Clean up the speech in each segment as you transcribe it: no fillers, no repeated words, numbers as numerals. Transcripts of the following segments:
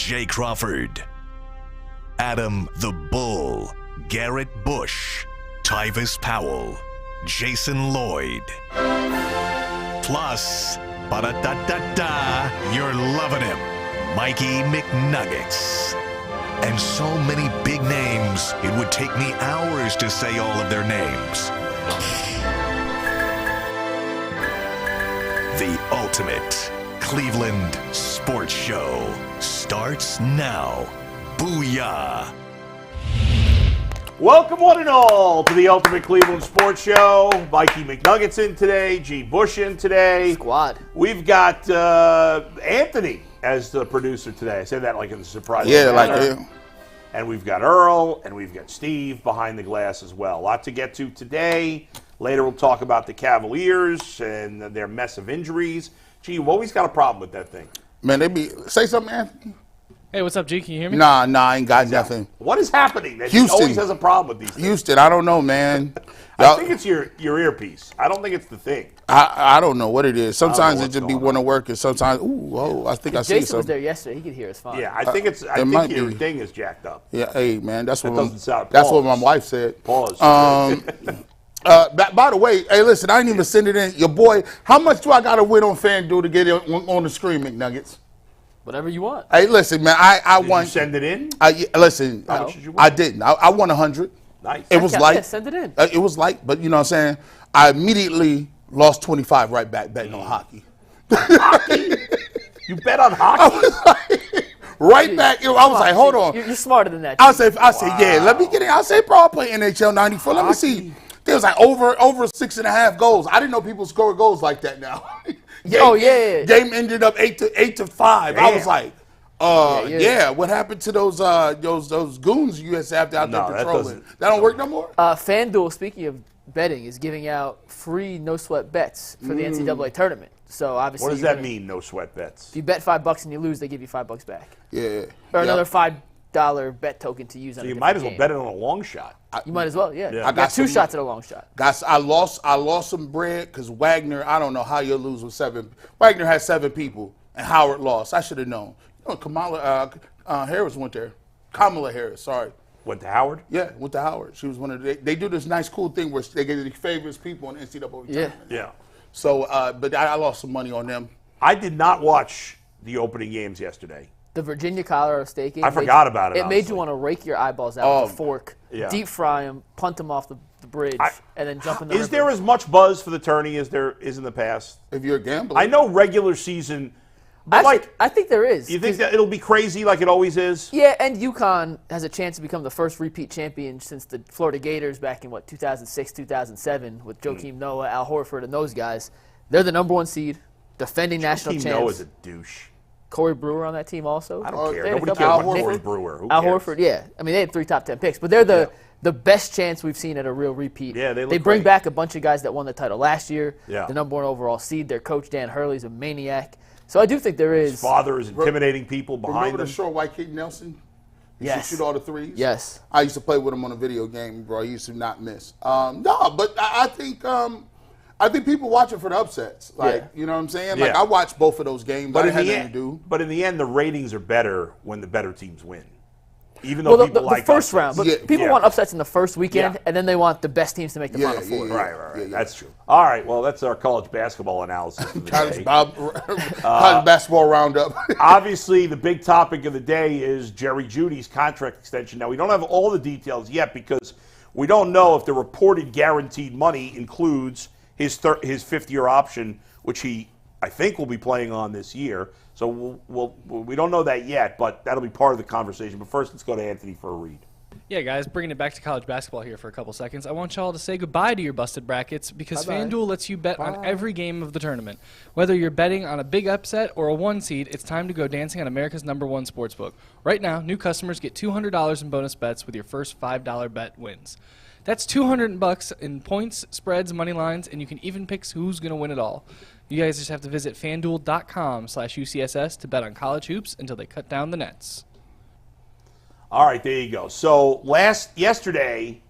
Jay Crawford, Adam the Bull, Garrett Bush, Tyvis Powell, Jason Lloyd. Plus, ba-da-da-da-da, you're loving him, Mikey McNuggets. And so many big names, it would take me hours to say all of their names. The ultimate Cleveland sports show starts now. Booyah! Welcome one and all to the ultimate Cleveland sports show. Mikey McNuggets in today, G. Bush in today. Squad. We've got Anthony as the producer today. I said that like in a surprise. And we've got Earl, and we've got Steve behind the glass as well. A lot to get to today. Later we'll talk about the Cavaliers and their mess of injuries. Gee, you've always got a problem with that thing. Man, say something, Anthony. Hey, what's up, G? Can you hear me? Nah, I ain't got nothing. What is happening? That Houston he always has a problem with these things. Houston, I don't know, man. I think it's your earpiece. I don't think it's the thing. I don't know what it is. Sometimes it just be going want to work, and sometimes, I think I see Jason something. was there yesterday. He could hear us fine. Yeah, I think your thing is jacked up. Yeah, hey, man, that's what Pause. my wife said. Pause. By the way, hey, listen, I didn't even send it in. Your boy, how much do I got to win on FanDuel to get it on the screen, McNuggets? Whatever you want. Hey, listen, man, I Did won. you send it in? Listen, How much did you win? I didn't. I won 100. Nice. It was light. Yeah, send it in. It was light, but you know what I'm saying? I immediately lost 25 right back betting on hockey. Hockey? You bet on hockey? Right back. I was like, hold on. You're smarter than that. I said, yeah, let me get it. I said, bro, I'll play NHL 94. Let me see. There was like over 6.5 goals. I didn't know people score goals like that now. Game ended up 8-5. Damn. I was like, what happened to those goons you used to have out there patrolling? That don't work no more? FanDuel, speaking of betting, is giving out free no-sweat bets for the NCAA tournament. So obviously, What does that mean, no sweat bets? If you bet $5 and you lose, they give you $5 back. Yeah. Or another $5 bet token to use on So a you different might as well game. bet it on a long shot. You might as well, yeah. Yeah. I got two shots at a long shot. Guys, I lost some bread because Wagner, I don't know how you'll lose with 7. Wagner had 7 people, and Howard lost. I should have known. You know, Kamala Harris went there. Kamala Harris, sorry. Went to Howard? Yeah, went to Howard. She was one of they do this nice, cool thing where they get the favorites people on the NCAA tournament. Yeah. So, but I lost some money on them. I did not watch the opening games yesterday. The Virginia-Colorado State game. I forgot about it, It made honestly. you want to rake your eyeballs out with a fork, Yeah. deep fry them, punt them off the bridge, and then jump in the Is river. there as much buzz for the tourney as there is in the past? If you're a gambler. I know regular season, but Actually, I think there is. you think that it'll be crazy like it always is? Yeah, and UConn has a chance to become the first repeat champion since the Florida Gators back in, 2006, 2007 with Joakim Noah, Al Horford, and those guys. They're the number 1 seed, defending national Team champs. Noah's a douche. Corey Brewer on that team also. I don't care. They had a Nobody couple- cares about Nick- Corey Brewer. Who Al cares? Horford, yeah. I mean, they had 3 top 10 picks, but they're the best chance we've seen at a real repeat. Yeah, they look bring great. back a bunch of guys that won the title last year. Yeah. The number 1 overall seed. Their coach, Dan Hurley's a maniac. So I do think there is. His father is intimidating people behind Remember him. the short white kid Nelson? He Yes. used to shoot all the threes? Yes. I used to play with him on a video game, bro. He used to not miss. No, but I think people watch it for the upsets. Like, you know what I'm saying? Like, Yeah. I watched both of those games. But I in had the nothing end, to do. but in the end, the ratings are better when the better teams win. Even though Well, people the like first upsets. round, but Yeah. people Yeah. want upsets in the first weekend, Yeah. and then they want the best teams to make the Yeah, Final Four. yeah. Right. That's true. All right, well, that's our college basketball analysis of the College, day. college basketball roundup. Obviously, the big topic of the day is Jerry Jeudy's contract extension. Now, we don't have all the details yet because we don't know if the reported guaranteed money includes his 5th-year option, which he, I think, will be playing on this year. So we don't know that yet, but that'll be part of the conversation. But first, let's go to Anthony for a read. Yeah, guys, bringing it back to college basketball here for a couple seconds. I want y'all to say goodbye to your busted brackets because Bye-bye. FanDuel lets you bet on every game of the tournament. Whether you're betting on a big upset or a 1 seed, it's time to go dancing on America's #1 sportsbook. Right now, new customers get $200 in bonus bets with your first $5 bet wins. That's $200 in points, spreads, money lines, and you can even pick who's going to win it all. You guys just have to visit FanDuel.com/UCSS to bet on college hoops until they cut down the nets. All right, there you go. So yesterday,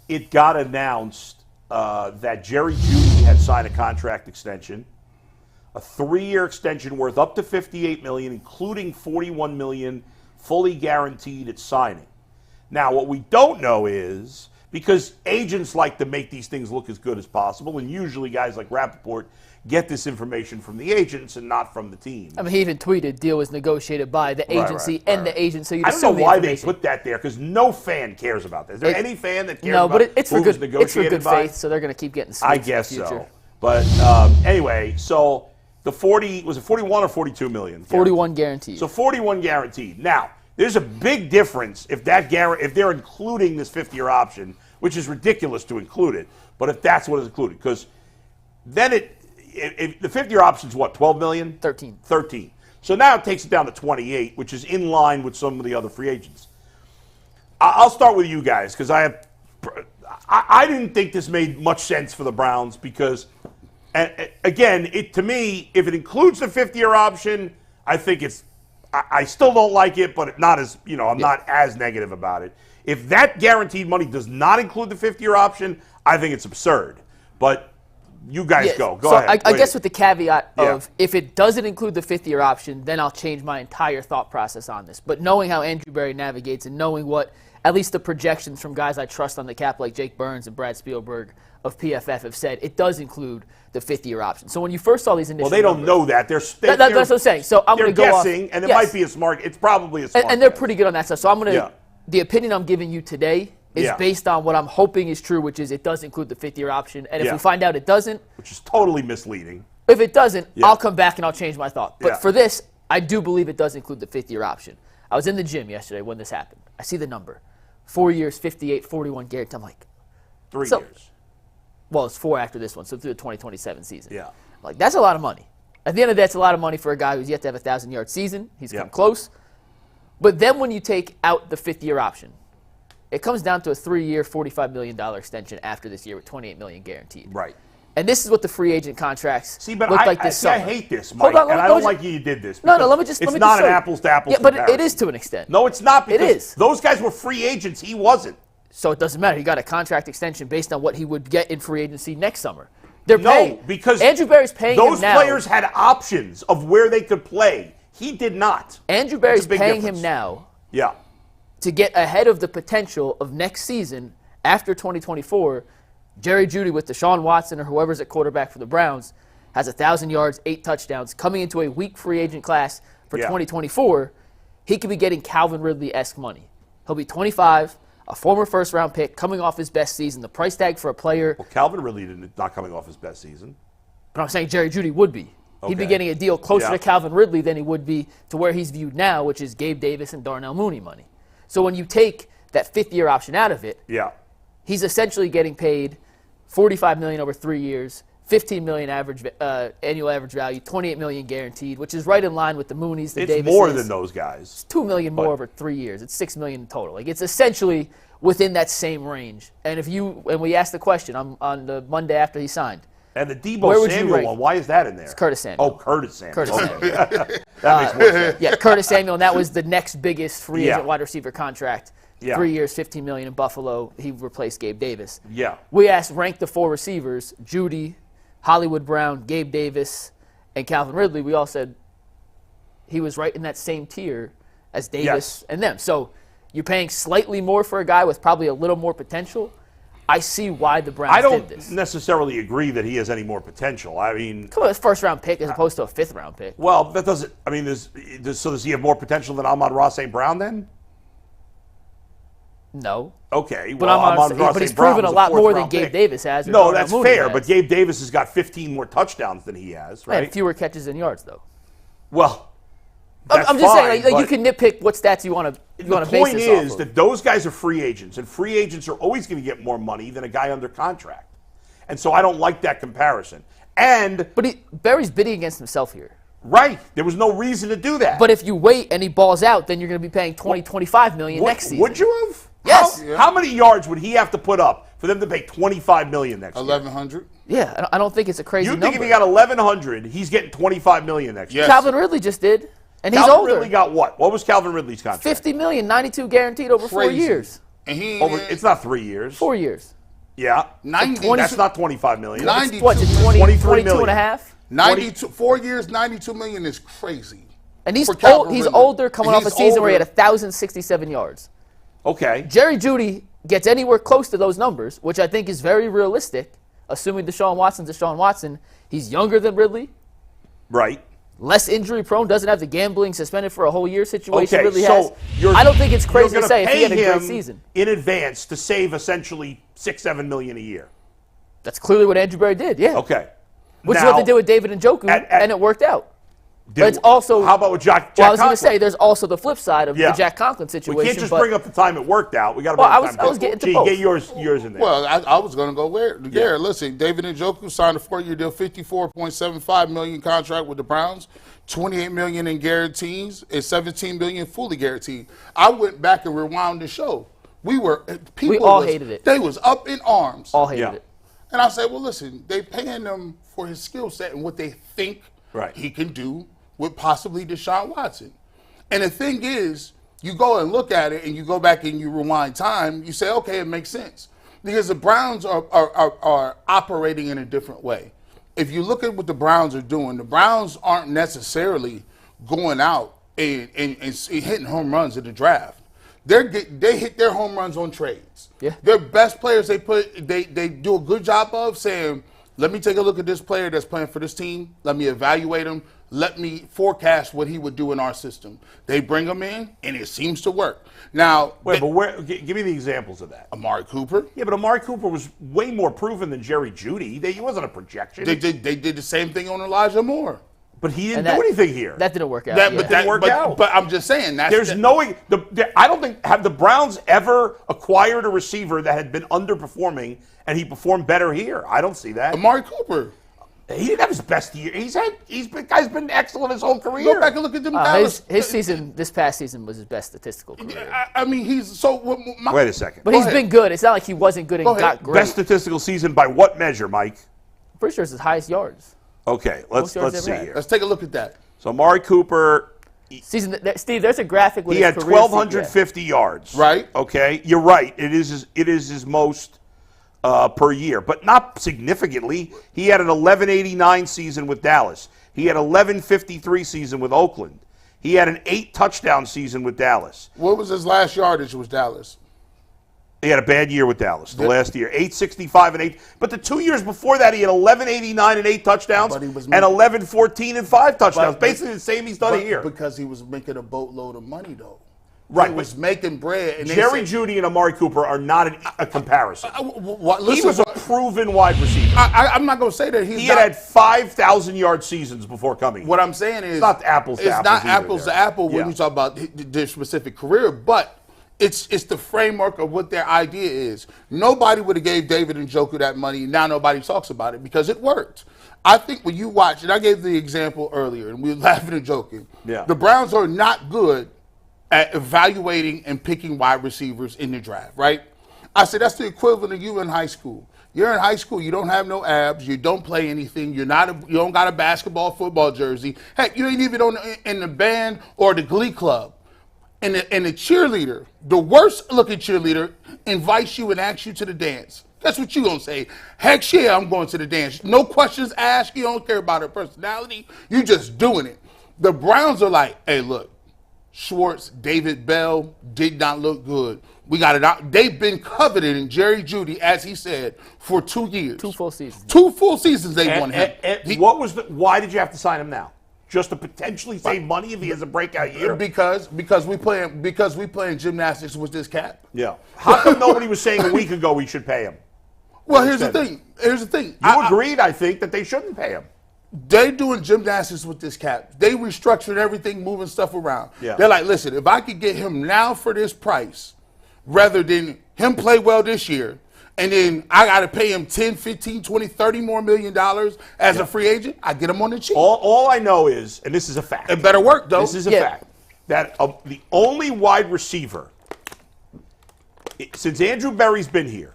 it got announced that Jerry Jeudy had signed a contract extension, a 3-year extension worth up to $58 million, including $41 million fully guaranteed at signing. Now, what we don't know is, because agents like to make these things look as good as possible, and usually guys like Rappaport get this information from the agents and not from the team. I mean, he even tweeted, deal was negotiated by the agency and the agent, so you I don't know why they put that there, because no fan cares about that. Is there any fan that cares about but it's for who was good, negotiated it's for good faith, so they're going to keep getting sweeps I guess in the future. so. But anyway, so the 40, was it 41 or 42 million? 41 guaranteed. So 41 guaranteed. Now, there's a big difference if they're including this 5th-year option, which is ridiculous to include it, but if that's what is included, because then if the 5th-year option is what, 12 million? 13. 13. So now it takes it down to 28, which is in line with some of the other free agents. I'll start with you guys, because I didn't think this made much sense for the Browns, because, again, to me, if it includes the 5th-year option, I think I still don't like it, but not as, I'm not as negative about it. If that guaranteed money does not include the 5th-year option, I think it's absurd. But you guys go ahead. I guess with the caveat of if it doesn't include the 5th-year option, then I'll change my entire thought process on this. But knowing how Andrew Berry navigates and knowing what at least the projections from guys I trust on the cap like Jake Burns and Brad Spielberg of PFF have said, it does include the 5th-year option. So when you first saw these initial they don't numbers, know that. That's what I'm saying. So I'm going to go guessing, and it might be it's probably a smart and they're guess. pretty good on that stuff. So I'm going to, the opinion I'm giving you today is based on what I'm hoping is true, which is it does include the 5th-year option. And if we find out it doesn't, which is totally misleading. If it doesn't, I'll come back and I'll change my thought. But for this, I do believe it does include the 5th-year option. I was in the gym yesterday when this happened. I see the number. 4 years, 58, 41 guaranteed. I'm like, 3 years. Well, it's 4 after this one, so through the 2027 season. Yeah. Like, that's a lot of money. At the end of the day, that's a lot of money for a guy who's yet to have a 1,000-yard season. He's come close. But then when you take out the 5th-year option, it comes down to a 3-year, $45 million extension after this year with $28 million guaranteed. Right. And this is what the free agent contracts look like this summer. I hate this, Mike, and I don't like you did this. No, let me just it's let me not just an apples-to-apples Yeah, but comparison. it is to an extent. No, it's not, because it is. Those guys were free agents. He wasn't. So it doesn't matter. He got a contract extension based on what he would get in free agency next summer. They're paying, because Andrew Berry's paying him now. Those players had options of where they could play. He did not. Andrew Berry's paying him now to get ahead of the potential of next season after 2024. Jerry Jeudy with Deshaun Watson or whoever's at quarterback for the Browns has 1,000 yards, 8 touchdowns. Coming into a weak free agent class for 2024, he could be getting Calvin Ridley-esque money. He'll be 25, a former first-round pick, coming off his best season. The price tag for a player... Well, Calvin Ridley not coming off his best season. But I'm saying Jerry Jeudy would be. He'd be getting a deal closer to Calvin Ridley than he would be to where he's viewed now, which is Gabe Davis and Darnell Mooney money. So when you take that 5th-year option out of it, he's essentially getting paid $45 million over 3 years, $15 million annual average value, $28 million guaranteed, which is right in line with the Moonies, the Davises. It's more than those guys. It's $2 million more over 3 years. It's $6 million in total. Like, it's essentially within that same range. And we asked the question on the Monday after he signed. And the Deebo Samuel one, why is that in there? It's Curtis Samuel. Oh, Curtis Samuel. That makes more sense. Yeah, Curtis Samuel, and that was the next biggest free agent wide receiver contract. 3 years, $15 million in Buffalo. He replaced Gabe Davis. We asked, rank the 4 receivers, Jeudy, Hollywood Brown, Gabe Davis, and Calvin Ridley. We all said he was right in that same tier as Davis and them. So you're paying slightly more for a guy with probably a little more potential. I see why the Browns did this. I don't necessarily agree that he has any more potential. I mean... Come on, it's a first-round pick as opposed to a 5th-round pick. Well, that doesn't... I mean, so does he have more potential than Amon-Ra St. Brown then? No. Okay. But he's proven a lot more than Gabe Davis has. No, that's fair, but Gabe Davis has got 15 more touchdowns than he has, right? And fewer catches and yards, though. Well... I'm just saying, like you can nitpick what stats you want to base this off of. The point is that those guys are free agents, and free agents are always going to get more money than a guy under contract. And so I don't like that comparison. But Berry's bidding against himself here. Right. There was no reason to do that. But if you wait and he balls out, then you're going to be paying $25 million next season. Would you have? Yes. How many yards would he have to put up for them to pay $25 million next year? 1,100. Yeah, I don't think it's a crazy number. You think if he got 1,100, he's getting $25 million next year? Yes. Calvin Ridley just did. And he's Calvin older. Ridley got what? What was Calvin Ridley's contract? $50 million, 92 guaranteed over 4 years. And it's not 3 years. 4 years. Yeah. 90. That's not $25 million. 92. What's it, 23 22 million. and a half? 92. 4 years, $92 million is crazy. And he's older, coming off a season where he had 1,067 yards. Okay. Jerry Jeudy gets anywhere close to those numbers, which I think is very realistic, assuming Deshaun Watson. He's younger than Ridley. Right. Less injury prone, doesn't have the gambling, suspended for a whole year situation Okay, Ridley so has. I don't think it's crazy to say if he had a great season. In advance to save essentially $6-7 million a year. That's clearly what Andrew Berry did, yeah. Okay. Which is what they did with David Njoku, and it worked out. But it's also. How about with Jack Well, I was going to say, there's also the flip side of the Jack Conklin situation. We can't just bring up the time it worked out. We got to bring up the time. I was getting to both. Get yours in there. Well, I was going to go there. Yeah. Listen, David Njoku signed a 4-year deal, $54.75 million contract with the Browns, $28 million in guarantees, and $17 million fully guaranteed. I went back and rewound the show. We all hated it. They was up in arms. All hated it. And I said, well, listen, they paying them for his skill set and what they think he can do with possibly Deshaun Watson. And the thing is, you go and look at it and you go back and you rewind time, you say, okay, it makes sense. Because the Browns are operating in a different way. If you look at what the Browns are doing, the Browns aren't necessarily going out and hitting home runs in the draft. They hit their home runs on trades. Yeah. Their best players they do a good job of saying, let me take a look at this player that's playing for this team. Let me evaluate him. Let me forecast what he would do in our system. They bring him in, and it seems to work. Now, give me the examples of that. Amari Cooper. Yeah, but Amari Cooper was way more proven than Jerry Jeudy. He wasn't a projection. They did the same thing on Elijah Moore. But he didn't do anything here. That didn't work out. That didn't work out. But I'm just saying that I don't think have the Browns ever acquired a receiver that had been underperforming and he performed better here. I don't see that. Amari Cooper. He didn't have his best year. Guy's been excellent his whole career. Go back and look at them. His season, this past season, was his best statistical career. I mean, wait a second. But he's been good. It's not like he wasn't good and got great. Best statistical season by what measure, Mike? I'm pretty sure it's his highest yards. Okay, let's see here. Let's take a look at that. So Amari Cooper. Steve, there's a graphic with he had 1,250 yards. Right. Okay, you're right. It is his most per year, but not significantly. He had an 1189 season with Dallas. He had 1153 season with Oakland. He had an 8-touchdown season with Dallas. What was his last yardage with Dallas? He had a bad year with Dallas the last year, 865 and 8. But the 2 years before that, he had 1189 and 8 touchdowns and 1114 and 5 touchdowns. Basically the same he's done here. Because he was making a boatload of money, though. Right. He was making bread. And Jerry Jeudy and Amari Cooper are not a comparison. Listen, he was a proven wide receiver. I'm not going to say that he had 5,000-yard seasons before coming. What I'm saying is, it's not apples to apples. It's not apples to apples when you talk about their specific career, but it's the framework of what their idea is. Nobody would have gave David Njoku that money. Now nobody talks about it because it worked. I think when you watch, and I gave the example earlier, and we were laughing and joking. Yeah. The Browns are not good at evaluating and picking wide receivers in the draft, right? I said that's the equivalent of you in high school. You're in high school, you don't have no abs, you don't play anything, you don't got a basketball, football jersey. Heck, you ain't even in the band or the glee club. And the cheerleader, the worst looking cheerleader, invites you and asks you to the dance. Guess what you gonna say? Heck yeah, I'm going to the dance. No questions asked, you don't care about her personality, you just doing it. The Browns are like, hey look, Schwartz, David Bell did not look good. We got it out. They've been coveted Jerry Jeudy, as he said, for 2 years. 2 full seasons. 2 full seasons they won him. Why did you have to sign him now? Just to potentially save money if he has a breakout year? Because we playing gymnastics with this cap. Yeah. How come nobody was saying a week ago we should pay him? Well, here's the thing. You agreed, I think, that they shouldn't pay him. They doing gymnastics with this cap. They restructured everything, moving stuff around. Yeah. They're like, listen, if I could get him now for this price, rather than him play well this year, and then I got to pay him 10, 15, 20, 30 more $1 million as a free agent, I get him on the cheap. All I know is, and this is a fact. It better work, though. This is a fact. That the only wide receiver, since Andrew Berry's been here,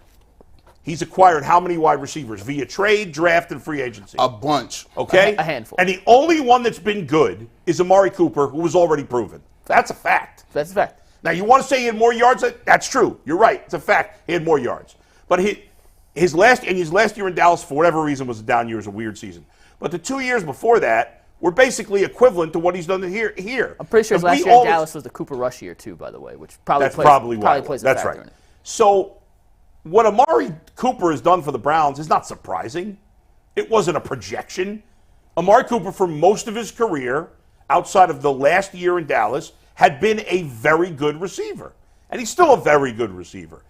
he's acquired how many wide receivers via trade, draft, and free agency? A bunch. Okay? A handful. And the only one that's been good is Amari Cooper, who was already proven. That's a fact. That's a fact. Now, you want to say he had more yards? That's true. You're right. It's a fact. He had more yards. But his last year in Dallas, for whatever reason, was a down year. It was a weird season. But the 2 years before that were basically equivalent to what he's done here. I'm pretty sure his last year in Dallas was the Cooper Rush year too, by the way, which probably plays a factor in it. So what Amari Cooper has done for the Browns is not surprising. It wasn't a projection. Amari Cooper, for most of his career, outside of the last year in Dallas, had been a very good receiver. And he's still a very good receiver.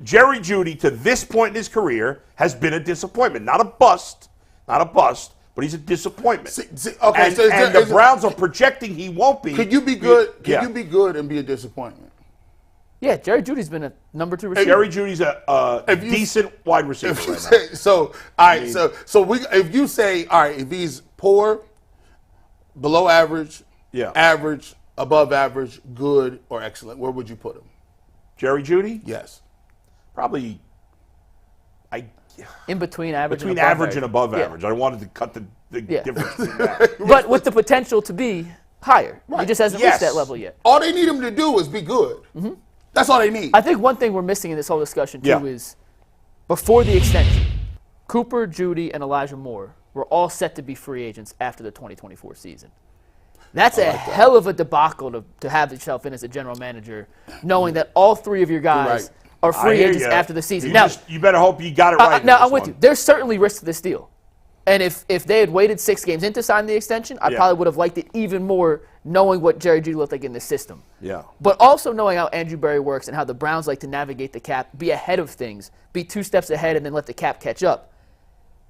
Jerry Jeudy, to this point in his career, has been a disappointment. Not a bust, but he's a disappointment. And the Browns are projecting he won't be. Could you be good? Could you be good and be a disappointment? Yeah, Jerry Jeudy's been a number 2 receiver. Jerry Jeudy's a decent wide receiver right now. So, all right, if you say, all right, if he's poor, below average, average, above average, good, or excellent, where would you put him? Jerry Jeudy? Yes. Probably in between average and above average. I wanted to cut the difference in that. But with the potential to be higher. Right. He just hasn't reached that level yet. All they need him to do is be good. Mm-hmm. That's all they need. I think one thing we're missing in this whole discussion, too, is before the extension, Cooper, Jeudy, and Elijah Moore were all set to be free agents after the 2024 season. That's a hell of a debacle to have yourself in as a general manager, knowing that all 3 of your guys are free agents after the season. You better hope you got it right. Now, I'm with you. There's certainly risk to this deal. And if they had waited 6 games in to sign the extension, I probably would have liked it even more knowing what Jerry Jeudy looked like in this system. Yeah. But also knowing how Andrew Berry works and how the Browns like to navigate the cap, be ahead of things, be 2 steps ahead and then let the cap catch up.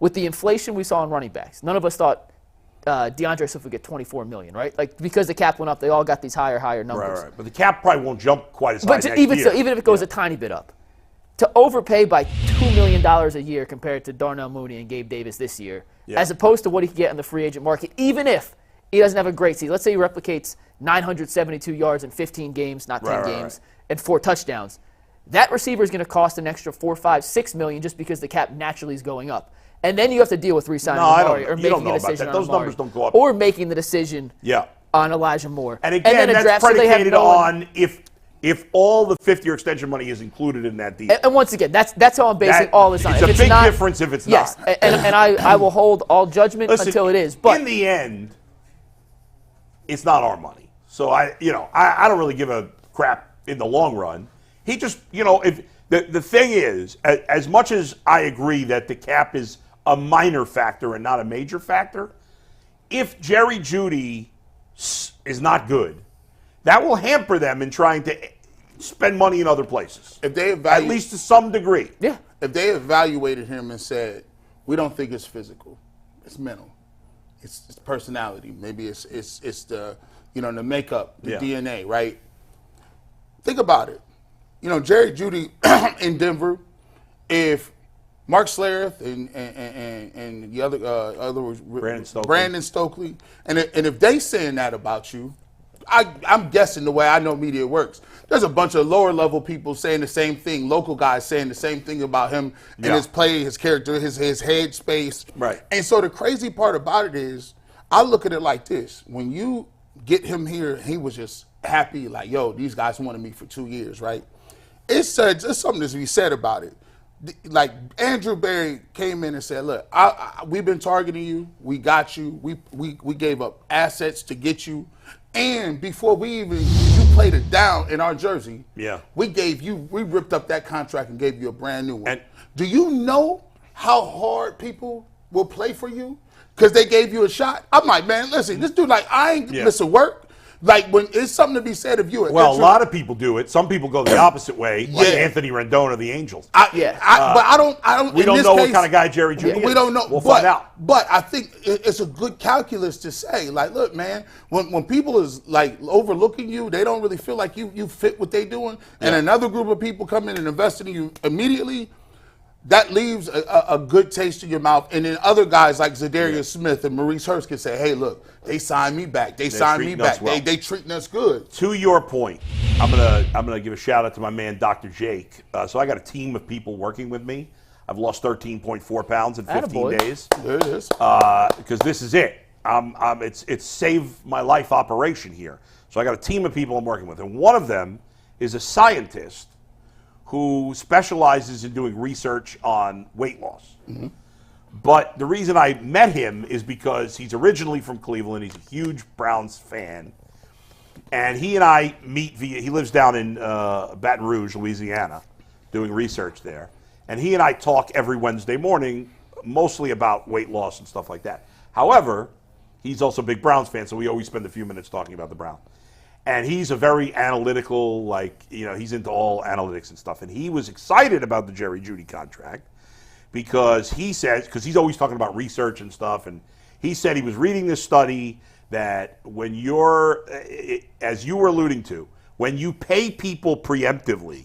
With the inflation we saw in running backs, none of us thought DeAndre Swift would get $24 million, right? Like, because the cap went up, they all got these higher numbers. Right. But the cap probably won't jump quite as high next year. So, even if it goes a tiny bit up. To overpay by $2 million a year compared to Darnell Mooney and Gabe Davis this year, as opposed to what he could get in the free agent market, even if he doesn't have a great season. Let's say he replicates 972 yards in 15 games, not 10 games, and 4 touchdowns. That receiver is going to cost an extra $4, $5, $6 million just because the cap naturally is going up. And then you have to deal with re-signing Amari or making a decision on Those numbers don't go up. Or making the decision on Elijah Moore. And again, that's predicated on if all the 5th-year extension money is included in that deal. And once again, that's how I'm basing all this on. It's a big difference if it's not. Yes, and I will hold all judgment until it is. But in the end, it's not our money. So I don't really give a crap in the long run. He just, if the thing is, as much as I agree that the cap is a minor factor and not a major factor, if Jerry Jeudy is not good, that will hamper them in trying to spend money in other places. If they at least to some degree. Yeah. If they evaluated him and said, we don't think it's physical, it's mental, it's personality, maybe it's the the makeup, the DNA, right? Think about it. Jerry Jeudy in Denver, if Mark Schlereth and the other Brandon Stokely, and if they saying that about you, I'm guessing the way I know media works. There's a bunch of lower level people saying the same thing, local guys saying the same thing about him and his play, his character, his head space. Right. And so the crazy part about it is, I look at it like this: when you get him here, he was just happy, like, yo, these guys wanted me for 2 years, right? It's something to be said about it. Like, Andrew Berry came in and said, look, we've been targeting you. We got you. We gave up assets to get you. And before you played it down in our jersey, we ripped up that contract and gave you a brand new one. And do you know how hard people will play for you? Because they gave you a shot. I'm like, man, listen, this dude, like, I ain't missing work. Like, when it's something to be said of you. Well, a lot of people do it. Some people go the opposite way, like Anthony Rendon of the Angels. But I don't. We don't know what kind of guy Jerry Jeudy is. We don't know. We'll find out. But I think it's a good calculus to say, like, look, man, when people is like overlooking you, they don't really feel like you fit what they doing, and another group of people come in and invest in you immediately. That leaves a good taste in your mouth. And then other guys like Zadarius Smith and Maurice Hurst can say, hey, look, they signed me back. They signed me back. Well. They treating us good. To your point, I'm gonna give a shout out to my man, Dr. Jake. So I got a team of people working with me. I've lost 13.4 pounds in 15 days. There it is. Because this is it. It's save my life operation here. So I got a team of people I'm working with. And one of them is a scientist who specializes in doing research on weight loss. Mm-hmm. But the reason I met him is because he's originally from Cleveland. He's a huge Browns fan. And he and I meet he lives down in Baton Rouge, Louisiana, doing research there. And he and I talk every Wednesday morning, mostly about weight loss and stuff like that. However, he's also a big Browns fan, so we always spend a few minutes talking about the Browns. And he's a very analytical, he's into all analytics and stuff. And he was excited about the Jerry Jeudy contract because he's always talking about research and stuff. And he said he was reading this study that when as you were alluding to, when you pay people preemptively,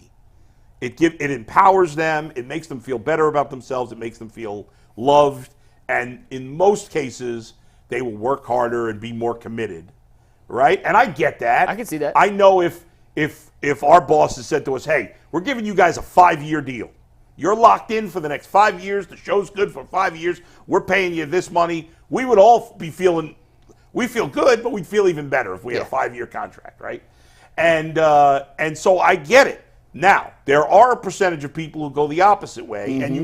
it empowers them, it makes them feel better about themselves, it makes them feel loved, and in most cases, they will work harder and be more committed, right? And I get that. I can see that. I know if our boss has said to us, hey, we're giving you guys a 5-year deal. You're locked in for the next 5 years. The show's good for 5 years. We're paying you this money. We would all be feeling, we feel good, but we'd feel even better if we had a 5-year contract, right? And so I get it. Now, there are a percentage of people who go the opposite way, and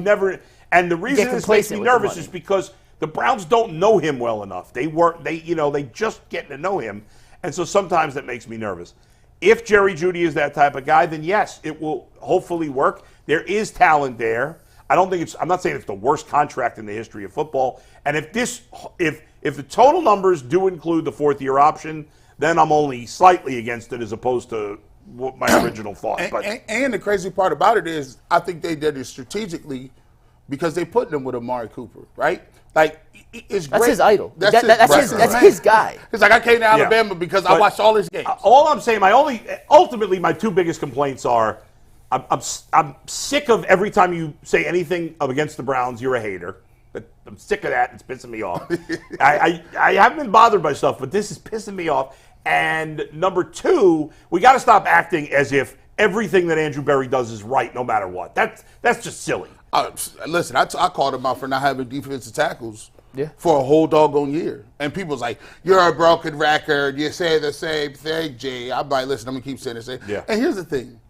and the reason this makes me nervous is because the Browns don't know him well enough. They just getting to know him, and so sometimes that makes me nervous. If Jerry Jeudy is that type of guy, then yes, it will hopefully work. There is talent there. I'm not saying it's the worst contract in the history of football. And if the total numbers do include the 4th-year option, then I'm only slightly against it as opposed to what my original thought. And the crazy part about it is I think they did it strategically because they put him with Amari Cooper, right? Like, it's great. That's his idol. That's his guy. It's like I came to Alabama because I watched all his games. All I'm saying, ultimately my two biggest complaints are I'm sick of every time you say anything against the Browns, you're a hater. I'm sick of that. It's pissing me off. I haven't been bothered by stuff, but this is pissing me off. And number two, we got to stop acting as if everything that Andrew Berry does is right no matter what. That's just silly. Listen, I called him out for not having defensive tackles for a whole doggone year. And people's like, you're a broken record. You say the same thing, G. I'm like, listen, I'm going to keep saying the same. Yeah. And here's the thing.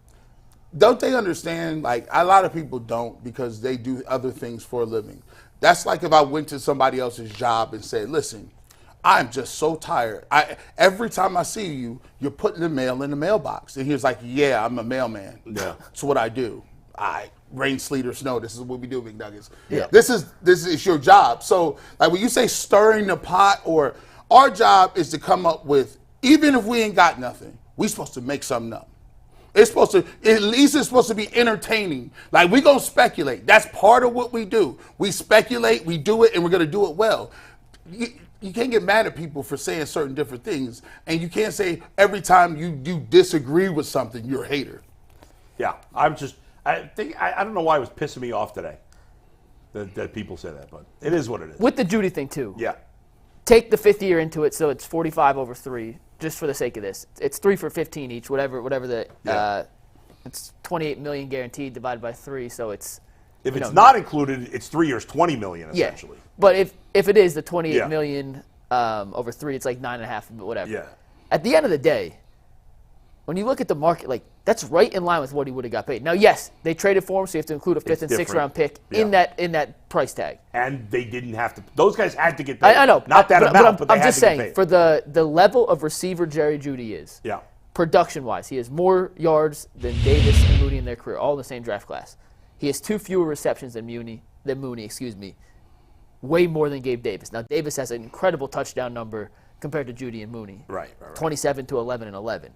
Don't they understand, like, a lot of people don't because they do other things for a living. That's like if I went to somebody else's job and said, listen, I'm just so tired. Every time I see you, you're putting the mail in the mailbox. And he was like, yeah, I'm a mailman. Yeah. That's what I do. Rain, sleet, or snow. This is what we do, McNuggets. Yeah. This is your job. So, like, when you say stirring the pot, or our job is to come up with, even if we ain't got nothing, we supposed to make something up. It's supposed to be entertaining. Like, we gonna speculate. That's part of what we do. We speculate, we do it, and we're gonna do it well. You can't get mad at people for saying certain different things, and you can't say every time you disagree with something, you're a hater. Yeah, I don't know why it was pissing me off today that people say that, but it is what it is. With the Jeudy thing too. Yeah. Take the 5th year into it, so it's 45 over 3. Just for the sake of this, it's 3 for 15 each, whatever the. It's $28 million guaranteed divided by 3, so it's. If it's not included, it's 3 years, $20 million essentially. Yeah. But if it is the $28 million over 3, it's like 9.5, whatever. Yeah. At the end of the day, when you look at the market, like, that's right in line with what he would have got paid. Now, yes, they traded for him, so you have to include a 5th and 6th round pick in that price tag. And they didn't have to. Those guys had to get paid. I know. Not that amount, but they I'm had just to get saying, paid. for the level of receiver Jerry Jeudy is, production-wise, he has more yards than Davis and Mooney in their career, all in the same draft class. He has 2 fewer receptions than Mooney, way more than Gabe Davis. Now, Davis has an incredible touchdown number compared to Jeudy and Mooney. Right. 27 to 11 and 11.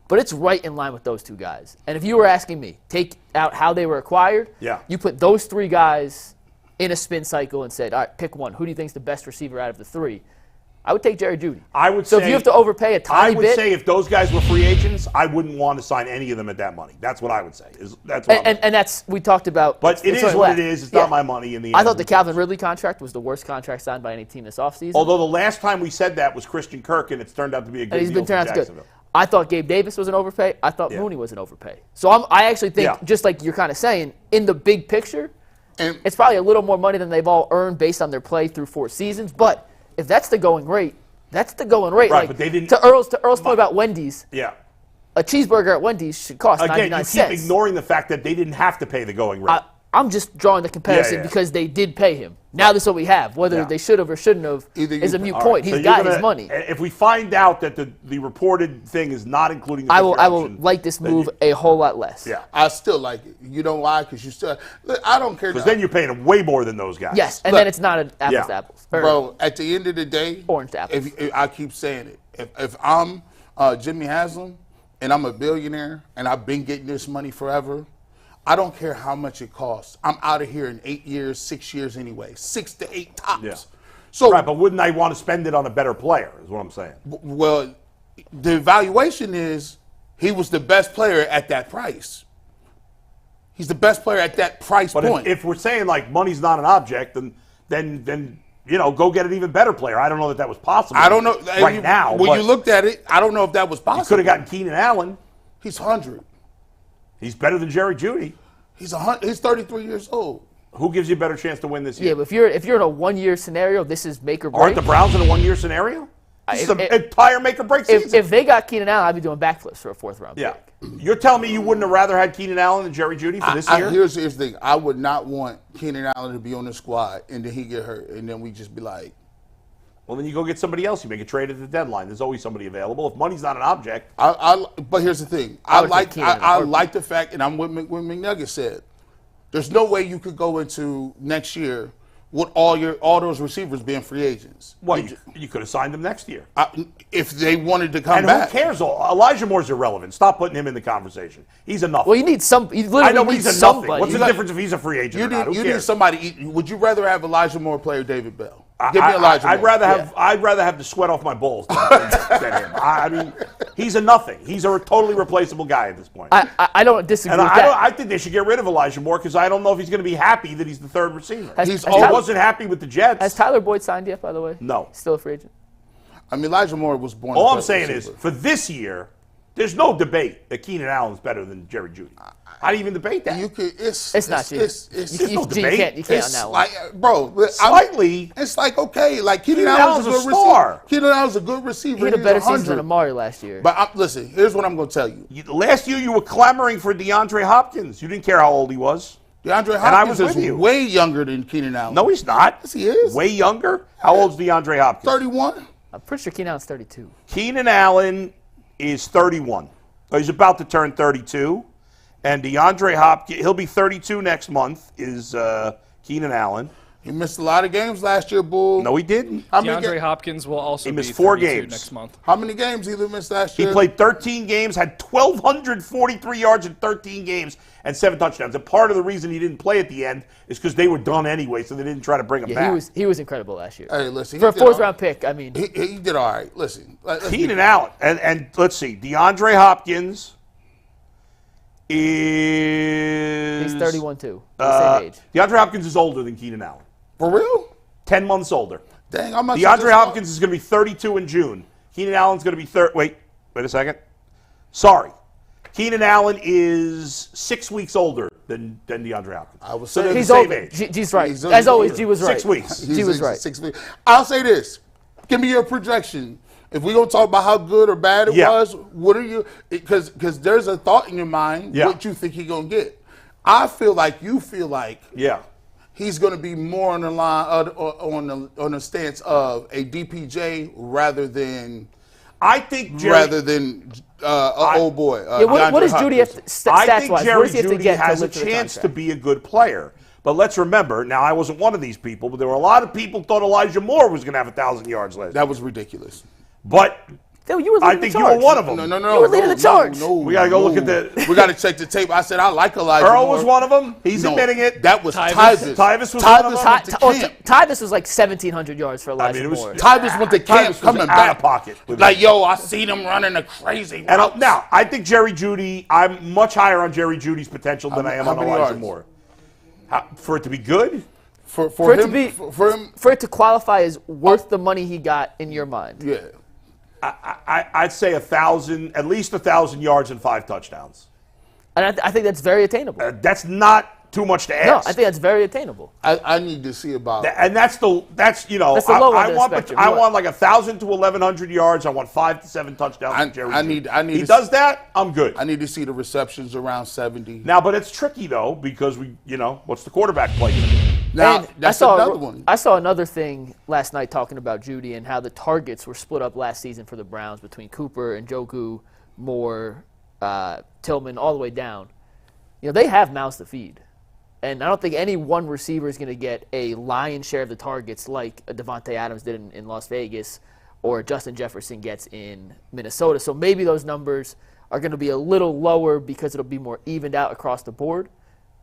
But it's right in line with those 2 guys. And if you were asking me, take out how they were acquired, you put those 3 guys in a spin cycle and said, all right, pick one. Who do you think is the best receiver out of the 3? I would take Jerry Jeudy. So if you have to overpay a tiny bit. I would say if those guys were free agents, I wouldn't want to sign any of them at that money. That's what I would say. That's we talked about. But it is what it is. It's not my money in the end. I thought the Calvin Ridley contract was the worst contract signed by any team this offseason. Although the last time we said that was Christian Kirk, and it's turned out to be a good deal for Jacksonville. Good. I thought Gabe Davis was an overpay. I thought Mooney was an overpay. So I actually think, just like you're kind of saying, in the big picture, it's probably a little more money than they've all earned based on their play through 4 seasons. But if that's the going rate, that's the going rate. Right, like, but they didn't. To Earl's point about Wendy's. Yeah. A cheezeburger at Wendy's should cost 99 cents. Again, you keep ignoring the fact that they didn't have to pay the going rate. I'm just drawing the comparison because they did pay him. Now this is what we have. Whether they should have or shouldn't have is a moot point. He's got his money. If we find out that the reported thing is not including the I will like this move a whole lot less. Yeah. I still like it. You know why? Because you still look, I don't care. Because then you're paying way more than those guys. Yes, and then it's not an apples to apples. Bro, at the end of the day, orange to apples. If I keep saying it. If I'm Jimmy Haslam and I'm a billionaire and I've been getting this money forever, I don't care how much it costs. I'm out of here in 8 years, 6 years anyway. 6 to 8 tops. Yeah. So, right, but wouldn't I want to spend it on a better player, is what I'm saying. Well, the evaluation is he was the best player at that price. He's the best player at that price point. But if we're saying, like, money's not an object, then go get an even better player. I don't know that was possible. I don't know. Right now. When you looked at it, I don't know if that was possible. You could have gotten Keenan Allen. He's 100. He's better than Jerry Jeudy. He's 33 years old. Who gives you a better chance to win this year? Yeah, but if you're in a 1 year scenario, this is make or break. Aren't the Browns in a 1 year scenario? This is an entire make or break season. If they got Keenan Allen, I'd be doing backflips for a 4th round pick. You're telling me you wouldn't have rather had Keenan Allen than Jerry Jeudy for this year? Here's the thing. I would not want Keenan Allen to be on the squad and then he get hurt and then we just be like, well, then you go get somebody else. You make a trade at the deadline. There's always somebody available. If money's not an object. But here's the thing. I like the fact, and I'm what McNugget said. There's no way you could go into next year with all those receivers being free agents. Well, you could have signed them next year. If they wanted to come back. And who cares? Elijah Moore's irrelevant. Stop putting him in the conversation. He's a nothing. Well, you need some. You literally I know need he's a somebody. nothing. What's the difference if he's a free agent or not? Who you cares? need somebody. Would you rather have Elijah Moore play or David Bell? Give me Elijah Moore. I'd rather have the sweat off my balls than him. I mean, he's a nothing. He's a totally replaceable guy at this point. I don't disagree with that. I think they should get rid of Elijah Moore because I don't know if he's going to be happy that he's the 3rd receiver. He wasn't happy with the Jets. Has Tyler Boyd signed yet, by the way? No. Still a free agent? I mean, Elijah Moore was born. All I'm saying is, for this year, there's no debate that Keenan Allen's better than Jerry Jeudy. How do you even debate that? It's not true. There's no debate. You can't on that one. Like, bro, slightly. It's like, okay, like Keenan Allen's a good receiver. Keenan Allen's a good receiver. He had a better season than Amari last year. But listen, here's what I'm going to tell you. Last year, you were clamoring for DeAndre Hopkins. You didn't care how old he was. DeAndre Hopkins is way younger than Keenan Allen. No, he's not. Yes, he is. Way younger? How old's DeAndre Hopkins? 31. I'm pretty sure Keenan Allen's 32. Keenan Allen is 31. He's about to turn 32. And DeAndre Hopkins, he'll be 32 next month, is Keenan Allen. He missed a lot of games last year, Bull. No, he didn't. DeAndre Hopkins will also he missed be 4 games next month. How many games he missed last year? He played 13 games, had 1,243 yards in 13 games, and 7 touchdowns. And part of the reason he didn't play at the end is because they were done anyway, so they didn't try to bring him back. He was incredible last year. Hey, listen, for a 4th round pick, I mean. He did all right. Listen. Keenan Allen. And let's see. DeAndre Hopkins is... He's 31 too. Same age. DeAndre Hopkins is older than Keenan Allen. For real? 10 months older. Dang, I'm not DeAndre Hopkins is going to be 32 in June. Keenan Allen's going to be 30. Wait a second. Sorry. Keenan Allen is 6 weeks older than DeAndre Hopkins. I was saying he's the same older. age. G's right. As always, G was right. 6 weeks. G was right. 6 weeks. I'll say this. Give me your projection. If we're going to talk about how good or bad it was, what are you – because there's a thought in your mind what you think he's going to get. I feel like you feel like he's going to be more on the line on the stance of a DPJ rather than old boy. What does Jeudy have stats-wise? I think Jerry Jeudy has a chance to be a good player. But let's remember, now I wasn't one of these people, but there were a lot of people who thought Elijah Moore was going to have 1,000 yards last year. That was ridiculous. But I think you were one of them. No. You were leading the charge. No, we got to go look at the. We got to check the tape. I said I like Elijah Earl Moore. was one of them. He's admitting it. That was Tyvus. Tyvus was one of them. Tyvus was like 1,700 yards for Elijah Moore. Tyvus went to camp coming back. Out of pocket. Like, yo, I seen him running a crazy route. And now, I think Jerry Jeudy, I'm much higher on Jerry Judy's potential than I am on Elijah Moore. For it to be good? For it to qualify as worth the money he got in your mind. Yeah. I'd say at least 1,000 yards and 5 touchdowns. And I think that's very attainable. That's not too much to ask. No, I think that's very attainable. I need to see about. And that's the low end of the spectrum. I want like 1,000 to 1,100 yards. I want 5 to 7 touchdowns from Jerry Jeudy. I need. He does that, I'm good. I need to see the receptions around 70. Now, but it's tricky though because what's the quarterback play? Now And that's another one. I saw another thing last night talking about Jeudy and how the targets were split up last season for the Browns between Cooper and Njoku, Moore, Tillman, all the way down. They have mouths to feed. And I don't think any one receiver is going to get a lion's share of the targets like Devontae Adams did in Las Vegas or Justin Jefferson gets in Minnesota. So maybe those numbers are going to be a little lower because it'll be more evened out across the board.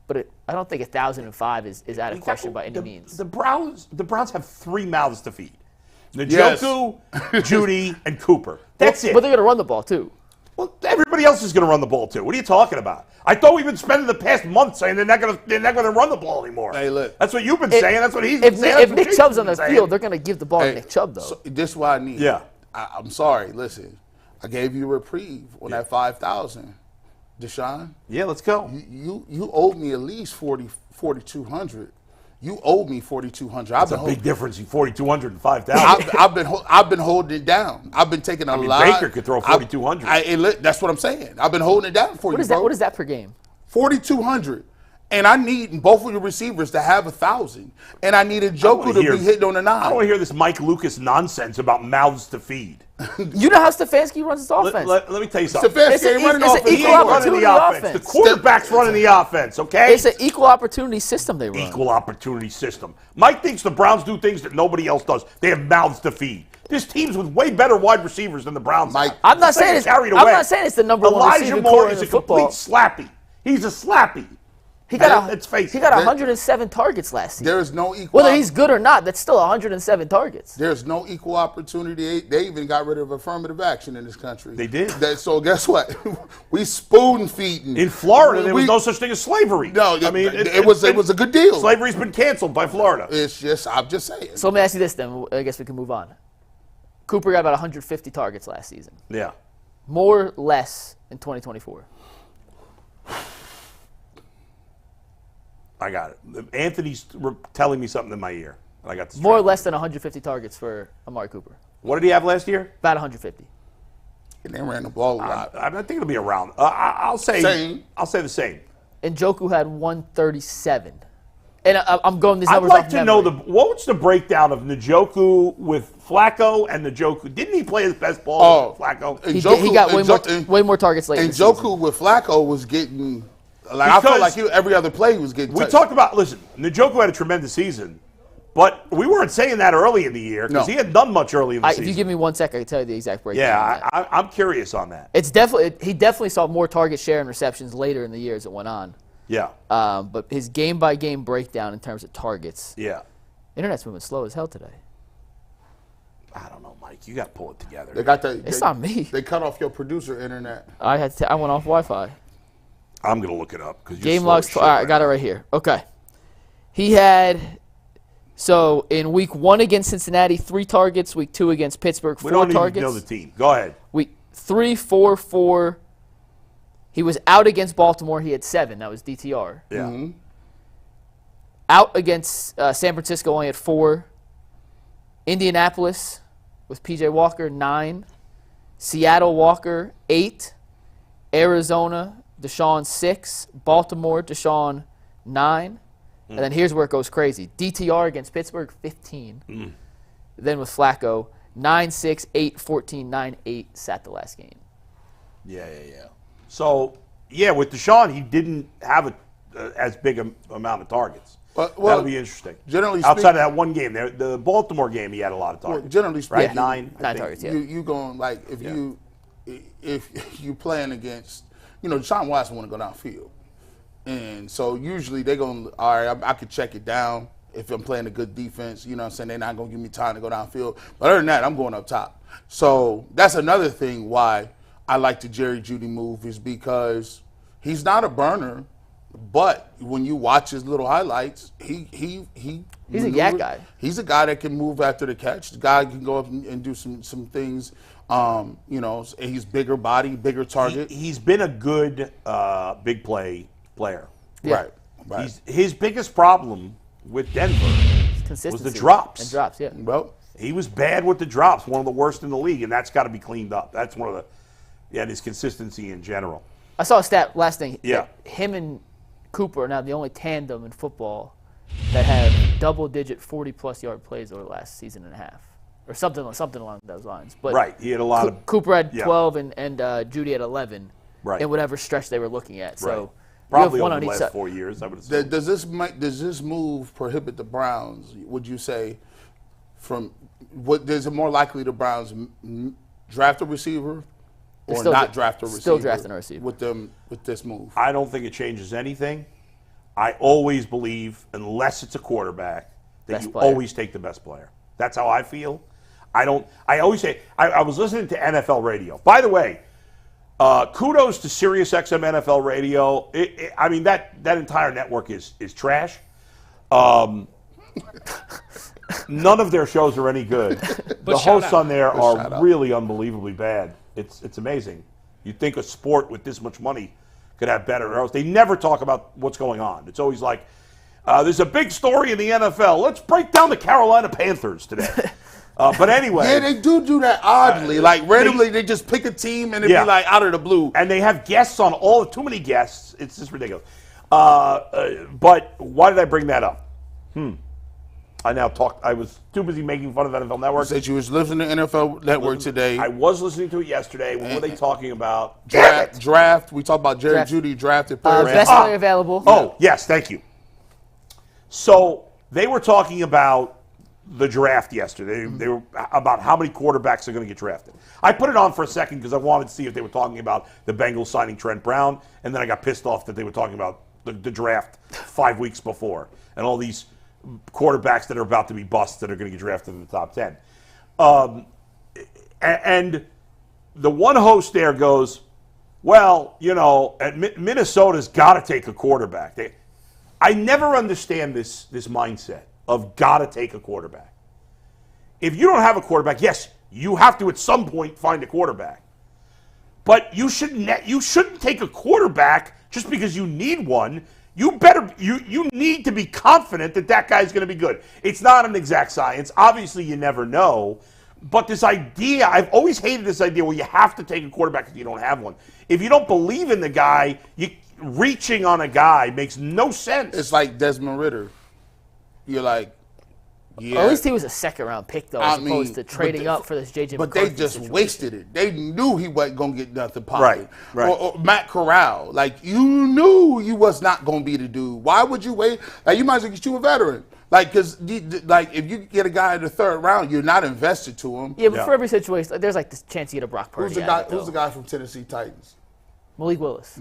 But I don't think 1,005 is out of question by any means. The Browns have 3 mouths to feed. Njoku, Jeudy, and Cooper. That's it. But they're going to run the ball too. Well, everybody else is going to run the ball too. What are you talking about? I thought we've been spending the past month saying they're not going to run the ball anymore. Hey, look. That's what you've been saying. That's what he's been saying. If Nick Chubb's on the field, they're going to give the ball to Nick Chubb, though. So this is what I need. Yeah. I'm sorry. Listen, I gave you a reprieve on that 5,000. Deshaun? Yeah, let's go. You owed me at least 4,200. You owe me 4,200. That's a big difference in 4,200 and 5,000. I've been holding it down. I've been taking a lot. Baker could throw 4,200. That's what I'm saying. I've been holding it down for you. What is that per game? 4,200. And I need both of your receivers to have 1,000. And I need Njoku to be hitting on the 9. I don't want to hear this Mike Lucas nonsense about mouths to feed. You know how Stefanski runs his offense. Let me tell you something. Stefanski ain't running offense. It's an equal opportunity offense. The quarterback's running the offense, okay? It's an equal opportunity system they run. Equal opportunity system. Mike thinks the Browns do things that nobody else does. They have mouths to feed. There's teams with way better wide receivers than the Browns have. I'm not saying it's the number one receiver core in the football. Elijah Moore is a complete slappy. He's a slappy. He got 107 targets last season. There is no equal. Whether he's good or not, that's still 107 targets. There's no equal opportunity. They even got rid of affirmative action in this country. They did. So guess what? We spoon feeding. In Florida, there was no such thing as slavery. No, I mean it was a good deal. Slavery's been canceled by Florida. I'm just saying. So let me ask you this then. I guess we can move on. Cooper got about 150 targets last season. Yeah. More, less in 2024. I got it. Anthony's telling me something in my ear. I got this. More or less than 150 targets for Amari Cooper. What did he have last year? About 150. And they ran the ball a lot. I think it'll be around. I'll say same. I'll say the same. And Njoku had 137. And I'm going these I'd numbers like off to memory. know what's the breakdown of Njoku with Flacco and Njoku. Didn't he play his best ball with Flacco? He got way more targets late. And Njoku with Flacco was getting. I felt like every other play he was getting touched. We talked about, Njoku had a tremendous season, but we weren't saying that early in the year because he hadn't done much early in the season. If you give me 1 second, I can tell you the exact breakdown. Yeah, I'm curious on that. He definitely saw more target share and receptions later in the year as it went on. Yeah. But his game-by-game breakdown in terms of targets. Yeah. Internet's moving slow as hell today. I don't know, Mike. You got to pull it together. It's not me. They cut off your producer internet. I went off Wi-Fi. I'm going to look it up. Game logs. All right, I got it right here. Okay. He had, so in week 1 against Cincinnati, 3 targets. Week 2 against Pittsburgh, 4 targets. We don't even know the team. Go ahead. Week 3, 4, 4. He was out against Baltimore. He had 7. That was DTR. Yeah. Mm-hmm. Out against San Francisco, only had 4. Indianapolis with P.J. Walker, 9. Seattle, Walker, 8. Arizona, Deshaun, 6. Baltimore, Deshaun, 9. And then here's where it goes crazy. DTR against Pittsburgh, 15. Then with Flacco, 9, 6, 8, 14, 9, 8, sat the last game. Yeah. So, with Deshaun, he didn't have as big an amount of targets. That'll be interesting. Generally outside of that one game, the Baltimore game, he had a lot of targets. Well, generally speaking, right? 9 targets. Yeah. You going like if you playing against, Deshaun Watson want to go downfield, and so usually they're going. All right, I could check it down if I'm playing a good defense. You know what I'm saying? They're not going to give me time to go downfield. But other than that, I'm going up top. So that's another thing why I like the Jerry Jeudy move is because he's not a burner. But when you watch his little highlights, he's a yak guy. He's a guy that can move after the catch. The guy can go up and do some things. He's bigger body, bigger target. He's been a good big play player. Yeah. Right. Right. His biggest problem with Denver was the drops. And drops, yeah. Well, he was bad with the drops, one of the worst in the league, and that's got to be cleaned up. That's one of the, and his consistency in general. I saw a stat, last thing. Yeah. Him and Cooper are now the only tandem in football that have double-digit 40-plus yard plays over the last season and a half. Or something along those lines. But right, he had a lot of... Cooper had 12 and Jeudy had 11 in whatever stretch they were looking at. So probably over the last 4 years, I would assume. Does this move prohibit the Browns, would you say, from what is it more likely the Browns draft a receiver or not draft a receiver? Still drafting a receiver. With this move. I don't think it changes anything. I always believe, unless it's a quarterback, that always take the best player. That's how I feel. I always say, I was listening to NFL radio. By the way, kudos to SiriusXM NFL radio. I mean, that entire network is trash. None of their shows are any good. The hosts on there are really unbelievably bad. It's amazing. You'd think a sport with this much money could have better hosts. They never talk about what's going on. It's always like, there's a big story in the NFL. Let's break down the Carolina Panthers today. But anyway. Yeah, they do that oddly. Like randomly, they just pick a team and it'd be like out of the blue. And they have guests on too many guests. It's just ridiculous. But why did I bring that up? I was too busy making fun of NFL Network. You said you was listening to NFL Network today. I was listening to it yesterday. What were they talking about? Draft. We talked about Jerry Jeudy drafted players. Best player available. Oh, yes, thank you. So they were talking about the draft yesterday. They were about how many quarterbacks are going to get drafted. I put it on for a second because I wanted to see if they were talking about the Bengals signing Trent Brown, and then I got pissed off that they were talking about the draft 5 weeks before and all these quarterbacks that are about to be busts that are going to get drafted in the top 10. And the one host there goes, well, Minnesota's got to take a quarterback. I never understand this mindset of got to take a quarterback. If you don't have a quarterback, yes, you have to at some point find a quarterback. But you shouldn't take a quarterback just because you need one. You need to be confident that guy's going to be good. It's not an exact science. Obviously, you never know. But this idea, I've always hated this idea where you have to take a quarterback if you don't have one. If you don't believe in the guy, reaching on a guy makes no sense. It's like Desmond Ridder. You're like, yeah. Or at least he was a second-round pick, though, as opposed to trading up for this J.J. But McCarthy they just situation. wasted it. They knew he wasn't going to get nothing popping. Right. Or Matt Corral. Like, you knew you was not going to be the dude. Why would you wait? Like, you might as well get you a veteran. Like, because if you get a guy in the third round, you're not invested to him. Yeah, but for every situation, there's like this chance you get a Brock Purdy. Who's the guy from Tennessee Titans? Malik Willis.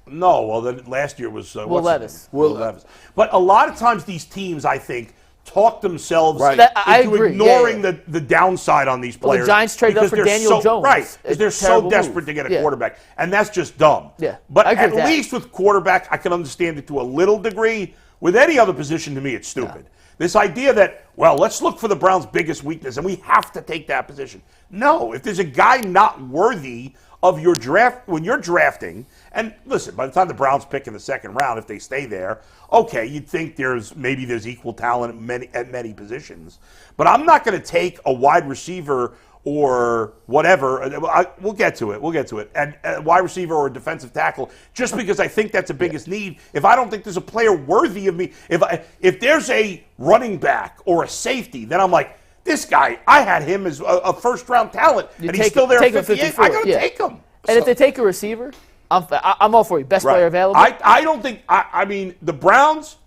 No, well, then last year was Will Levis. Will Levis. But a lot of times these teams, I think, talk themselves into ignoring the downside on these players. The Giants traded up for Daniel Jones. Right, because they're so desperate to get a quarterback. And that's just dumb. Yeah, but at least with quarterback, I can understand it to a little degree. With any other position, to me, it's stupid. Yeah. This idea that, well, let's look for the Browns' biggest weakness, and we have to take that position. No, if there's a guy not worthy of your draft, when you're drafting, and listen, by the time the Browns pick in the second round, if they stay there, okay, you'd think there's equal talent at many positions. But I'm not going to take a wide receiver or whatever. We'll get to it. And a wide receiver or a defensive tackle, just because I think that's the biggest need. If I don't think there's a player worthy of me, if there's a running back or a safety, then I'm like, this guy, I had him as a first-round talent, and he's still there at 58. I got to take him. And if they take a receiver, I'm all for you. Best player available. I don't think. I mean, the Browns.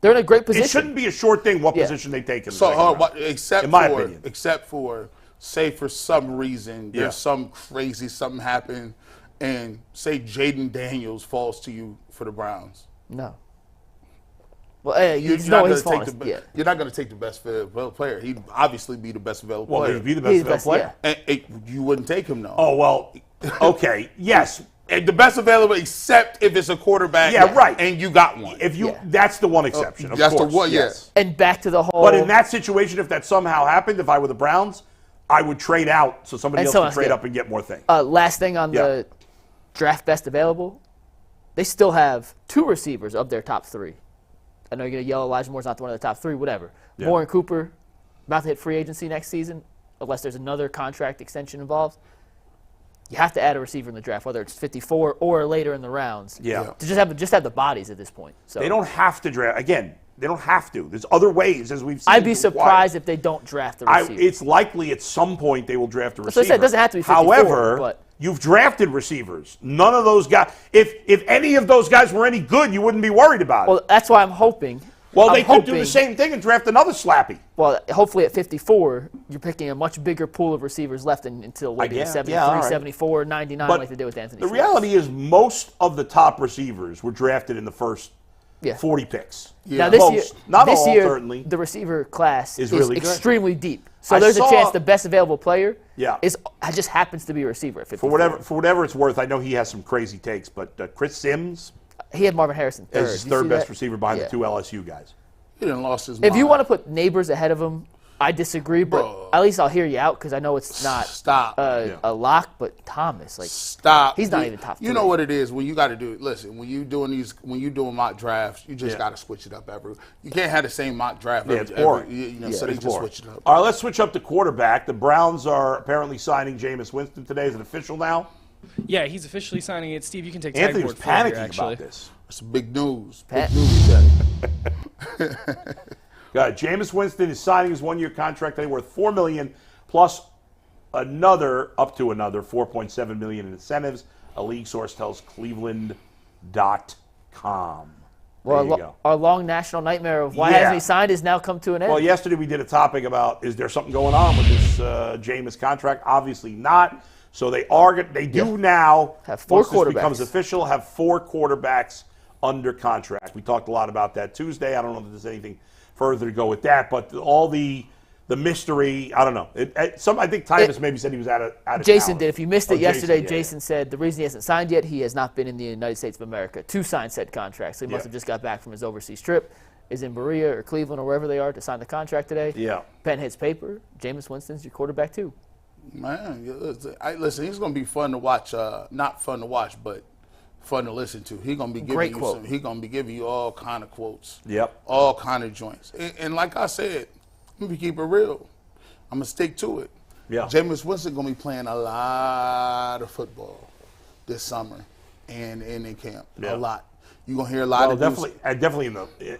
They're in a great position. It shouldn't be a short thing what position they take in the second round. In my opinion, except for say for some reason there's some crazy something happened, and say Jaden Daniels falls to you for the Browns. No. Well, you're not going to take the best available player. He'd obviously be the best available player. Well, he'd be the best available player. And you wouldn't take him, though. Oh, well, okay, yes. And the best available, except if it's a quarterback. Yeah, right. And you got one. That's the one exception, of that's course. The one, yes. And back to the whole. But in that situation, if that somehow happened, if I were the Browns, I would trade out so somebody else can trade up and get more things. Last thing on the draft best available. they still have 2 receivers of their top 3. I know you're going to yell Elijah Moore's not one of the top 3, whatever. Yeah. Moore and Cooper about to hit free agency next season, unless there's another contract extension involved. You have to add a receiver in the draft, whether it's 54 or later in the rounds. Yeah. To just have the bodies at this point. So they don't have to draft. Again, they don't have to. There's other ways, as we've seen. I'd be surprised if they don't draft a receiver. It's likely at some point they will draft a receiver. So I said it doesn't have to be 54. However, but you've drafted receivers. None of those guys. If any of those guys were any good, you wouldn't be worried about it. Well, that's why I'm hoping. Well, they could do the same thing and draft another slappy. Well, hopefully at 54, you're picking a much bigger pool of receivers left until maybe 73, 74, 99 like they did with Anthony The Schwartz. reality is most of the top receivers were drafted in the first 40 picks. Yeah. Now this year, not all, certainly. The receiver class is really extremely deep. So there's a chance the best available player just happens to be a receiver at 54. For whatever it's worth, I know he has some crazy takes, but Chris Sims he had Marvin Harrison third. As his third best receiver behind the 2 LSU guys. He done lost his mind. If you want to put Neighbors ahead of him, I disagree, but at least I'll hear you out because I know it's not a lock. But Thomas, he's not even top 3. You know what it is when you got to do it. Listen, when you doing mock drafts, you just got to switch it up every. You can't have the same mock draft. It's boring. So they just switch it up. All right, let's switch up to quarterback. The Browns are apparently signing Jameis Winston today. Is it official now? Yeah, he's officially signing it. Steve, you can take Anthony was panicking here, about this. It's big news. Big news. Jameis Winston is signing his 1-year contract today worth $4 million plus up to another $4.7 million in incentives. A league source tells Cleveland.com. Well, our long national nightmare of why hasn't he signed has now come to an end. Well, yesterday we did a topic about is there something going on with this Jameis contract? Obviously not. So they do now have 4 once quarterbacks. This becomes official. Have 4 quarterbacks under contract. We talked a lot about that Tuesday. I don't know if there's anything further to go with that, but all the mystery, I don't know. I think Tyvus maybe said he was out of Jason town. did. If you missed it yesterday, Jason said the reason he hasn't signed yet, he has not been in the United States of America to sign said contract. So he must have just got back from his overseas trip, is in Berea or Cleveland or wherever they are to sign the contract today. Yeah. Pen hits paper. Jameis Winston's your quarterback too. Man, listen, he's going to be fun to watch. Not fun to watch, but fun to listen to. He's going to be giving you he's going to be giving you all kind of quotes. Yep. All kind of joints. And like I said, let me keep it real. I'm going to stick to it. Yeah. Jameis Winston going to be playing a lot of football this summer and in camp. Yeah. A lot. You're going to hear a lot of definitely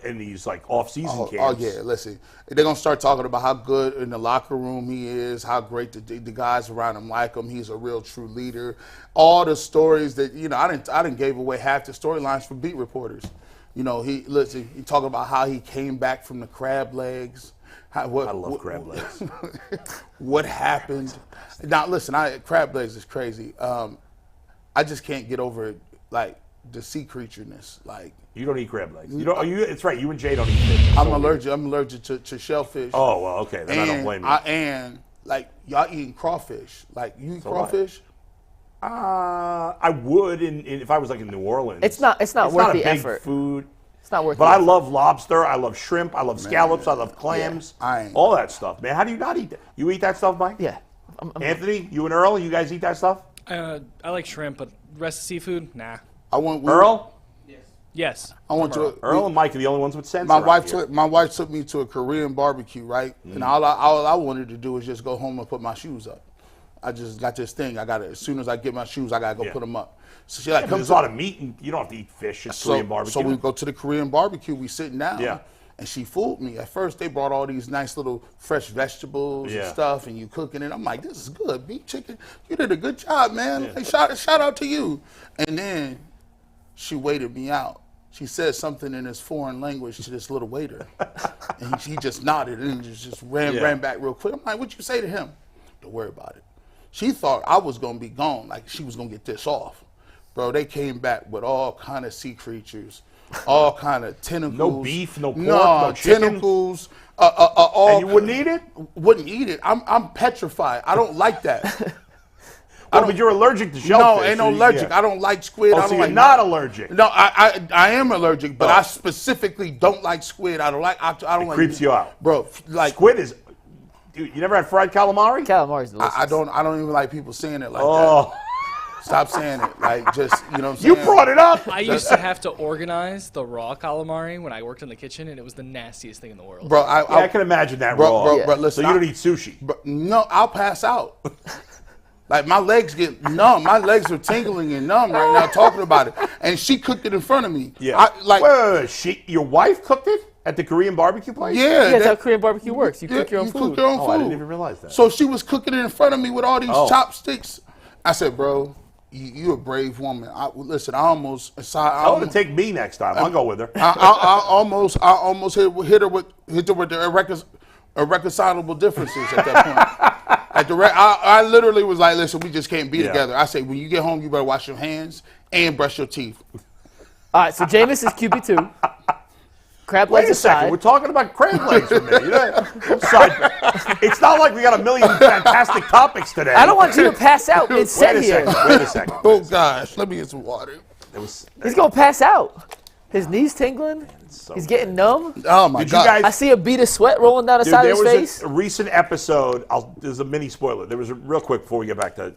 in these like off-season camps. Oh, yeah. Listen, they're going to start talking about how good in the locker room he is, how great the guys around him like him. He's a real true leader. All the stories that, I didn't gave away half the storylines for beat reporters. He talking about how he came back from the crab legs. I love crab legs. What happened? Now, listen, crab legs is crazy. I just can't get over it, the sea creatureness, you don't eat crab legs. It's right. You and Jay don't eat fish. I'm allergic to shellfish. Oh well, okay. Then I don't blame you. Y'all eating crawfish. You eat crawfish? I would, if I was in New Orleans. It's not worth the effort. Food. It's not worth. But I love lobster. I love shrimp. I love scallops. I love clams. All that stuff, man. How do you not eat that? You eat that stuff, Mike? Yeah. Anthony, you and Earl, you guys eat that stuff? I like shrimp, but rest of seafood, nah. Earl? Yes. Earl and Mike are the only ones with sense. My wife took me to a Korean barbecue, right? And all I wanted to do was just go home and put my shoes up. I just got this thing. As soon as I get my shoes, I gotta go put them up. So she comes a lot of meat, and you don't have to eat fish at Korean barbecue. So we go to the Korean barbecue. We sitting down. Yeah. And she fooled me. At first, they brought all these nice little fresh vegetables and stuff, and you cooking it. I'm like, this is good. Beef chicken. You did a good job, man. Hey, shout out to you. And then she waited me out. She said something in this foreign language to this little waiter. And he just nodded and just ran back real quick. I'm like, what'd you say to him? Don't worry about it. She thought I was going to be gone, she was going to get this off. Bro, they came back with all kind of sea creatures. All kind of tentacles. No beef, no pork, no chicken. Tentacles. And you wouldn't eat it? Wouldn't eat it. I'm petrified. I don't like that. But you're allergic to shellfish. No, ain't no allergic. I don't like squid. I don't so like you're not allergic. No, I am allergic, but I specifically don't like squid. I don't like. It creeps you out, bro. Squid is. Dude, you never had fried calamari? Calamari's delicious. I don't even like people saying it like that. Stop saying it. Like, just, you know what I'm saying? You brought it up. I used to have to organize the raw calamari when I worked in the kitchen, and it was the nastiest thing in the world. Bro, I can imagine that bro, raw. Bro, listen, so you don't eat sushi? Bro, no, I'll pass out. Like, my legs get numb. My legs are tingling and numb right now talking about it. And she cooked it in front of me. Yeah. Wait. Your wife cooked it? At the Korean barbecue place? Yeah. That's how Korean barbecue works. You cook your own food. Cook your own food. I didn't even realize that. So she was cooking it in front of me with all these chopsticks. I said, bro, you're a brave woman. Listen, I almost... Tell her to take me next time. I'll go with her. I almost hit her with the irreconcilable differences at that point. I literally was like, listen, we just can't be together. I said, when you get home, you better wash your hands and brush your teeth. All right, so Jameis is QB2. Crab Wait legs a second. aside. We're talking about crab legs with me. It's not like we got a million fantastic topics today. I don't want you to pass out mid-set here. Wait a second. Oh, gosh. Let me get some water. He's going to pass out. His knees tingling. He's getting numb. Oh, my God. I see a bead of sweat rolling down the side of his face. There was a recent episode. There's a mini spoiler. There was a real quick before we get back to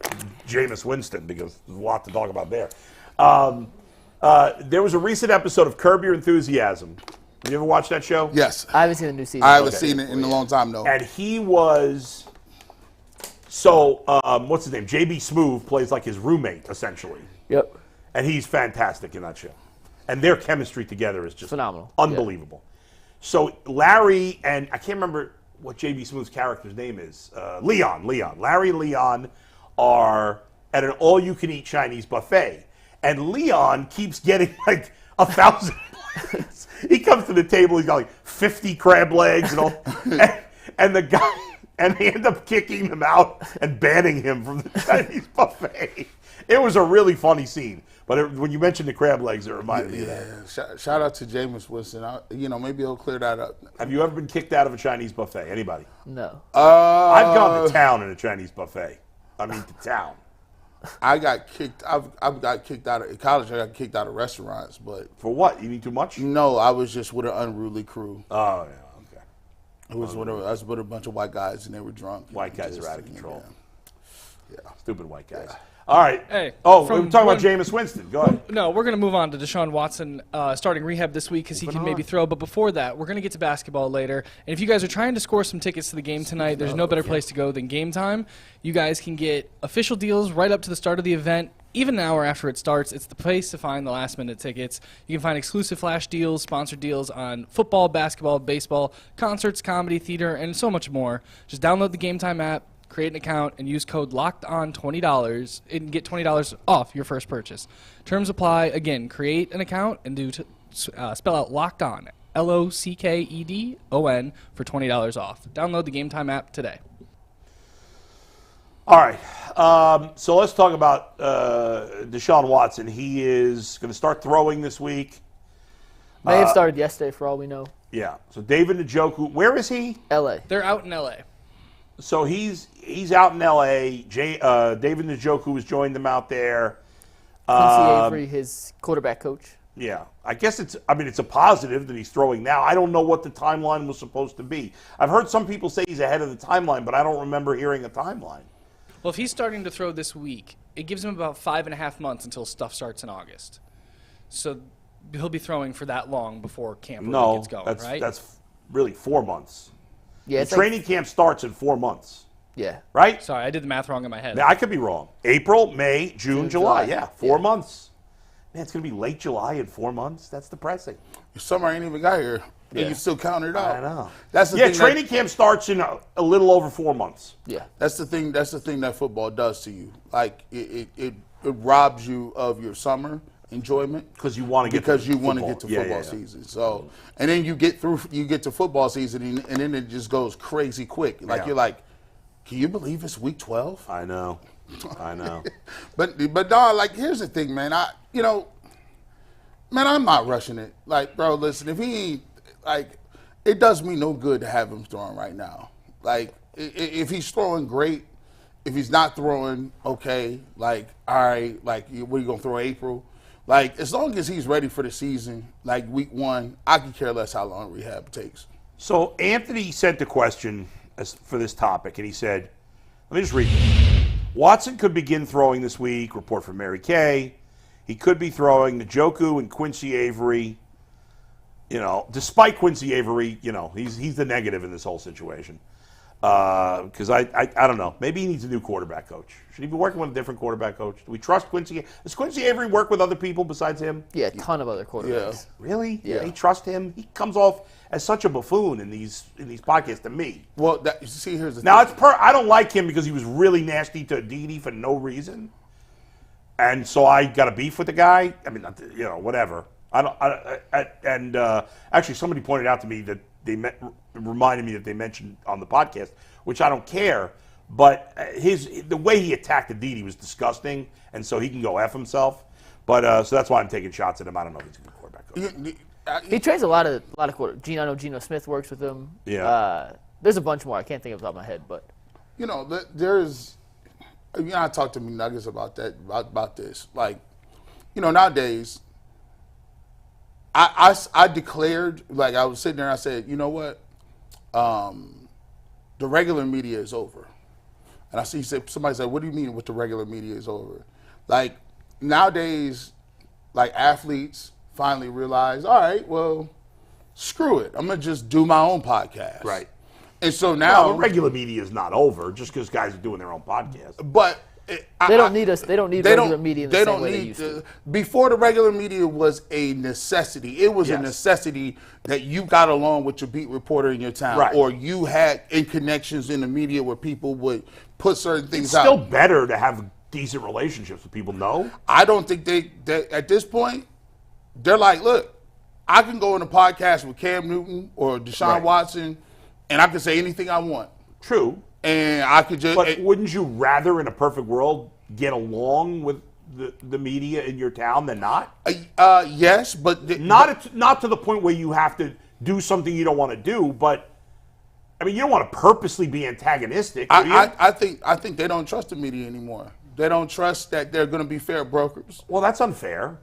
Jameis Winston, because there's a lot to talk about there. There was a recent episode of Curb Your Enthusiasm. Have you ever watched that show? Yes. I haven't seen the new season. I haven't seen it in a long time, though. And he was... So, what's his name? J.B. Smoove plays like his roommate, essentially. Yep. And he's fantastic in that show. And their chemistry together is just phenomenal. Unbelievable. Yeah. So, Larry and... I can't remember what J.B. Smoove's character's name is. Leon. Larry and Leon are at an all-you-can-eat Chinese buffet. And Leon keeps getting, like, 1,000 plates. He comes to the table, he's got like 50 crab legs and all. And the guy, and they end up kicking him out and banning him from the Chinese buffet. It was a really funny scene. But when you mentioned the crab legs, it reminded me of that. Shout out to Jameis Winston. Maybe he'll clear that up. Have you ever been kicked out of a Chinese buffet? Anybody? No. I've gone to town in a Chinese buffet. I mean, to town. I got kicked. I've got kicked out of college. I got kicked out of restaurants, but for what? Eating too much? No, I was just with an unruly crew. Oh yeah, okay. I was with a bunch of white guys, and they were drunk. White guys are out of control. Yeah, stupid white guys. Yeah. All right. Hey, we're talking about Jameis Winston. Go ahead. No, we're going to move on to Deshaun Watson starting rehab this week because he can maybe throw. But before that, we're going to get to basketball later. And if you guys are trying to score some tickets to the game tonight, there's no better place to go than Game Time. You guys can get official deals right up to the start of the event. Even an hour after it starts, it's the place to find the last-minute tickets. You can find exclusive flash deals, sponsored deals on football, basketball, baseball, concerts, comedy, theater, and so much more. Just download the Game Time app, create an account, and use code LOCKEDON $20 and get $20 off your first purchase. Terms apply. Again, create an account and spell out LOCKED ON, LOCKEDON, for $20 off. Download the Game Time app today. All right. So let's talk about Deshaun Watson. He is going to start throwing this week. May have started yesterday, for all we know. Yeah. So David Njoku, where is he? L.A. They're out in L.A. So he's out in L.A. David Njoku has joined them out there. Quincy Avery, his quarterback coach. Yeah. I guess it's a positive that he's throwing now. I don't know what the timeline was supposed to be. I've heard some people say he's ahead of the timeline, but I don't remember hearing a timeline. Well, if he's starting to throw this week, it gives him about 5.5 months until stuff starts in August. So he'll be throwing for that long before camp really gets going, right? That's really 4 months. Yeah, the training camp starts in 4 months. Yeah. Right? Sorry, I did the math wrong in my head. Now, I could be wrong. April, May, June, July. Yeah, 4 Yeah. months. Man, it's going to be late July in 4 months. That's depressing. Summer ain't even got here. Yeah. And you still counting it out. I know. That's the thing. Training camp starts in a little over 4 months. Yeah. That's the thing that football does to you. Like it robs you of your summer enjoyment because you want to get to football season. So, and then you get to football season and then it just goes crazy quick. Like you're like, can you believe it's week 12? I know. But dog, like here's the thing, man. I'm not rushing it. Like, bro, listen, if he ain't like, it does me no good to have him throwing right now. Like, if he's throwing great, if he's not throwing okay, like, all right, like, what are you gonna throw April? Like, as long as he's ready for the season, like week 1, I could care less how long rehab takes. So Anthony sent a question for this topic, and he said, let me just read this. Watson could begin throwing this week, report from Mary Kay. He could be throwing Njoku and Quincy Avery. Despite Quincy Avery, he's the negative in this whole situation. Because I don't know. Maybe he needs a new quarterback coach. Should he be working with a different quarterback coach? Do we trust Quincy? Does Quincy Avery work with other people besides him? Yeah, a ton of other quarterbacks. Yeah. Really? Yeah. They trust him? He comes off as such a buffoon in these podcasts to me. Well, see, here's the now thing. I don't like him because he was really nasty to Didi for no reason, and so I got a beef with the guy. I mean, whatever. Actually, somebody pointed out to me that reminded me that they mentioned on the podcast, which I don't care. But the way he attacked Aditi was disgusting, and so he can go F himself. But so that's why I'm taking shots at him. I don't know if he's a good quarterback coach. He trades a lot of quarterbacks. I know Geno Smith works with him. Yeah. There's a bunch more. I can't think of the top of my head, but there's. I talked to McNuggets about that about this. Like, nowadays. I declared, like I was sitting there and I said, you know what? The regular media is over. And somebody said, what do you mean with the regular media is over? Like, nowadays, like athletes finally realize, all right, well, screw it. I'm going to just do my own podcast. Right. And so now. The regular media is not over just because guys are doing their own podcast. But. They don't need us. They don't need regular media in the same way they used to. Before the regular media was a necessity. It was a necessity that you got along with your beat reporter in your town, right. Or you had connections in the media where people would put certain things out. It's still better to have decent relationships with people. No, I don't think they at this point they're like, look, I can go in a podcast with Cam Newton or Deshaun Watson, and I can say anything I want. True. And I could just. But wouldn't you rather, in a perfect world, get along with the media in your town than not? Yes, but not to the point where you have to do something you don't want to do. But I mean, you don't want to purposely be antagonistic. I think they don't trust the media anymore. They don't trust that they're going to be fair brokers. Well, that's unfair.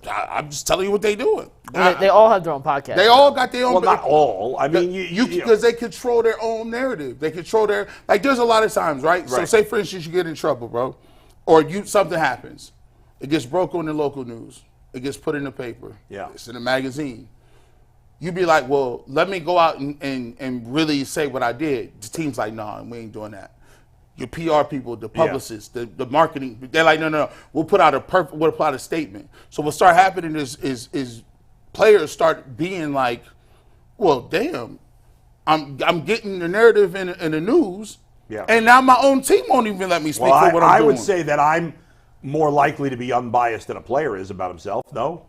I'm just telling you what they're doing. They all have their own podcast. They all got their own. Well, not all. I mean, because they control their own narrative. They control their there's a lot of times, right? So say for instance you get in trouble, bro, or something happens, it gets broke on the local news, it gets put in the paper, it's in a magazine. You'd be like, well, let me go out and really say what I did. The team's like, nah, we ain't doing that. Your PR people, the publicists, the marketing, they're like, no. We'll put out a statement. So what start happening is players start being like, well, damn, I'm getting the narrative in the news, and now my own team won't even let me speak for what I'm doing. I would say that I'm more likely to be unbiased than a player is about himself. No.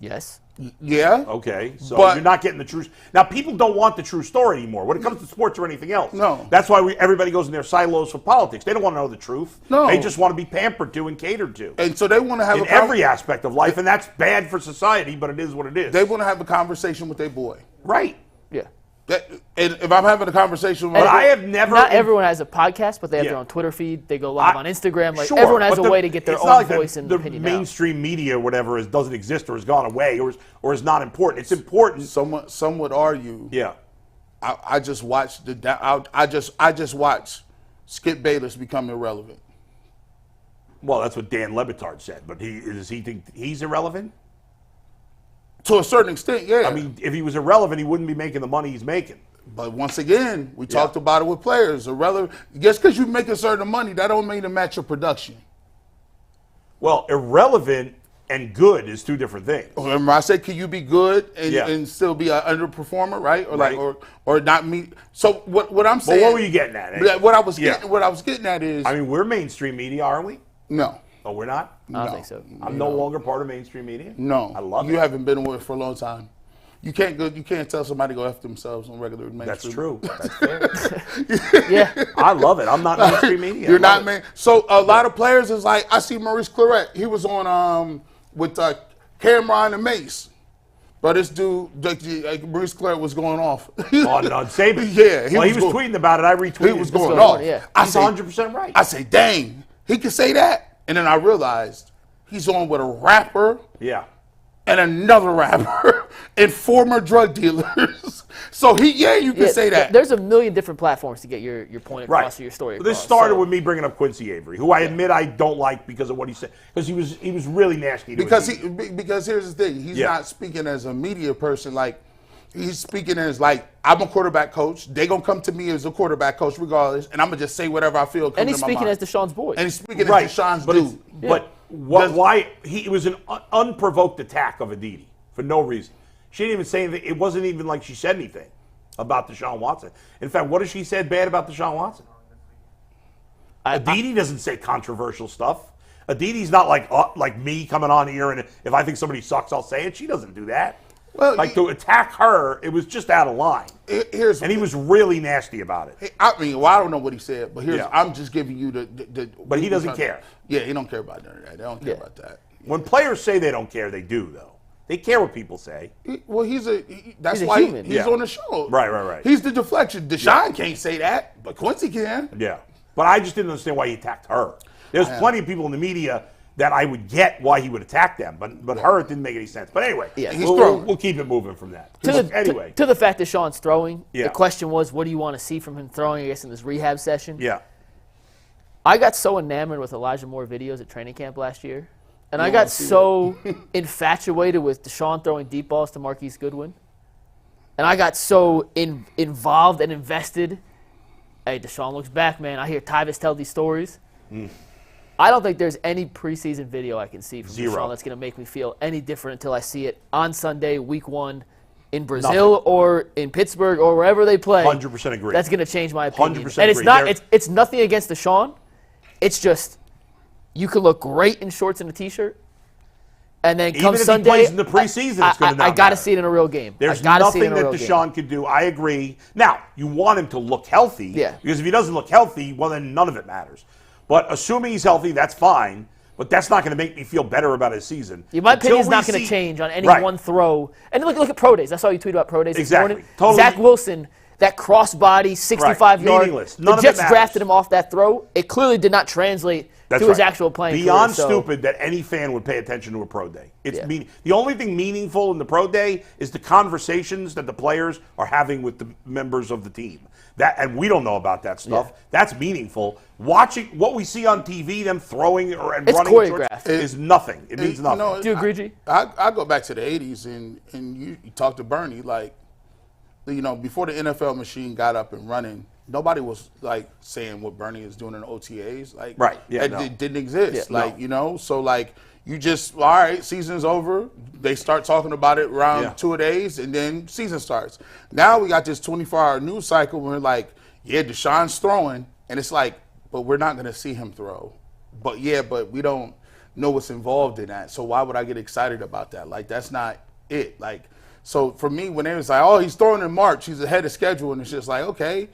Yes. Yeah. Okay. So you're not getting the truth. Now, people don't want the true story anymore when it comes to sports or anything else. No. That's why everybody goes in their silos for politics. They don't want to know the truth. No. They just want to be pampered to and catered to. And so they want to have in every aspect of life, and that's bad for society, but it is what it is. They want to have a conversation with their boy. Right. Yeah. And if I'm having a conversation with I have never. Not everyone has a podcast, but they have their own Twitter feed. They go live on Instagram. Like sure, everyone has a way to get their own voice and opinion out. The mainstream media, or whatever, doesn't exist or has gone away or is not important. It's important. Some would argue. Yeah. I just watched I just watched Skip Bayless become irrelevant. Well, that's what Dan Le Batard said, but does he think he's irrelevant? To a certain extent, yeah. I mean, if he was irrelevant, he wouldn't be making the money he's making. But once again, we talked about it with players. Irrelevant. Just because you make a certain money, that don't mean to match your production. Well, irrelevant and good is two different things. Remember, I said, can you be good and still be an underperformer, right? Or not meet. So what I'm saying. But what were you getting at? What I was getting at is. I mean, we're mainstream media, aren't we? No. Oh, we're not? I don't think so. I'm no longer part of mainstream media? No. I love it. You haven't been with it for a long time. You can't tell somebody to go F themselves on regular mainstream. That's true. That's fair. Yeah. I love it. I'm not mainstream media. You're not man. So a lot of players is like, I see Maurice Claret. He was on with Cameron and Mace. But this dude, Maurice Claret was going off. On Saban. Yeah. He was tweeting about it. I retweeted. He was going off. Yeah. He's 100% right. I say, dang, he could say that. And then I realized he's on with a rapper. Yeah. and another rapper and former drug dealers. So you can say that. There's a million different platforms to get your point across or your story across. This started with me bringing up Quincy Avery, who I admit I don't like because of what he said, because he was really nasty. Because here's the thing, he's not speaking as a media person. Like, he's speaking as like, I'm a quarterback coach. They gonna come to me as a quarterback coach regardless, and I'm gonna just say whatever I feel. And he's speaking as Deshaun's boy. And he's speaking as Deshaun's dude. But why? It was an unprovoked attack of Aditi for no reason. She didn't even say anything. It wasn't even like she said anything about Deshaun Watson. In fact, what has she said bad about Deshaun Watson? Aditi doesn't say controversial stuff. Aditi's not like me coming on here, and if I think somebody sucks, I'll say it. She doesn't do that. Well, to attack her, it was just out of line. And he was really nasty about it. I don't know what he said, but I'm just giving you the but he doesn't care. Yeah, he don't care about none of that. They don't care about that. When players say they don't care, they do, though. They care what people say. That's why he's on the show. Right. He's the deflection. Deshaun can't say that, but Quincy can. Yeah. But I just didn't understand why he attacked her. There's plenty of people in the media that I would get why he would attack them, but her, it didn't make any sense. But anyway, we'll keep it moving from that. To the fact that Sean's throwing, the question was, what do you want to see from him throwing, I guess, in this rehab session? Yeah. I got so enamored with Elijah Moore videos at training camp last year, and I got so infatuated with Deshaun throwing deep balls to Marquise Goodwin, and I got so involved and invested. Hey, Deshaun looks back, man. I hear Tyvis tell these stories. I don't think there's any preseason video I can see from Deshaun that's going to make me feel any different until I see it on Sunday, week 1, in Brazil or in Pittsburgh or wherever they play. 100% agree. That's going to change my opinion. 100% and it's agree. not. It's nothing against Deshaun. It's just you could look great in shorts and a t-shirt, and then come Even if Sunday, he plays in the preseason, it's going to not I got to matter. see it in a real game. There's nothing that Deshaun could do. I agree. Now, you want him to look healthy. Yeah. Because if he doesn't look healthy, well, then none of it matters. But assuming he's healthy, that's fine. But that's not going to make me feel better about his season. My opinion's not going to change on any one throw. And look at pro days. I saw you tweet about pro days this morning. Totally. Zach Wilson, that crossbody, 65 yard. Meaningless. The Jets drafted him off that throw. It clearly did not translate to his actual playing career. Beyond stupid that any fan would pay attention to a pro day. The only thing meaningful in the pro day is the conversations that the players are having with the members of the team. And we don't know about that stuff. Yeah. That's meaningful. Watching what we see on TV, them throwing and running choreographed. is nothing. It means nothing. Do you agree, G? I go back to the 80s, and you talk to Bernie, like, before the NFL machine got up and running, nobody was, like, saying what Bernie is doing in OTAs. Like, it didn't exist. So, like, you just, all right, season's over. They start talking about it around 2 days, and then season starts. Now we got this 24-hour news cycle where, like, Deshaun's throwing, and it's like, but we're not going to see him throw. But we don't know what's involved in that. So why would I get excited about that? Like, that's not it. Like, so for me, when it was like, oh, he's throwing in March, he's ahead of schedule, and it's just like, okay,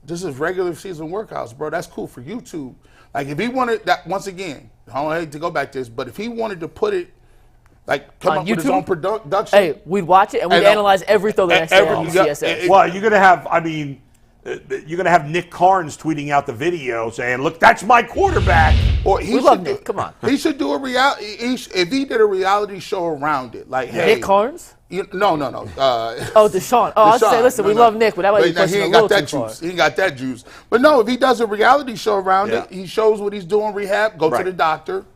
this is regular season workouts, bro. That's cool for YouTube. Like, if he wanted that, once again, I don't hate to go back to this, but if he wanted to put it, like, come up with his own production. Hey, we'd watch it and we'd analyze every throw the next day on CSS. Well, you're going to have, you're going to have Nick Carnes tweeting out the video saying, look, that's my quarterback. Or we love Nick. Come on. He should do a reality. If he did a reality show around it, like, hey. Nick Carnes? No. Deshaun. I was saying, listen, we love Nick, but that might be pushing a little too far. He ain't got that juice. But no, if he does a reality show around it, he shows what he's doing rehab, go to the doctor.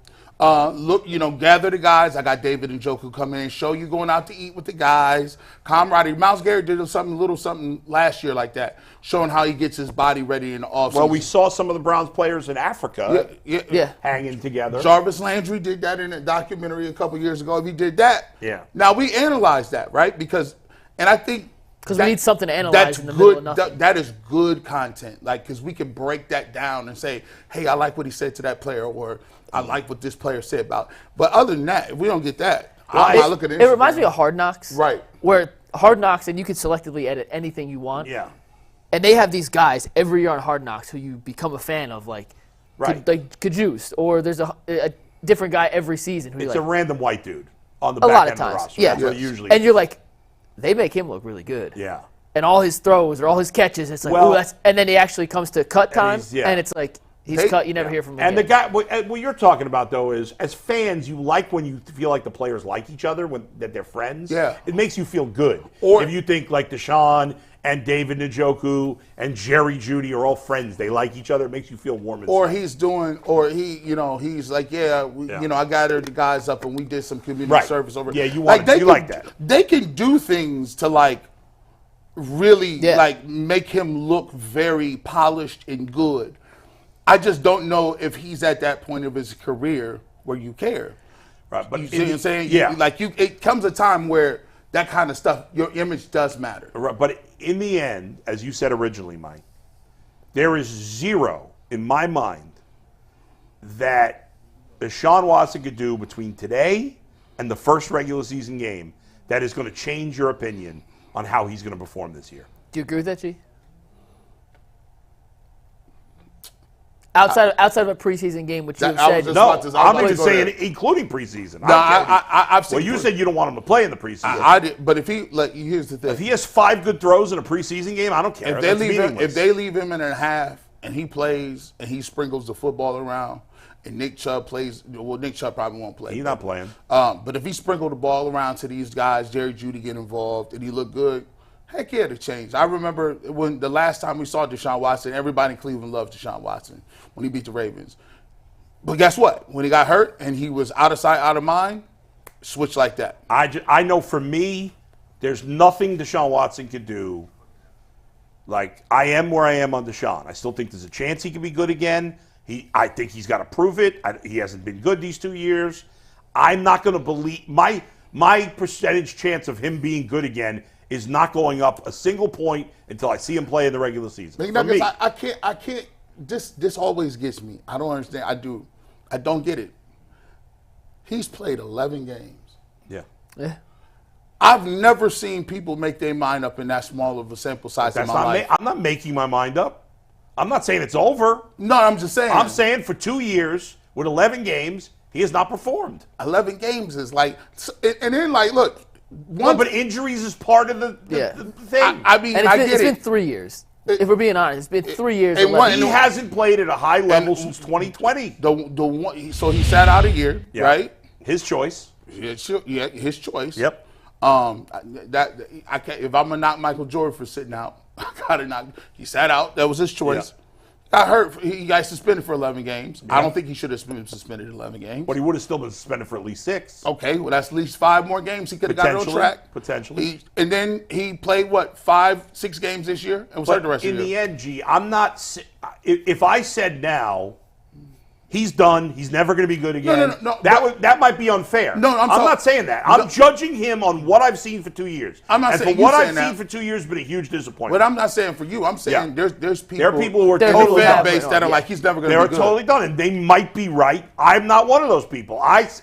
Look, gather the guys. I got David and Njoku coming in, show you going out to eat with the guys. Camaraderie. Miles Garrett did something last year like that, showing how he gets his body ready in the offseason. Well, we saw some of the Browns players in Africa hanging together. Jarvis Landry did that in a documentary a couple years ago. If he did that, now we analyze that, right? And I think because we need something to analyze in the middle of nothing. That is good content, like, because we can break that down and say, hey, I like what he said to that player, or I like what this player said about. But other than that, if we don't get that, I'm not looking at it. It reminds me of Hard Knocks. Right. Where Hard Knocks, and you can selectively edit anything you want. Yeah. And they have these guys every year on Hard Knocks who you become a fan of, like Kajus, or there's a different guy every season. It's a random white dude on the back end of the roster. Yeah. That's what usually and you're like, they make him look really good. Yeah. And all his throws or all his catches, it's like, and then he actually comes to cut time, and it's like, He's cut. You never hear from him. And the guy, what you're talking about though is, as fans, you like when you feel like the players like each other, that they're friends. Yeah, it makes you feel good. Or if you think like Deshaun and David Njoku and Jerry Jeudy are all friends, they like each other. It makes you feel warm inside. Or he's like, I gathered the guys up and we did some community service over. Yeah, you like that. They can do things to really make him look very polished and good. I just don't know if he's at that point of his career where you care. Right, but you see what I'm saying? Yeah. It comes a time where that kind of stuff, your image does matter. Right, but in the end, as you said originally, Mike, there is zero in my mind that Deshaun Watson could do between today and the first regular season game that is going to change your opinion on how he's going to perform this year. Do you agree with that, G? Outside of a preseason game, which you said. I'm just saying, including preseason. I've seen. Well, you said you don't want him to play in the preseason. I did, but if here's the thing: if he has 5 good throws in a preseason game, I don't care. If they leave him in a half and he plays and he sprinkles the football around, and Nick Chubb plays, well, Nick Chubb probably won't play. He's not playing. But if he sprinkled the ball around to these guys, Jerry Jeudy get involved, and he looked good. Heck yeah, to change. I remember when the last time we saw Deshaun Watson, everybody in Cleveland loved Deshaun Watson when he beat the Ravens. But guess what? When he got hurt and he was out of sight, out of mind, switch like that. I know for me, there's nothing Deshaun Watson could do. Like, I am where I am on Deshaun. I still think there's a chance he can be good again. I think he's got to prove it. He hasn't been good these 2 years. I'm not going to believe my percentage chance of him being good again is not going up a single point until I see him play in the regular season. I can't. This always gets me. I don't understand. I don't get it. He's played 11 games. Yeah. I've never seen people make their mind up in that small of a sample size in my life. I'm not making my mind up. I'm not saying it's over. No, I'm just saying. I'm saying for 2 years with 11 games, he has not performed. 11 games is and then look. But injuries is part of the thing. It's been 3 years. If we're being honest, it's been 3 years. He hasn't played at a high level since 2020. So he sat out a year, right? His choice. His choice. Yep. I can't. If I'm gonna knock Michael Jordan for sitting out, I gotta knock. He sat out. That was his choice. Yeah. Got hurt. He got suspended for 11 games. Yeah. I don't think he should have been suspended 11 games. But he would have still been suspended for at least 6. Okay, well, that's at least 5 more games he could have got on track. Potentially. And then he played, 5-6 games this year? And was hurt the rest of the year. In the end, G, I'm not – if I said now – he's done. He's never going to be good again. No. That might be unfair. No, I'm not saying that. I'm judging him on what I've seen for 2 years. I'm not saying for what I've seen for 2 years has been a huge disappointment. But I'm not saying for you. I'm saying there's people. There are people who are totally fan base that are like he's never going to be good. They're totally done, and they might be right. I'm not one of those people.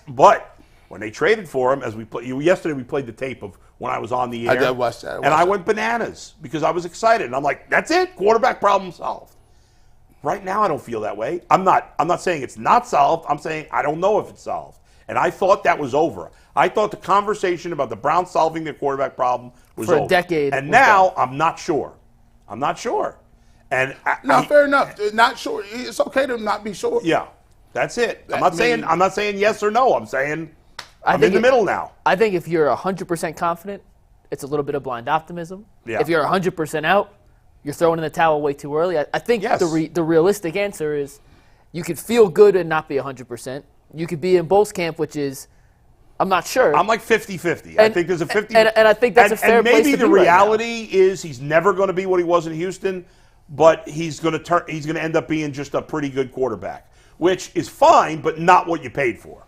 But when they traded for him, yesterday we played the tape of when I was on the air. I did watch that. And I went bananas because I was excited, and I'm like, that's it, quarterback problem solved. Right now, I don't feel that way. I'm not saying it's not solved. I'm saying I don't know if it's solved. And I thought that was over. I thought the conversation about the Browns solving their quarterback problem was over. For a decade. And now I'm not sure. I'm not sure. And fair enough. Not sure. It's okay to not be sure. Yeah, that's it. I'm not saying yes or no. I'm saying I'm in the middle now. I think if you're 100% confident, it's a little bit of blind optimism. Yeah. If you're 100% out, you're throwing in the towel way too early. I think the realistic answer is you could feel good and not be 100%. You could be in Bolt's camp, which is, I'm not sure. I'm like 50-50. I think there's a 50. And I think that's a fair place to be. And maybe the reality is he's never going to be what he was in Houston, but he's going to end up being just a pretty good quarterback, which is fine, but not what you paid for.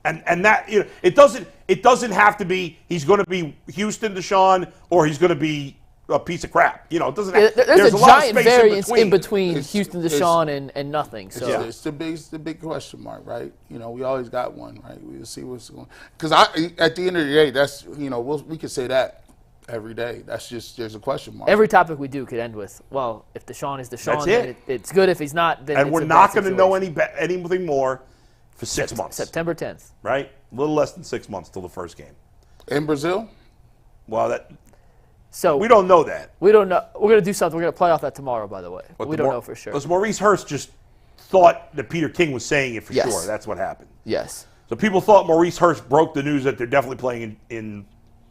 And that it doesn't have to be he's going to be Houston Deshaun or he's going to be a piece of crap. It doesn't. There's a giant variance in between Houston Deshaun and nothing. So it's the big question mark, right? We always got one, right? We'll see what's going. Because at the end of the day, that's we could say that every day. That's just there's a question mark. Every topic we do could end with, well, if Deshaun is Deshaun, then it's good. If he's not, then and we're not going to know anything more for 6 months. September 10th, right? A little less than 6 months till the first game in Brazil. Well, so we don't know that. We don't know. We're going to do something. We're going to play off that tomorrow, by the way. We don't know for sure. Does Maurice Hurst just thought that Peter King was saying it for Yes. sure. That's what happened. Yes. So people thought Maurice Hurst broke the news that they're definitely playing in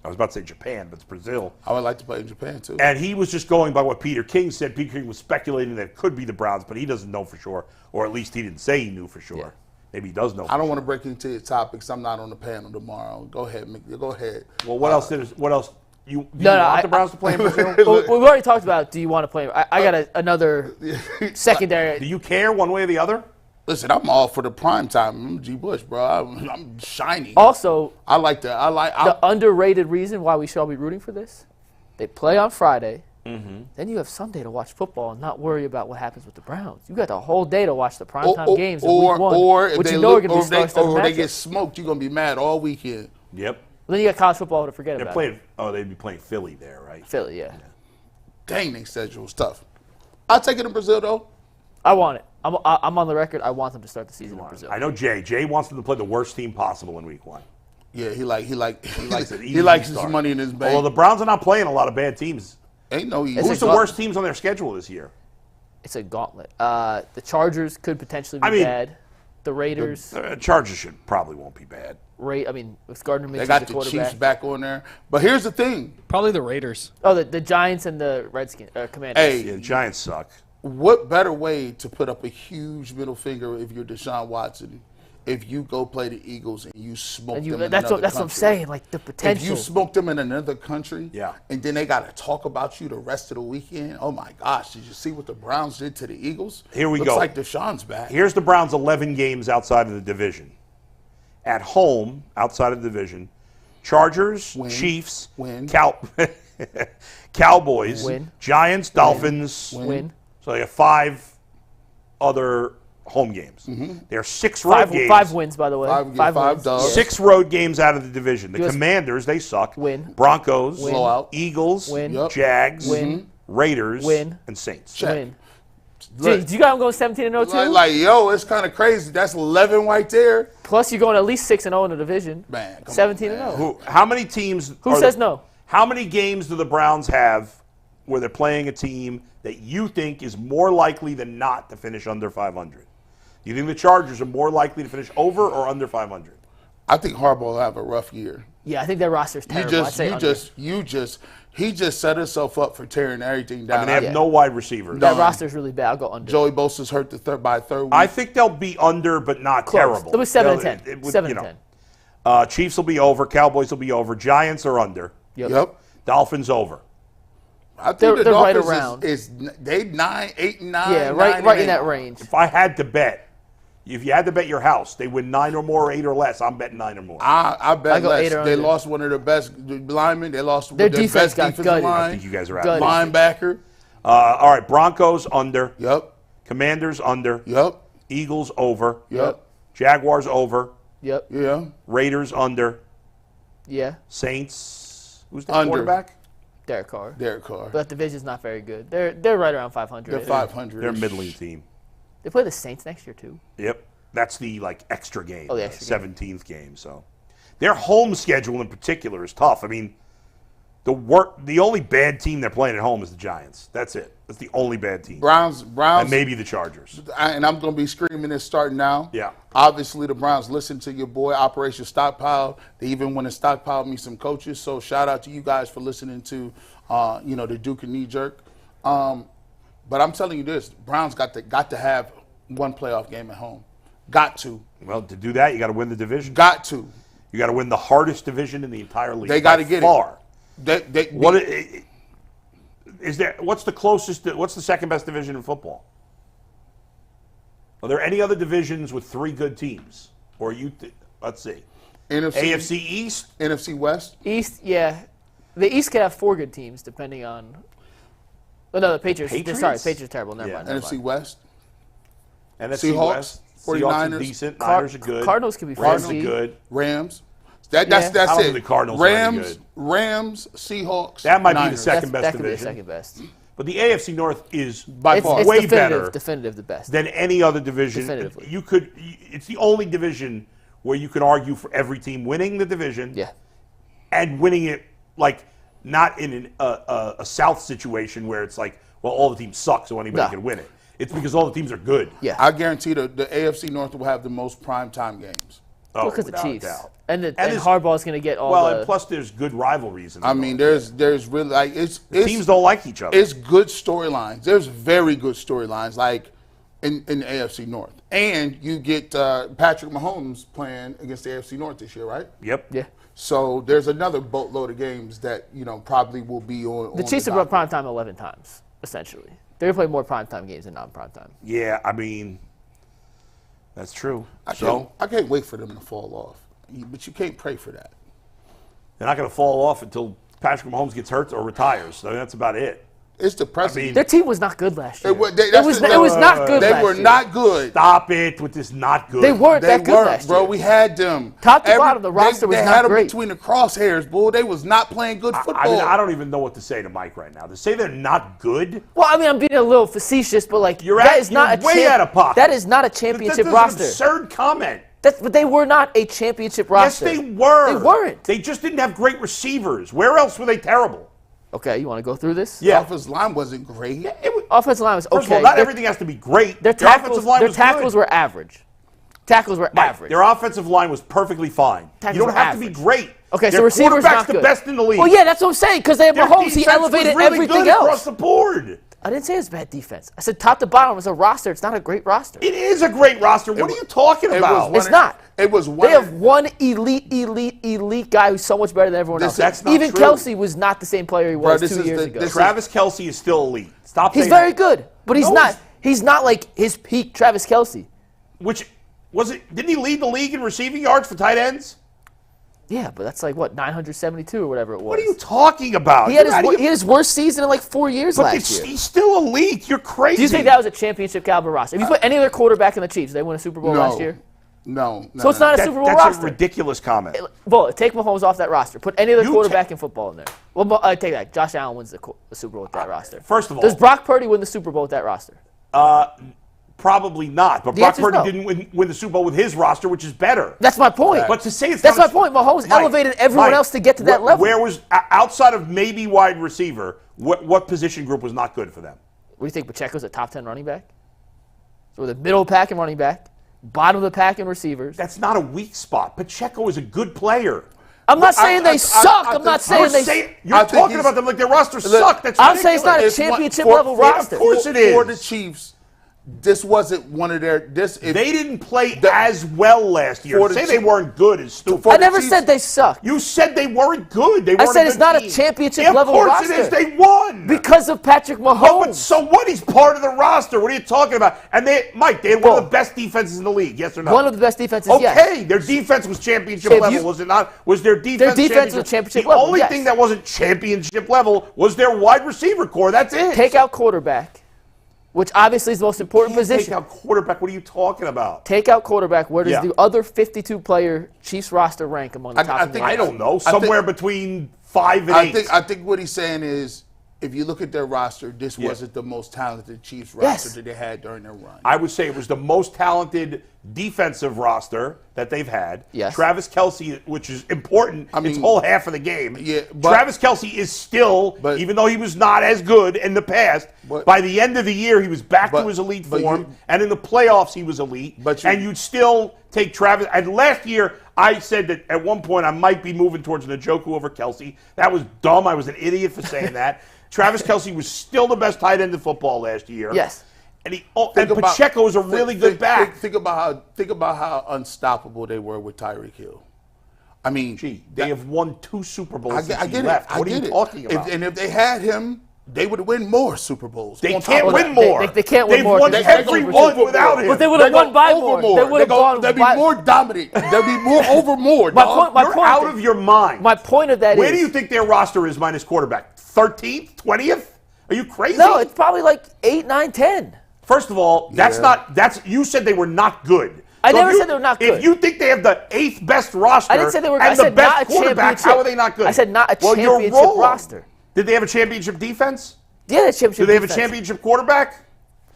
I was about to say Japan, but it's Brazil. I would like to play in Japan, too. And he was just going by what Peter King said. Peter King was speculating that it could be the Browns, but he doesn't know for sure, or at least he didn't say he knew for sure. Yeah. Maybe he does know. I don't want to break into your topics. I'm not on the panel tomorrow. Go ahead, Mick. Go ahead. Well, what else? What else? Do you want the Browns to play in Brazil? Well, we've already talked about. Do you want to play? I got another secondary. Do you care one way or the other? Listen, I'm all for the prime time. I'm G. Bush, bro. I'm shiny. Also, I like that. The underrated reason why we should all be rooting for this. They play on Friday. Mm-hmm. Then you have Sunday to watch football and not worry about what happens with the Browns. You got the whole day to watch the primetime games in week one, or if which they you know are look, going to be star-studded or they matchups. get smoked, you're going to be mad all weekend. Yep. Well, then you got college football to forget They're about. playing. Oh, they'd be playing Philly there, right? Philly, yeah. Dang, they schedule's tough. I'll take it in Brazil, though. I want it. I'm on the record. I want them to start the season in Brazil. I know Jay. Jay wants them to play the worst team possible in week one. Yeah, he likes it. he likes his money in his bank. Although the Browns are not playing a lot of bad teams. Ain't no easy. Who's the worst teams on their schedule this year? It's a gauntlet. The Chargers could potentially be bad. The Raiders. The Chargers probably won't be bad. With Gardner Minshew They got as the the quarterback. Chiefs back on there. But here's the thing. Probably the Raiders. Oh, the Giants and the Commanders. Hey, Yeah, the Giants suck. What better way to put up a huge middle finger if you're Deshaun Watson if you go play the Eagles and you smoke them in that's another what I'm country? saying. Like the potential. If you smoke them in another country, Yeah. and then they got to talk about you the rest of the weekend. Oh my gosh! Did you see what the Browns did to the Eagles? Here we Looks go. like Deshaun's back. Here's the Browns' 11 games outside of the division. At home, outside of the division, Chargers, Win. Chiefs, Win. Cowboys, Win. Giants, Dolphins. Win. So they have 5 other home games. There are 6 road Five, games. 5 wins, by the way. Five wins. dogs. 6 road games out of the division. The US Commanders, they suck. Win. Broncos, Win. Blowout. Eagles, Win. Yep. Jags, Win. Raiders, Win. and Saints. Check. Win. Look, Do you got them going 17-0 too? like, yo, it's kind of crazy. That's 11 right there. Plus, you're going at least 6-0 in the division. Man, come 17-0. How many teams? Who says no? How many games do the Browns have where they're playing a team that you think is more likely than not to finish under 500? Do you think the Chargers are more likely to finish over or under 500? I think Harbaugh will have a rough year. Yeah, I think their roster's terrible. He just set himself up for tearing everything down. I mean, they have no wide receivers. That roster's really bad. I'll go under. Joey Bosa's hurt by third week. I think they'll be under, but not Close. terrible. They'll be 7-10. 7-10. Chiefs will be over. Cowboys will be over. Giants are under. Yep. Dolphins over. I think They're the right Dolphins around. They 9, 8, and 9. Yeah, 9 right and 8. in that range. If I had to bet, if you had to bet your house, they win 9 or more, 8 or less. I'm betting 9 or more. I bet I go less. 8 or They under. lost one of their best linemen. They lost Their their defense best got defensive gutted. I line. think you guys are out. Good. Linebacker. All right, Broncos under. Yep. Commanders under. Yep. Eagles over. Yep. Jaguars over. Yep. Yeah. Raiders under. Yeah. Saints. Who's the Under. quarterback? Derek Carr. Derek Carr. But that division's not very good. They're right around 500. They're 500. They're a middling team. They play the Saints next year too. Yep. That's the extra game. Oh, the extra 17th game. So their home schedule in particular is tough. I mean, the only bad team they're playing at home is the Giants. That's it. That's the only bad team. Browns. And maybe the Chargers. And I'm going to be screaming this starting now. Yeah. Obviously, the Browns listen to your boy, Operation Stockpile. They even went and stockpiled me some coaches. So shout out to you guys for listening to, the Duke and Knee Jerk. But I'm telling you this: Browns got to have one playoff game at home. Got to. Well, to do that, you got to win the division. Got to. You got to win the hardest division in the entire league. They got to get far. it. What's the second best division in football? Are there any other divisions with 3 good teams? Or let's see. AFC East? NFC West? East, yeah. The East could have 4 good teams depending on. Oh, no, the Patriots. Patriots? Sorry, Patriots are terrible. Never Yeah. mind. Never NFC mind. West? NFC Seahawks, West? Seahawks are 49ers, decent. Niners are good. Cardinals could be Rams are 4 good. Rams? That's Yeah. I it. don't think the Cardinals are any good. Rams, Seahawks, That might be the Niners. second that best could be the division. second best. But the AFC North is By far. It's way definitive, better the best. than any other division. Definitively. It's the only division where you could argue for every team winning the division. Yeah. And winning it not in a South situation where it's like, well, all the teams suck, so anybody No. can win it. It's because all the teams are good. Yeah. I guarantee the AFC North will have the most primetime games. Well, because the without Chiefs. doubt. And Harbaugh's going to get all and plus there's good rivalries. I mean, there's really like teams don't like each other. It's good storylines. There's very good storylines, like in the AFC North, and you get Patrick Mahomes playing against the AFC North this year, right? Yep. Yeah. So there's another boatload of games that probably will be on. The Chiefs have brought primetime 11 times, essentially. They're going to play more primetime games than non-primetime. Yeah, I mean, that's true. I can't wait for them to fall off, but you can't pray for that. They're not going to fall off until Patrick Mahomes gets hurt or retires. So that's about it. It's depressing. Their team was not good last year. It was not good last year. They were not good. Stop it with this not good. They weren't that good last year. Bro, we had them. Top to bottom, the roster was not great. They had them between the crosshairs, bull. They was not playing good football. I mean, I don't even know what to say to Mike right now. To say they're not good? Well, I mean, I'm being a little facetious, but like you're way out of pocket. That is not a championship roster. That's an absurd comment. But they were not a championship roster. Yes, they were. They weren't. They just didn't have great receivers. Where else were they terrible? Okay, you want to go through this? Yeah. Offensive line wasn't great. Yeah, offensive line was okay. First of all, not everything has to be great. Their tackles were average. Tackles were average. Their offensive line was perfectly fine. You don't have to be great. Okay, so their receivers quarterback's not good. The best in the league. Well, yeah, that's what I'm saying, because they have Mahomes. He elevated was really everything good else. Across the board. I didn't say it was bad defense. I said top to bottom as a roster. It's not a great roster. It is a great roster. What are you talking about? It's not. It was one. They have one elite guy who's so much better than everyone else. That's not Even true. Kelsey was not the same player he was 2 years ago. Travis Kelce is still elite. Stop saying He's very that. good, but he's not. He's not like his peak Travis Kelce. Which was it? Didn't he lead the league in receiving yards for tight ends? Yeah, but that's like, what, 972 or whatever it was. What are you talking about? He had his worst season in like 4 years last year. He's still elite. You're crazy. Do you think that was a championship caliber roster? If you put any other quarterback in the Chiefs, they win a Super Bowl last year? No. So it's not a Super Bowl roster. roster. That's a ridiculous comment. Well, take Mahomes off that roster. Put any other quarterback in football in there. Well, I take that. Josh Allen wins the Super Bowl with that roster. First of all. Does Brock Purdy win the Super Bowl with that roster? Probably not. But Brock Purdy didn't win the Super Bowl with his roster, which is better. That's my point. But to say that's my point. Mahomes elevated everyone else to get to that level. Where was, outside of maybe wide receiver, what position group was not good for them? What do you think? Pacheco's a top 10 running back? So the middle pack and running back, bottom of the pack and receivers. That's not a weak spot. Pacheco is a good player. I'm not saying they suck. I'm not saying they. You're talking about them like their roster sucked. That's I'm saying it's not a championship level roster. Of course it is. For the Chiefs, this wasn't one of their. They didn't play as well last year. To say they weren't good is stupid. I never said they sucked. You said they weren't good. They weren't. I said it's not a championship level roster. Of course it is. They won because of Patrick Mahomes. No, but so what? He's part of the roster. What are you talking about? And they had one of the best defenses in the league. Yes or no? One of the best defenses. Okay, yes. Their defense was championship level. Was it not? Was their defense? Their defense was championship level. The only thing that wasn't championship level was their wide receiver core. That's it. Take out quarterback, which obviously is the most important position. Take out quarterback. What are you talking about? Take out quarterback. Where does the other 52-player Chiefs roster rank among the top? I don't know. Somewhere between 5 and 8. I think what he's saying is, if you look at their roster, this wasn't the most talented Chiefs roster that they had during their run. I would say it was the most talented defensive roster that they've had. Yes. Travis Kelce, which is important, its whole half of the game. Yeah, Travis Kelce is still, even though he was not as good in the past, by the end of the year he was back to his elite form, and in the playoffs he was elite. And you'd still take Travis. And last year I said that at one point I might be moving towards Njoku over Kelce. That was dumb. I was an idiot for saying that. Travis Kelce was still the best tight end in football last year. Yes. And Pacheco is a really good back. Think about how unstoppable they were with Tyreek Hill. I mean, they have won 2 Super Bowls since he left. What are you talking about? And if they had him, they would win more Super Bowls. They can't win more. They can't win more. They've won every one without him. But they would have won by more. They would have gone. They'll be more dominant. They'll be more over more. You're out of your mind. My point of that is. Where do you think their roster is minus quarterback? 13th? 20th? Are you crazy? No, it's probably like 8, 9, 10. First of all, you said they were not good. I never said they were not good. If you think they have the 8th best roster I didn't say they were, and I said the best not a quarterback, how are they not good? I said not a championship roster. Did they have a championship defense? Yeah, they championship. Do they have a championship quarterback?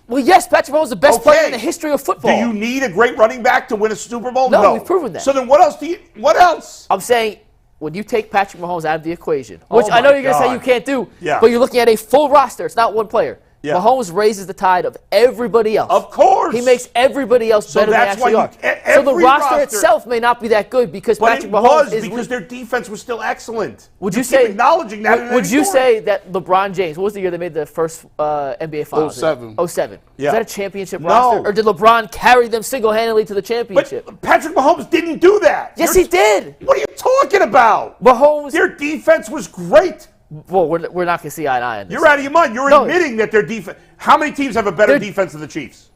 Well, yes, Patrick Mahomes is the best player in the history of football. Do you need a great running back to win a Super Bowl? No, we've proven that. So then what else what else? I'm saying when you take Patrick Mahomes out of the equation, which I know you're going to say you can't do, but you're looking at a full roster. It's not one player. Yeah. Mahomes raises the tide of everybody else. Of course. He makes everybody else better than they actually are. So the roster itself may not be that good because Patrick Mahomes is because their defense was still excellent. Would you say acknowledging that? Would you say that LeBron James? What was the year they made the first NBA Finals? 07. 07. Yeah. Is that a championship roster, or did LeBron carry them single-handedly to the championship? But Patrick Mahomes didn't do that. Yes, he did. What are you talking about? Mahomes. Their defense was great. Well, we're not going to see eye to eye on this. You're out of your mind. You're admitting that their defense. How many teams have a better defense than the Chiefs?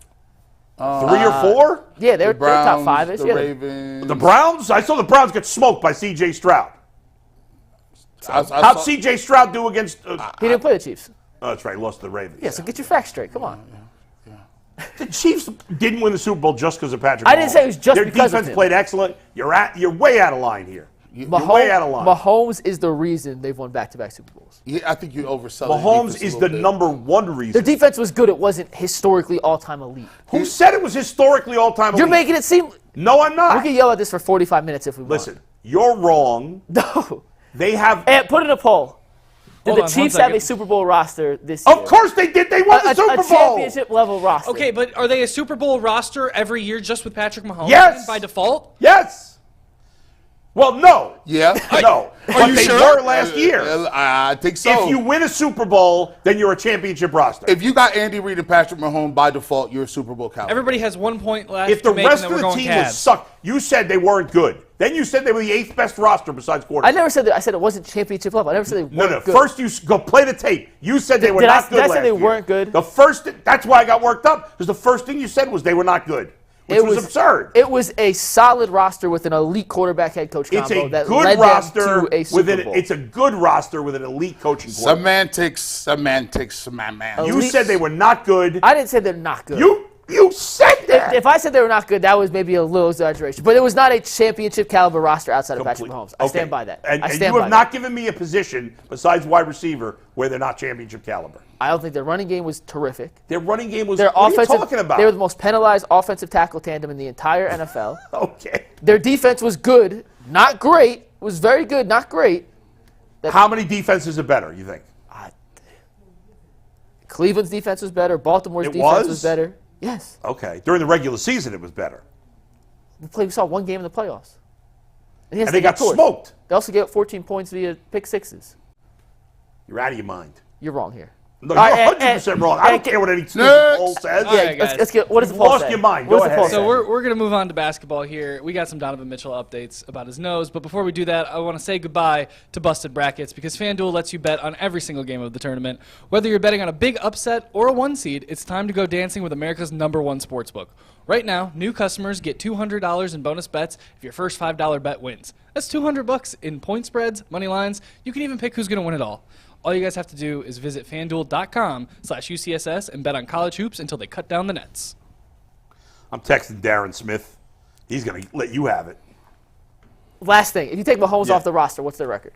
3 or 4? Yeah, they're top 5-ish. The Ravens. The Browns? I saw the Browns get smoked by C.J. Stroud. How'd C.J. Stroud do against... he didn't play the Chiefs. Oh, that's right. He lost to the Ravens. Yeah, so get your facts straight. Come on. The Chiefs didn't win the Super Bowl just because of Patrick Mahomes. I didn't say it was just Their because of defense him. played excellent. You're way out of line here. You're way out of line. Mahomes is the reason they've won back-to-back Super Bowls. Yeah, I think you oversell Mahomes is the number one reason. Their defense was good. It wasn't historically all-time elite. Who said it was historically all-time elite? You're making it seem... No, I'm not. We can yell at this for 45 minutes if we want. Listen, you're wrong. No. They have... And put in a poll. Did the Chiefs have a Super Bowl roster this year? Of course they did. They won the Super Bowl. A championship-level roster. Okay, but are they a Super Bowl roster every year just with Patrick Mahomes? Yes. By default? Yes. Well, no. Yeah. No. But they were last year. I think so. If you win a Super Bowl, then you're a championship roster. If you got Andy Reid and Patrick Mahomes by default, you're a Super Bowl caliber. Everybody has 1 point left. If the to make rest and of then the we're team going would Cavs. suck, you said they weren't good. Then you said they were the 8th best roster besides quarterbacks. I never said that. I said it wasn't championship level. I never said they weren't No. good. First, you go play the tape. You said they were not good Did I last say they year. weren't good? The first. That's why I got worked up, because the first thing you said was they were not good, which was absurd. It was a solid roster with an elite quarterback head coach combo It's a that good led roster them to a Super Bowl. It's a good roster with an elite coaching quarterback. Semantics, my man. You said they were not good. I didn't say they're not good. You said that. If I said they were not good, that was maybe a little exaggeration. But it was not a championship caliber roster outside of Patrick Mahomes. I stand by that. And you have not given me a position besides wide receiver where they're not championship caliber. I don't think their running game was terrific. Their running game was. Their what offensive, are you talking about? They were the most penalized offensive tackle tandem in the entire NFL. Okay. Their defense was good, not great. It was very good, not great. How many defenses are better, you think? Cleveland's defense was better. Baltimore's defense was better. Yes. Okay. During the regular season, it was better. We saw one game in the playoffs. And they got smoked. They also gave up 14 points via pick sixes. You're out of your mind. You're wrong here. No, you're 100% wrong. I don't care what any poll says. Right, let's get. What does the poll say? Lost your mind. Go ahead. So we're going to move on to basketball here. We got some Donovan Mitchell updates about his nose, but before we do that, I want to say goodbye to Busted Brackets because FanDuel lets you bet on every single game of the tournament. Whether you're betting on a big upset or a 1 seed, it's time to go dancing with America's #1 sportsbook. Right now, new customers get $200 in bonus bets if your first $5 bet wins. That's $200 in point spreads, money lines. You can even pick who's going to win it all. All you guys have to do is visit FanDuel.com/UCSS and bet on college hoops until they cut down the nets. I'm texting Darren Smith. He's going to let you have it. Last thing, if you take Mahomes off the roster, what's their record?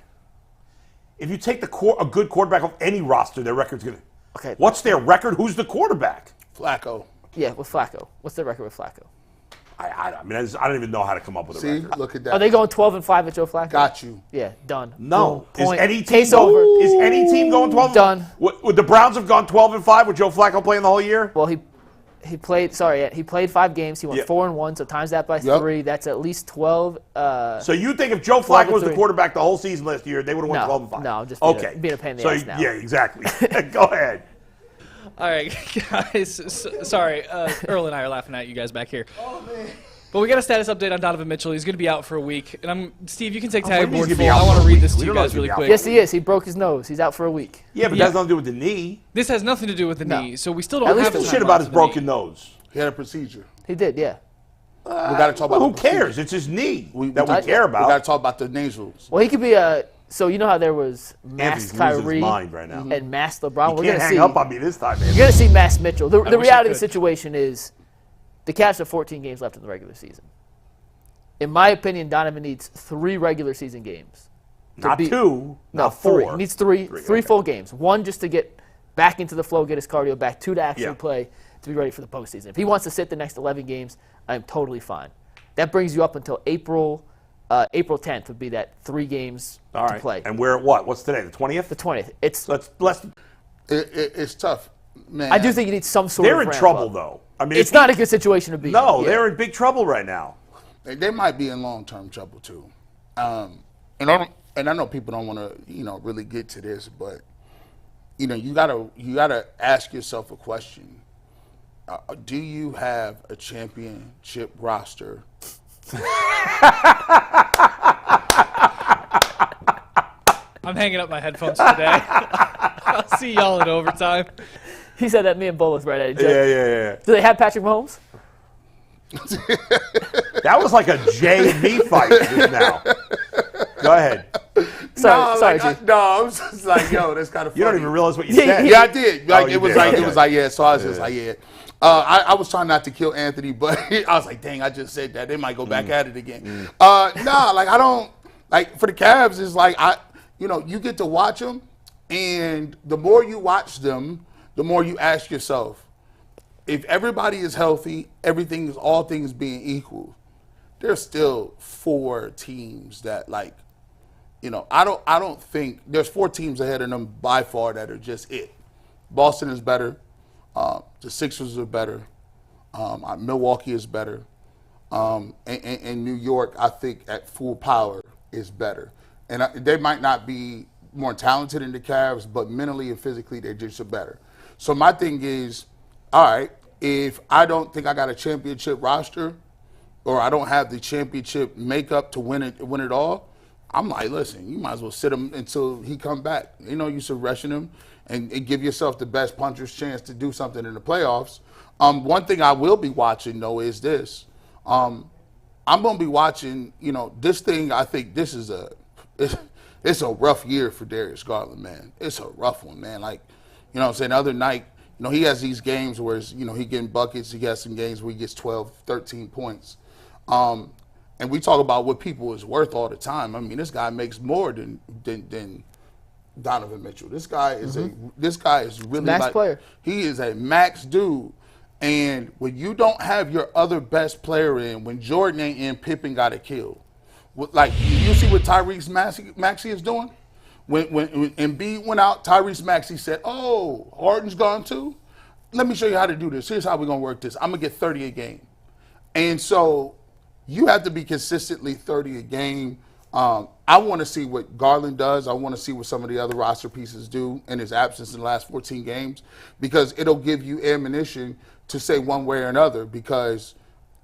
If you take a good quarterback off any roster, their record's going to... Okay. What's their record? Who's the quarterback? Flacco. Yeah, with Flacco. What's their record with Flacco? I mean, I don't even know how to come up with a record. Look at that. Are they going 12-5 with Joe Flacco? Got you. Yeah, done. No. Boom. Is any team Case over. Is any team going 12? Done. Would the Browns have gone 12-5 with Joe Flacco playing the whole year? Well, he played 5 games. He won 4-1, so times that by 3. That's at least 12. So you think if Joe Flacco was the quarterback the whole season last year, they would have won 12-5? No, I'm just being a pain in the ass now. Yeah, exactly. Go ahead. All right, guys. Sorry, Earl and I are laughing at you guys back here. Oh, man. But we got a status update on Donovan Mitchell. He's going to be out for a week. And Steve, you can take tag board full. I want to read this to you guys really quick. Yes, he is. He broke his nose. He's out for a week. Yeah, but that has nothing to do with the knee. This has nothing to do with the knee, so we still don't have the the shit about his broken nose. He had a procedure. He did, yeah. We got to talk about who cares? It's his knee that we care about. We got to talk about the nasals. Well, he could be a... So you know how there was masked Kyrie right now. and masked LeBron? You can't hang up on me this time, man. You're going to see masked Mitchell. The reality of the situation is the Cavs have 14 games left in the regular season. In my opinion, Donovan needs 3 regular season games. Not 2. No, 3. He needs 3 full games. 1 just to get back into the flow, get his cardio back. 2 to actually play to be ready for the postseason. If he wants to sit the next 11 games, I'm totally fine. That brings you up until April 10th would be that 3 games to play. And we're at what? What's today? The 20th? The 20th. It's It's tough. Man, I do think you need some sort They're of in trouble, though. I mean, it's not a good situation to be in. No, Yeah. they're in big trouble right now. They might be in long-term trouble too. And I know people don't want to, really get to this, but you gotta ask yourself a question. Do you have a championship roster? I'm hanging up my headphones today. I'll see y'all in overtime. He said that me and Bo was right at each Yeah, other. yeah. Do they have Patrick Mahomes? That was like a Jay and me fight just now. Go ahead. Sorry, G. I was just like, yo, that's kind of funny. You don't even realize what you said. Yeah, I did. Like, you it was did. like Okay. it was like yeah. So I was just like yeah. I was trying not to kill Anthony, but I was like, dang, I just said that. They might go back at it again. Like I don't like for the Cavs. It's like you get to watch them, and the more you watch them, the more you ask yourself, if everybody is healthy, all things being equal, there's still 4 teams that I don't think there's 4 teams ahead of them by far that are just it. Boston is better. The Sixers are better. Milwaukee is better. And New York, I think, at full power is better. And they might not be more talented than the Cavs, but mentally and physically, they're just better. So my thing is, all right, if I don't think I got a championship roster or I don't have the championship makeup to win it all, I'm like, listen, you might as well sit him until he come back. You should ration him and give yourself the best puncher's chance to do something in the playoffs. One thing I will be watching, though, is this. I'm going to be watching, this thing. I think this is it's a rough year for Darius Garland, man. It's a rough one, man. Like, what I'm saying, the other night, he has these games where, he getting buckets. He has some games where he gets 12, 13 points. And we talk about what people is worth all the time. I mean, this guy makes more than Donovan Mitchell. This guy is really max player. He is a max dude. And when you don't have your other best player in, when Jordan ain't in, Pippen got to kill. Like, you see what Tyrese Maxey is doing? When Embiid went out, Tyrese Maxey said, "Oh, Harden's gone too? Let me show you how to do this. Here's how we're going to work this. I'm going to get 30 a game." And so you have to be consistently 30 a game. I want to see what Garland does. I want to see what some of the other roster pieces do in his absence in the last 14 games, because it'll give you ammunition to say one way or another, because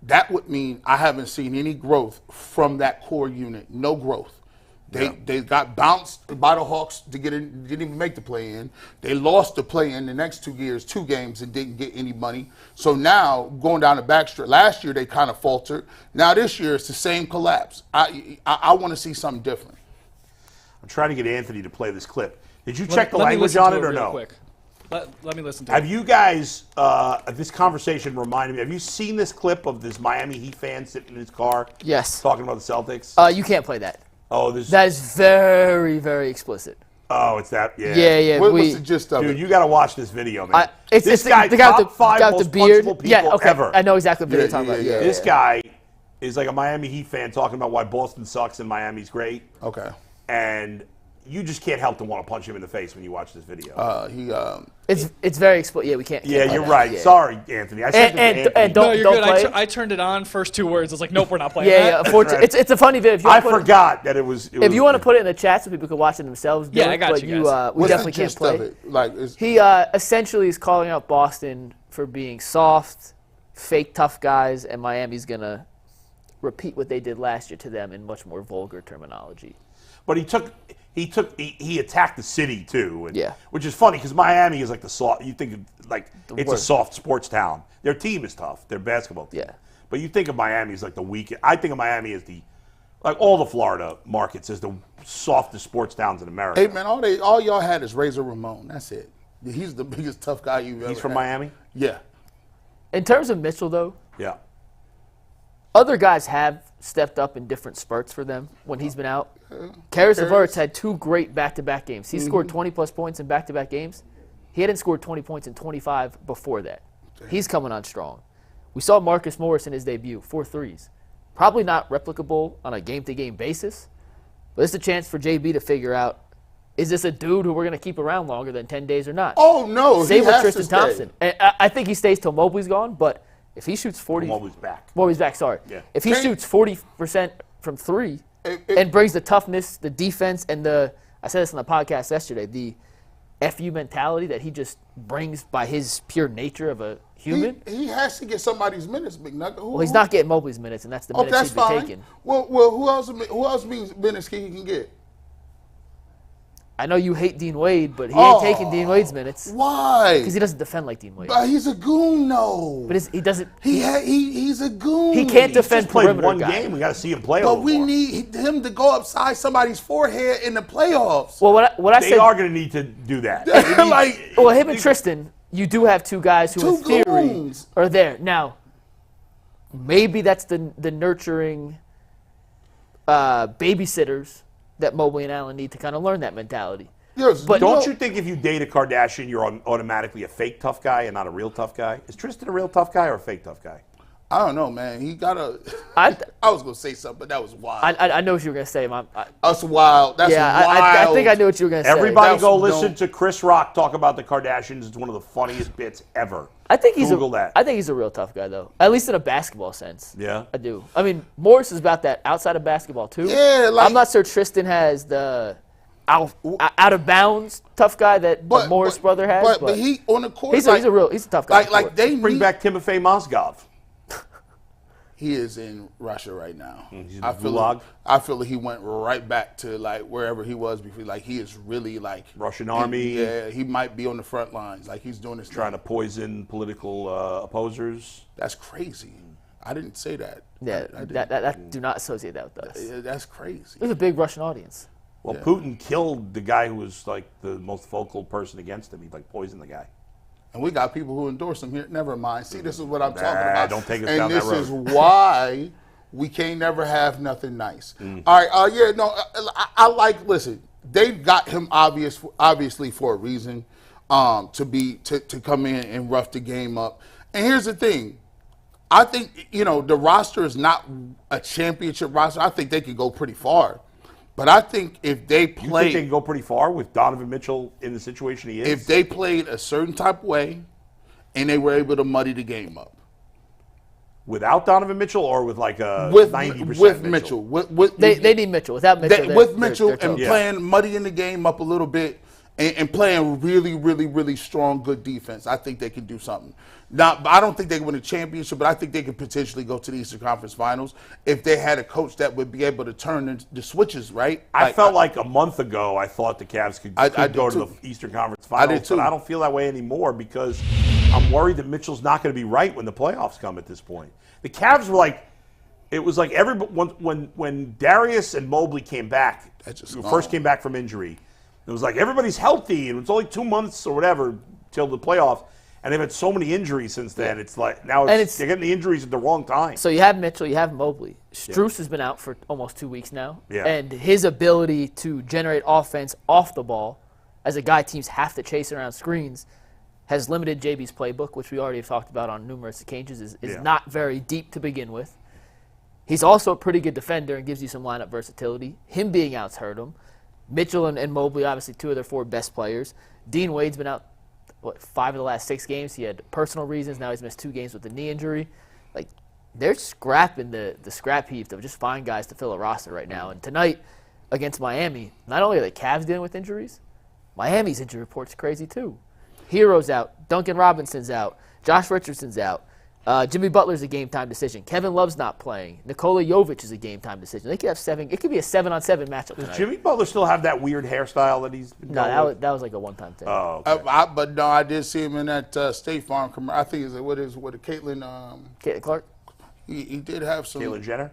that would mean I haven't seen any growth from that core unit. No growth. They got bounced by the Hawks to get in, didn't even make the play-in. They lost the play-in the next 2 games, and didn't get any money. So now, going down the backstretch, last year they kind of faltered. Now this year it's the same collapse. I want to see something different. I'm trying to get Anthony to play this clip. Did you check the language on it or no? Quick. Let me listen to Have it. you guys, this conversation reminded me, have you seen this clip of this Miami Heat fan sitting in his car? Yes. Talking about the Celtics? You can't play that. Oh, that is very, very explicit. Oh, it's that? Yeah. Yeah. What's the gist of it? Dude, you got to watch this video, man. It's the guy, the guy top with 5 the most beard. punchable people Yeah, okay. ever. I know exactly what you're talking about. Yeah. This guy is like a Miami Heat fan talking about why Boston sucks and Miami's great. Okay. And you just can't help to want to punch him in the face when you watch this video. It's very explicit. Yeah, we can't. Yeah, you're that. right. Yeah. Sorry, Anthony. I said and don't, No, you're don't good. play it. I turned it on. First 2 words. I was like, nope, we're not playing Yeah. that. Unfortunately, it's a funny video. If you I wanna put forgot that it was. If you want to put it in the chat so people can watch it themselves, do Yeah, it, I got but you guys. we What's definitely the can't gist play. of it? Like, He essentially is calling out Boston for being soft, fake tough guys, and Miami's gonna repeat what they did last year to them in much more vulgar terminology. But he attacked the city too, and, Yeah. which is funny because Miami is like the soft. You think of, like it's a worst. soft sports town. Their team is tough. Their basketball team. Yeah. But you think of Miami as like the weakest. I think of Miami as like all the Florida markets as the softest sports towns in America. hey man, all y'all had is Razor Ramon. That's it. He's the biggest tough guy you've ever He's from had. Miami. Yeah. In terms of Mitchell, though, Yeah. other guys have stepped up in different spurts for them when he's been out. Karis LeVert's had 2 great back-to-back games. He scored 20-plus points in back-to-back games. He hadn't scored 20 points in 25 before that. He's coming on strong. We saw Marcus Morris in his debut, 4 threes. Probably not replicable on a game-to-game basis, but it's a chance for JB to figure out is this a dude who we're going to keep around longer than 10 days or not? Oh, no. Same with Tristan Thompson. And I think he stays till Mobley's gone, but if he shoots 40... Mobley's back. Mobley's back, sorry. Yeah. If he shoots 40% from three and brings the toughness, the defense, and I said this on the podcast yesterday, the FU mentality that he just brings by his pure nature of a human. He has to get somebody's minutes, McNugget. Well, he's not getting Mobley's minutes, and that's the minutes he's been taking. Well, who else means minutes he can get? I know you hate Dean Wade, but he ain't taking Dean Wade's minutes. Why? Because he doesn't defend like Dean Wade. But he's a goon, though. But he doesn't. He's a goon. He can't defend perimeter one guy. game. We got to see him play. But we need him to go upside somebody's forehead in the playoffs. Well, what I said, they are going to need to do that. Well, him and Tristan, you do have two guys who, in theory, are there now. Maybe that's the nurturing babysitters that Mobley and Allen need to kind of learn that mentality. Yes, but don't you think if you date a Kardashian, you're automatically a fake tough guy and not a real tough guy? Is Tristan a real tough guy or a fake tough guy? I don't know, man. He got a. I was gonna say something, but that was wild. I know what you were gonna say, man. That's wild. That's wild. I think I knew what you were gonna say. Everybody go listen to Chris Rock talk about the Kardashians. It's one of the funniest bits ever. I think he's that. I think he's a real tough guy, though. At least in a basketball sense. Yeah, I do. I mean, Morris is about that outside of basketball too. Yeah, I'm not sure Tristan has the out of bounds tough guy that the Morris brother has. But he on the court. He's a tough guy. Like they bring back Timofey Mozgov. He is in Russia right now. He's in I feel like he went right back to like wherever he was before. Like he is really like Russian army. Yeah, he might be on the front lines. Like he's doing this. Trying to poison political opposers. That's crazy. I didn't say that. Yeah, I do not associate that with us. That's crazy. There's a big Russian audience. Well, Putin killed the guy who was like the most vocal person against him. He like poisoned the guy. And we got people who endorse him here. Never mind. See, this is what I'm talking about. Don't take us down that road. And this is why we can't never have nothing nice. All right. I like. Listen, they got him obviously for a reason. To come in and rough the game up. And here's the thing. I think the roster is not a championship roster. I think they could go pretty far. But I think if they play... You think they can go pretty far with Donovan Mitchell in the situation he is? If they played a certain type of way and they were able to muddy the game up. Without Donovan Mitchell or with like a 90% with Mitchell? They need Mitchell. Without Mitchell, with Mitchell and playing, muddying the game up a little bit and playing really, really, really strong, good defense, I think they can do something. Now, I don't think they can win a championship, but I think they could potentially go to the Eastern Conference Finals if they had a coach that would be able to turn the switches, right? I felt like a month ago I thought the Cavs could go to the Eastern Conference Finals, I did too. But I don't feel that way anymore because I'm worried that Mitchell's not going to be right when the playoffs come at this point. The Cavs were like, it was like when Darius and Mobley came back, first came back from injury, it was like everybody's healthy and it's only 2 months or whatever till the playoffs. And they've had so many injuries since then. It's like now they're getting the injuries at the wrong time. So you have Mitchell, you have Mobley. Strus has been out for almost 2 weeks now. Yeah. And his ability to generate offense off the ball, as a guy teams have to chase around screens, has limited JB's playbook, which we already have talked about on numerous occasions, is not very deep to begin with. He's also a pretty good defender and gives you some lineup versatility. Him being out's hurt him. Mitchell and Mobley, obviously 2 of their 4 best players. Dean Wade's been out 5 of the last 6 games. He had personal reasons. Now he's missed 2 games with the knee injury. Like, they're scrapping the scrap heap to just find guys to fill a roster right now. And tonight, against Miami, not only are the Cavs dealing with injuries, Miami's injury report's crazy too. Hero's out. Duncan Robinson's out. Josh Richardson's out. Jimmy Butler's a game-time decision. Kevin Love's not playing. Nikola Jovic is a game-time decision. They could have 7. It could be a 7-on-7 matchup tonight. Does Jimmy Butler still have that weird hairstyle that he's been No, that was like a one-time thing. Oh, okay. But no, I did see him in that State Farm commercial. I think it's what Caitlin Clark? He did have some. Caitlyn Jenner?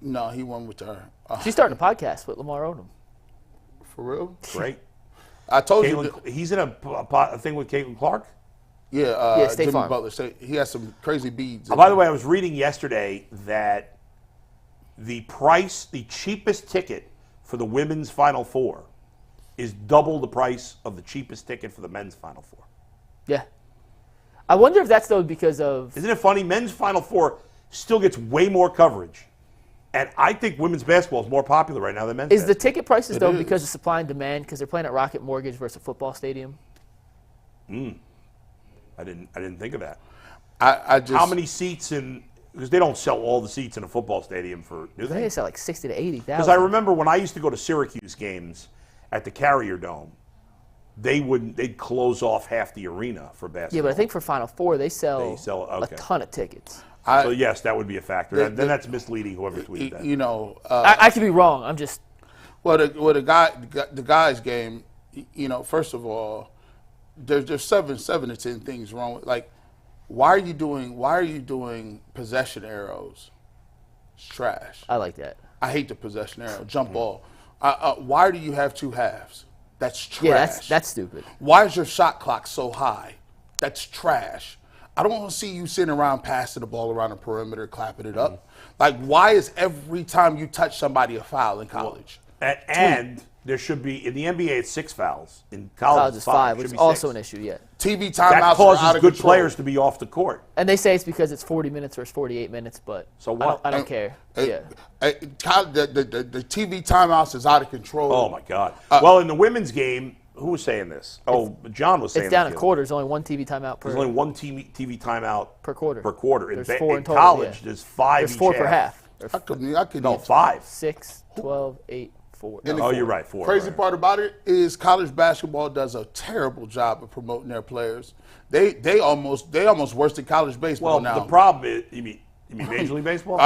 No, he won with her. She's starting a podcast with Lamar Odom. For real? Great. I told you. He's in a thing with Caitlin Clark? Yeah, State Jimmy Farm. Butler. He has some crazy beads. By the way, I was reading yesterday that the cheapest ticket for the women's Final Four is double the price of the cheapest ticket for the men's Final Four. Yeah. I wonder if that's, though, because of... Isn't it funny? Men's Final Four still gets way more coverage And I think women's basketball is more popular right now than men's Is the basketball. ticket prices, though, because of supply and demand, because they're playing at Rocket Mortgage versus a football stadium? I didn't think of that. I just How many seats in – because they don't sell all the seats in a football stadium do I think they? they sell like 60 to 80,000. Because I remember when I used to go to Syracuse games at the Carrier Dome, they'd close off half the arena for basketball. Yeah, but I think for Final Four, they sell okay. a ton of tickets. So, yes, that would be a factor. Then that's misleading, whoever tweeted that. You know, I could be wrong. I'm just. Well, the guys' game, you know, first of all, there's seven to 10 things wrong with, like, why are you doing possession arrows? It's trash. I like that. I hate the possession arrow. Jump ball. Why do you have two halves? That's trash. Yeah, that's stupid. Why is your shot clock so high? That's trash. I don't want to see you sitting around passing the ball around the perimeter, clapping it up. Like, why is every time you touch somebody a foul in college? And there should be, in the NBA, it's 6 fouls. In college, it's 5. Which is Should be also 6. an issue, yeah. TV timeouts That are out causes of good control. players to be off the court. And they say it's because it's 40 minutes versus 48 minutes, but So what? I don't care. Yeah. The TV timeouts is out of control. Oh, my God. Well, in the women's game, who was saying this? Oh, John was saying It's down this in the other quarters. Only one TV timeout per. There's only one TV timeout per quarter. In, There's 4 in total, college, yeah. there's 5 There's each 4 per half. I could No, 5. 6, 12, 8, 4. Oh, you're right, 4. Crazy right. part about it is college basketball does a terrible job of promoting their players. They almost worse than college baseball Well, now. the problem is, you mean Major League Baseball?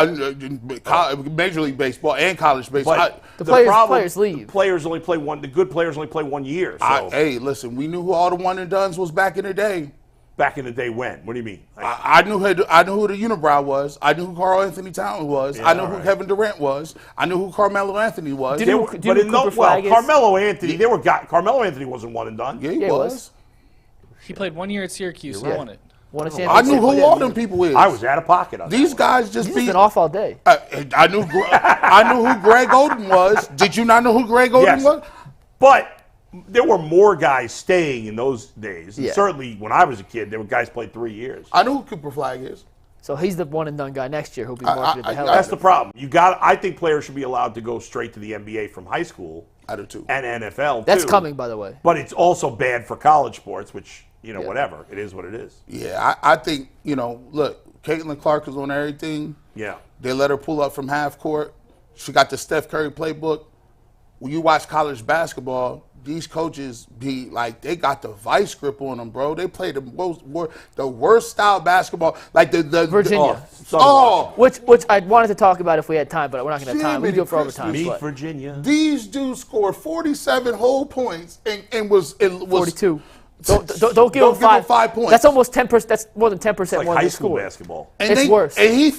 Major League Baseball and college baseball. But The players leave. The good players only play 1 year. So Hey, listen, we knew who all the one and dones was back in the day. back in the day, when? What do you mean? I knew who the unibrow was. I knew who Carl Anthony Towns was. Yeah, I knew all who right. Kevin Durant was. I knew who Carmelo Anthony was. Did you- do you know who Cooper Flag is? Carmelo Anthony, Carmelo Anthony wasn't one and done. Yeah, he Yeah, he was. was. He played 1 year at Syracuse and won it. Won a I championship. knew who all them people is. I was out of pocket on These that guys just He's beat. been off all day. I knew who Greg Oden was. Did you not know who Greg Oden Yes. was? But there were more guys staying in those days. And Yeah. certainly when I was a kid, there were guys played 3 years. I know who Cooper Flag is. So he's the one and done guy next year who'll be marketed the hell out That's of the it. problem. I think players should be allowed to go straight to the NBA from high school I do too. and NFL That's too. coming, by the way. But it's also bad for college sports, which, Yeah. whatever. It is what it is. Yeah, I think, look, Caitlin Clark is on everything. Yeah. They let her pull up from half court. She got the Steph Curry playbook. When you watch college basketball, these coaches be like, they got the vice grip on them, bro. They play the worst style basketball. Like the Virginia. Which Which I wanted to talk about if we had time, but we're not going to have time. We can do it for overtime. meet but Virginia. These dudes scored 47 whole points and was 42. Don't give him 5 points. That's almost 10%. That's more than 10% Like more high than school score. basketball. And It's worse. And he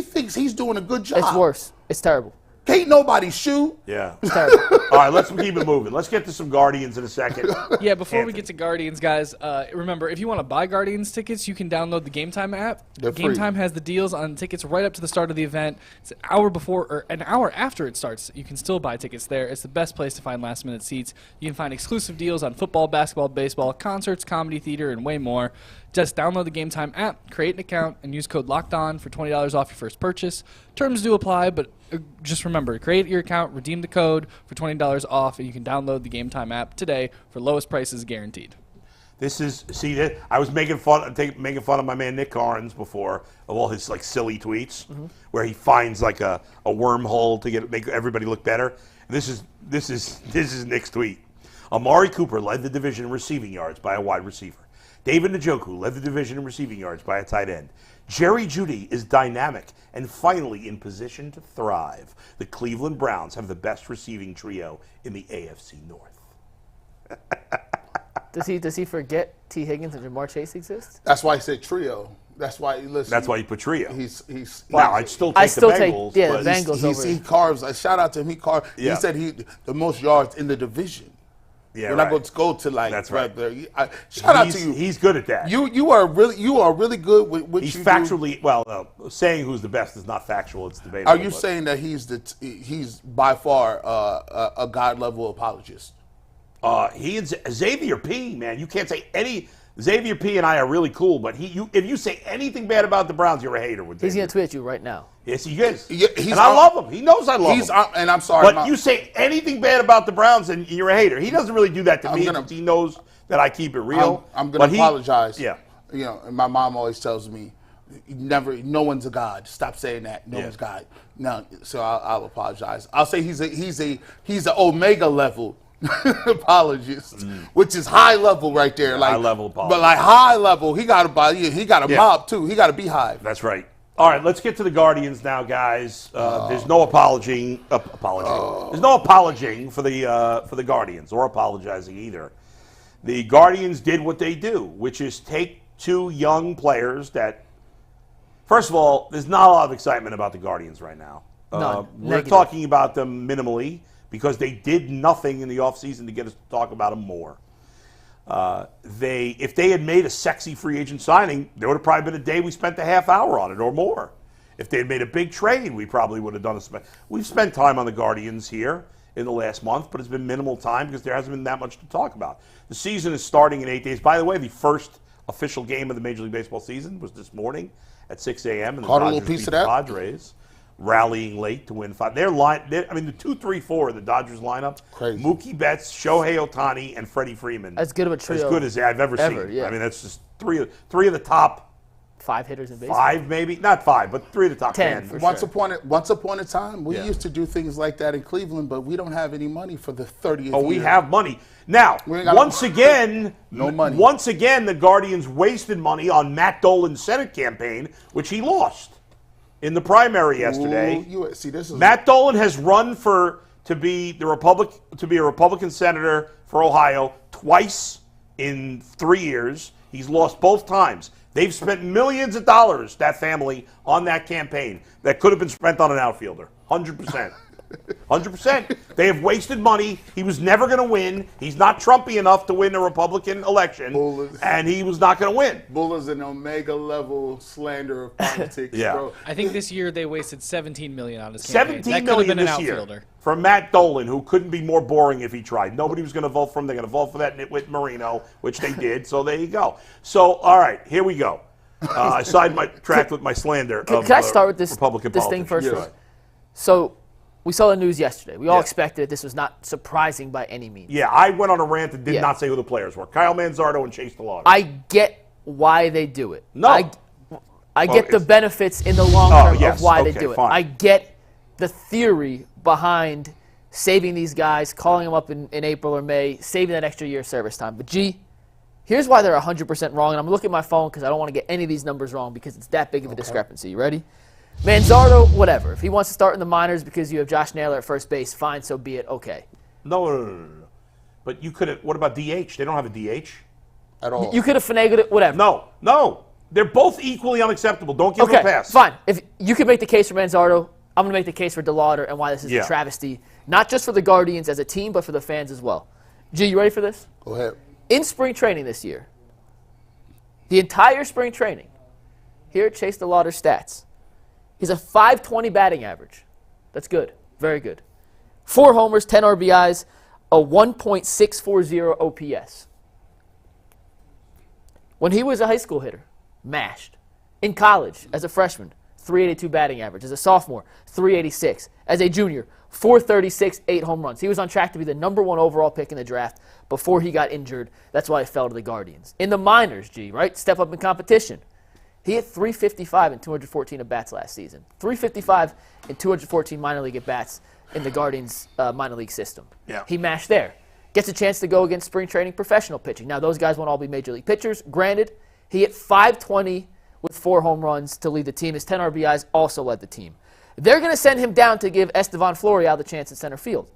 thinks he's doing a good job. It's worse. It's terrible. Can't nobody shoot. Yeah. It's terrible. All right, let's keep it moving. Let's get to some Guardians in a second. Yeah, before we Anthony. get to Guardians, guys, remember, if you want to buy Guardians tickets, you can download the Game Time app. They're Game free. Time has the deals on tickets right up to the start of the event. It's an hour before or an hour after it starts. You can still buy tickets there. It's the best place to find last-minute seats. You can find exclusive deals on football, basketball, baseball, concerts, comedy, theater, and way more. Just download the Game Time app, create an account, and use code LOCKEDON for $20 off your first purchase. Terms do apply, but just remember, create your account, redeem the code for $20 off, and you can download the Game Time app today for lowest prices guaranteed. I was making fun of my man Nick Carnes before of all his like silly tweets, where he finds like a wormhole to make everybody look better. This is Nick's tweet. Amari Cooper led the division in receiving yards by a wide receiver. David Njoku led the division in receiving yards by a tight end. Jerry Jeudy is dynamic and finally in position to thrive. The Cleveland Browns have the best receiving trio in the AFC North. Does he forget T. Higgins and Jamar Chase exist? That's why he said trio. That's why That's why you put trio. Wow, I'd still take the Bengals. the but Bengals over. He carves. Shout out to him. He said the most yards in the division. Yeah, We're right. not going to go to like That's right. there. Shout out to you. He's good at that. You are really good with what He's you factually saying who's the best is not factual. It's debatable. Are you saying that he's by far a God level apologist? He and Xavier P, man, you can't say any. Xavier P. and I are really cool, but if you say anything bad about the Browns, you're a hater with Xavier. He's going to tweet at you right now. Yes, he is. And I love him. He knows I love him. And I'm sorry. But you say anything bad about the Browns, and you're a hater. He doesn't really do that to me because he knows that I keep it real. I'm going to apologize. Yeah. You know, and my mom always tells me, no one's a god. Stop saying that. No one's God. No, so I'll apologize. I'll say he's an omega level apologist, which is high level right there. Like high level apologist. But like high level, he got a mob too. He got a beehive. That's right. All right, let's get to the Guardians now, guys. There's no apologizing. There's no apologizing for the Guardians or apologizing either. The Guardians did what they do, which is take two young players that. First of all, there's not a lot of excitement about the Guardians right now. We're talking about them minimally because they did nothing in the offseason to get us to talk about them more. If they had made a sexy free agent signing, there would have probably been a day we spent a half hour on it or more. If they had made a big trade, we probably would have done a. We've spent time on the Guardians here in the last month, but it's been minimal time because there hasn't been that much to talk about. The season is starting in 8 days. By the way, the first official game of the Major League Baseball season was this morning at 6 a.m. and the Caught a Dodgers little piece beat of the that. Padres, rallying late to win 5. The 2-3-4 of the Dodgers lineup. Crazy. Mookie Betts, Shohei Ohtani, and Freddie Freeman. As good of a trio. As good as I've ever seen. Yeah. I mean, that's just three of the top 5 hitters in baseball. 5, maybe not 5, but 3 of the top 10. For Once sure. upon a time, we used to do things like that in Cleveland, but we don't have any money for the 30th year. Oh, we have money. Now, once again, the Guardians wasted money on Matt Dolan's Senate campaign, which he lost in the primary yesterday. Matt Dolan has run to be a Republican senator for Ohio twice in 3 years. He's lost both times. They've spent millions of dollars, that family, on that campaign that could have been spent on an outfielder. 100%. 100%. They have wasted money. He was never going to win. He's not Trumpy enough to win a Republican election, and he was not going to win. Bull is an omega level slander of politics, bro. I think this year they wasted $17 million on his campaign. $17 million this year for Matt Dolan, who couldn't be more boring if he tried. Nobody was going to vote for him. They're going to vote for that nitwit Marino, which they did. So there you go. So all right, here we go. I signed my track with my slander. Can I start with this Republican this politics. thing first? Yes. So we saw the news yesterday. We all expected it. This was not surprising by any means. Yeah, I went on a rant and did not say who the players were. Kyle Manzardo and Chase DeLauter. I get why they do it. No. I get the benefits in the long term of why they do it. Fine. I get the theory behind saving these guys, calling them up in April or May, saving that extra year of service time. But, here's why they're 100% wrong. And I'm looking at my phone because I don't want to get any of these numbers wrong because it's that big of a discrepancy. You ready? Manzardo, whatever. If he wants to start in the minors because you have Josh Naylor at first base, fine, so be it. Okay. No. But you could have. What about DH? They don't have a DH at all. You could have finagled it, whatever. No. They're both equally unacceptable. Don't give them a pass. Fine. If you could make the case for Manzardo, I'm going to make the case for DeLauter and why this is a travesty, not just for the Guardians as a team, but for the fans as well. You ready for this? Go ahead. In spring training this year, the entire spring training, here at Chase DeLauter's stats, he's a .520 batting average. That's good. Very good. 4 homers, 10 RBIs, a 1.640 OPS. When he was a high school hitter, mashed. In college, as a freshman, 382 batting average. As a sophomore, 386. As a junior, 436, 8 home runs. He was on track to be the #1 overall pick in the draft before he got injured. That's why he fell to the Guardians. In the minors, right? Step up in competition. He hit 355 in 214 at-bats last season. 355 in 214 minor league at-bats in the Guardians minor league system. Yeah. He mashed there. Gets a chance to go against spring training professional pitching. Now, those guys won't all be major league pitchers. Granted, he hit 520 with 4 home runs to lead the team. His 10 RBIs also led the team. They're going to send him down to give Estevan Florial the chance in center field.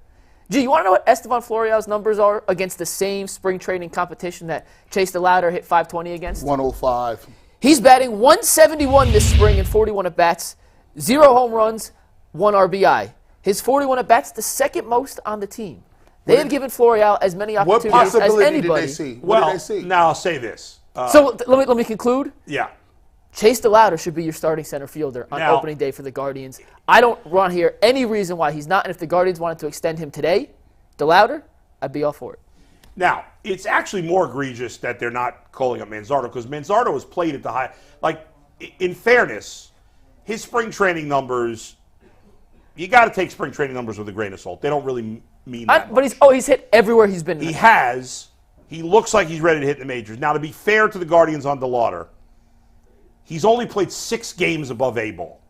You want to know what Estevan Florial's numbers are against the same spring training competition that Chase DeLauter hit 520 against? 105. He's batting 171 this spring in 41 at-bats, 0 home runs, 1 RBI. His 41 at-bats, the second most on the team. They have given Florial as many opportunities as anybody. Did they see? Well, did they see? now I'll say this. So let me conclude. Yeah. Chase DeLauter should be your starting center fielder on opening day for the Guardians. I don't want to hear any reason why he's not, and if the Guardians wanted to extend him today, DeLauter, I'd be all for it. Now, it's actually more egregious that they're not calling up Manzardo because Manzardo has played at the high. Like, in fairness, his spring training numbers, you got to take spring training numbers with a grain of salt. They don't really mean that much. But he's hit everywhere he's been. He has. He looks like he's ready to hit the majors. Now, to be fair to the Guardians on DeLauter, he's only played 6 games above A ball.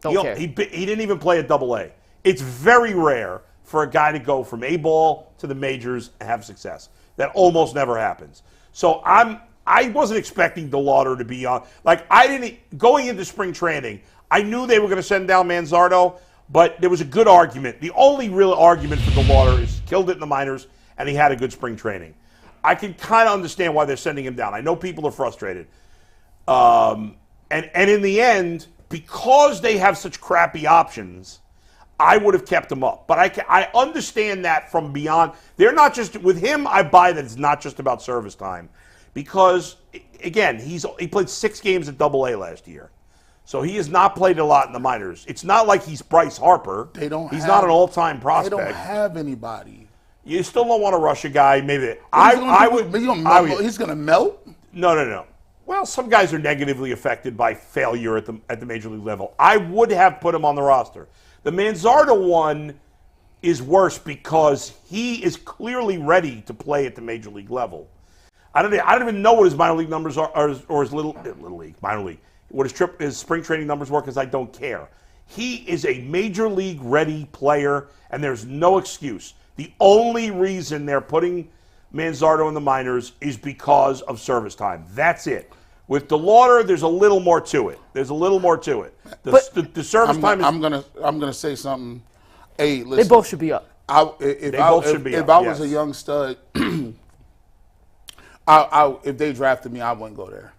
Don't care. He didn't even play at Double A. It's very rare for a guy to go from A ball to the majors and have success. That almost never happens. So I wasn't expecting DeLauter to be on. Like, going into spring training, I knew they were going to send down Manzardo, but there was a good argument. The only real argument for DeLauter is he killed it in the minors and he had a good spring training. I can kind of understand why they're sending him down. I know people are frustrated. And in the end, because they have such crappy options, I would have kept him up. But I understand that from beyond. They're not just, with him, I buy that it's not just about service time. Because, again, he played 6 games at Double A last year. So he has not played a lot in the minors. It's not like he's Bryce Harper. He's not an all-time prospect. They don't have anybody. You still don't want to rush a guy. Maybe He's going to melt? No. Well, some guys are negatively affected by failure at the major league level. I would have put him on the roster. The Manzardo one is worse because he is clearly ready to play at the major league level. I don't even know what his minor league numbers are, or his minor league, what his spring training numbers were, because I don't care. He is a major league ready player, and there's no excuse. The only reason they're putting Manzardo in the minors is because of service time. That's it. With DeLauter, there's a little more to it. The service time is... I'm gonna say something. Hey, listen. They both should be up. If I was a young stud, if they drafted me, I wouldn't go there.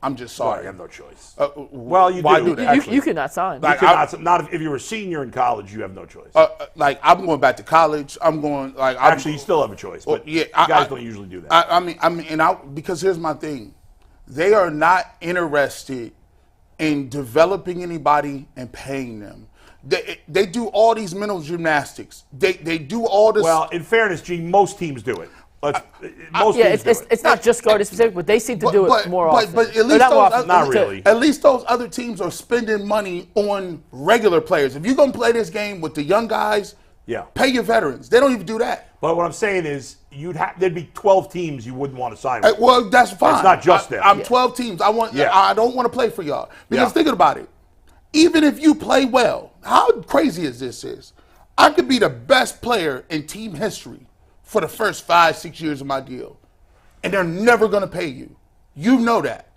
I'm just sorry. Well, you have no choice. Well, you do. You cannot sign. Not if you were a senior in college, you have no choice. I'm going back to college. I'm going Actually, you still have a choice, but guys don't usually do that. Because here's my thing. They are not interested in developing anybody and paying them. They do all these mental gymnastics. They do all this. Well, in fairness, Gene, most teams do it. It's not just Guardian specific, but they seem to do it more often. But at least not really. At least those other teams are spending money on regular players. If you're gonna play this game with the young guys, pay your veterans. They don't even do that. But what I'm saying is, there'd be 12 teams you wouldn't want to sign with. Well, that's fine. It's not just them. I'm 12 teams. I don't want to play for y'all. Because thinking about it, even if you play well, how crazy is this? I could be the best player in team history for the first 5-6 years of my deal, and they're never going to pay you. You know that.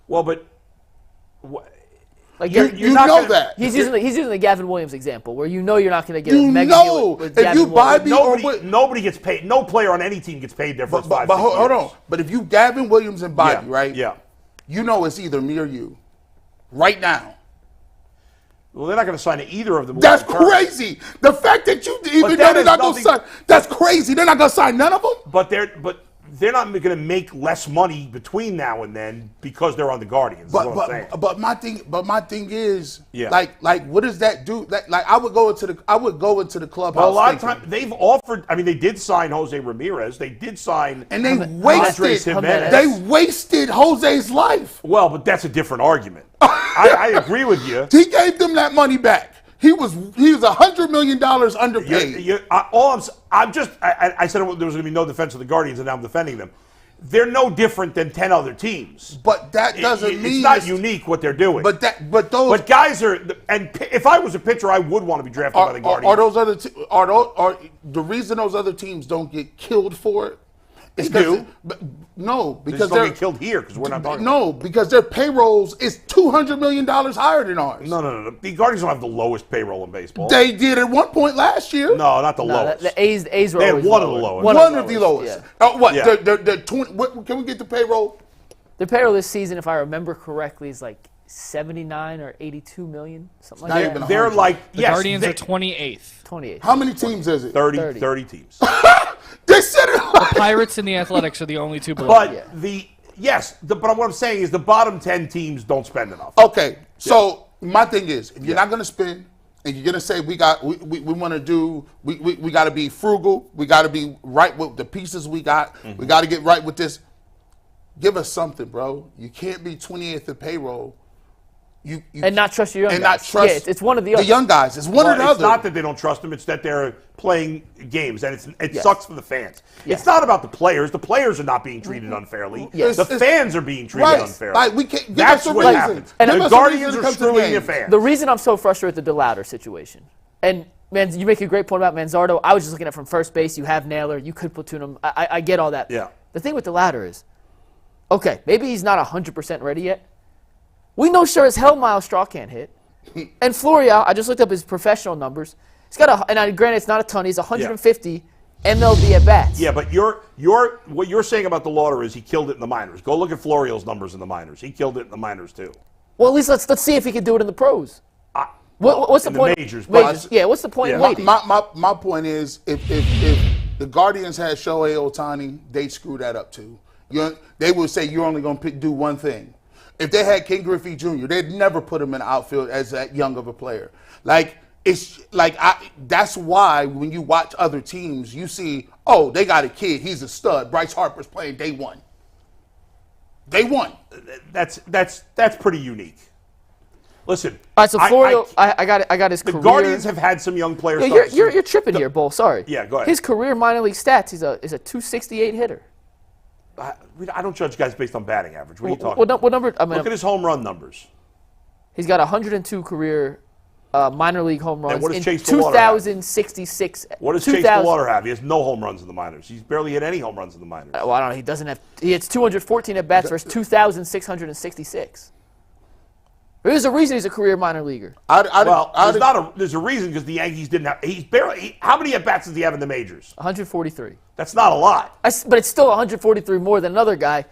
Well, but like you know that. He's using the Gavin Williams example, where you're not going to get a mega deal with Gavin Williams. Nobody gets paid. No player on any team gets paid their first 5 years. Hold on. But if you Gavin Williams and Bobby, right? Yeah. You know it's either me or you, right now. Well, they're not going to sign either of them. That's crazy. The fact that you even know they're not going to sign, that's crazy. They're not going to sign none of them. But they're not going to make less money between now and then because they're on the Guardians. But my thing is, like what does that do? I would go into the clubhouse. Well, a lot of times they've offered. I mean, they did sign Jose Ramirez. They did sign, and they wasted Jose's life. Well, but that's a different argument. I agree with you. He gave them that money back. He was $100 million underpaid. I said there was going to be no defense of the Guardians, and now I'm defending them. They're no different than 10 other teams. But that doesn't mean it's not unique what they're doing. But guys are, and if I was a pitcher, I would want to be drafted by the Guardians. Are the reason those other teams don't get killed for it? They do. Because they're killed here because we're not talking. No, because their payrolls is $200 million higher than ours. No. The Guardians don't have the lowest payroll in baseball. They did at one point last year. No, not the lowest. The A's were they always had one of the lowest. One of the lowest. Yeah. What can we get the payroll? The payroll this season, if I remember correctly, is like 79 or 82 million, something like that. They're like the Guardians are 28th. 28th. How many teams is it? 30 teams. They said it. The Pirates and the Athletics are the only two below. But but what I'm saying is the bottom 10 teams don't spend enough. Okay, so my thing is, if you're not going to spend, and you're gonna say we want to do we got to be frugal, we got to be right with the pieces we got, we got to get right with this. Give us something, bro. You can't be 28th in payroll. You and not trust your young guys. And not trust it's one of the other. young guys. It's one or the other. It's not that they don't trust them. It's that they're playing games, and it sucks for the fans. It's not about the players. The players are not being treated unfairly. The fans are being treated unfairly. Like, we can't, that's what happens. And the Guardians are screwing the fans. The reason I'm so frustrated with the DeLauter situation, and man, you make a great point about Manzardo. I was just looking at from first base. You have Naylor. You could platoon him. I get all that. Yeah. The thing with DeLauter is, okay, maybe he's not 100% ready yet. We know sure as hell Miles Straw can't hit. And Florial, I just looked up his professional numbers. He's got granted it's not a ton. He's 150 MLB at bats. Yeah, but what you're saying about DeLauter is he killed it in the minors. Go look at Florial's numbers in the minors. He killed it in the minors too. Well, at least let's see if he can do it in the pros. What's the point? The majors. Yeah, what's the point in waiting? My point is, if the Guardians had Shohei Ohtani, they'd screw that up too. They would say you're only going to do one thing. If they had King Griffey Jr., they'd never put him in the outfield as that young of a player. That's why when you watch other teams, you see, oh, they got a kid, he's a stud. Bryce Harper's playing day one. Day one. That's pretty unique. Listen. All right, so Florial, I got his career. The Guardians have had some young players. Yeah, you're tripping here, Bull. Sorry. Yeah, go ahead. His career minor league stats, is a 268 hitter. I don't judge guys based on batting average. What are you talking about? What number? Look at his home run numbers. He's got 102 career minor league home runs. And what does Chase DeLauter 2,066. What does Chase DeLauter have? He has no home runs in the minors. He's barely hit any home runs in the minors. Well, I don't know. He doesn't have. He hits 214 at bats versus 2,666. There's a reason he's a career minor leaguer. There's a reason because the Yankees didn't have. He's barely. How many at bats does he have in the majors? 143. That's not a lot. But it's still 143 more than another guy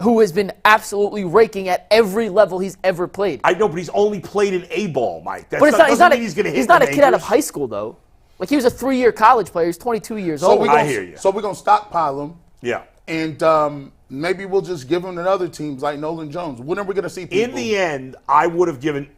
who has been absolutely raking at every level he's ever played. I know, but he's only played in A ball, Mike. He's not a kid out of high school though. Like he was a 3-year college player. He's 22 years old. I hear you. So we're gonna stockpile him. Yeah. And maybe we'll just give him to other teams like Nolan Jones. When are we going to see people? In the end, I would have given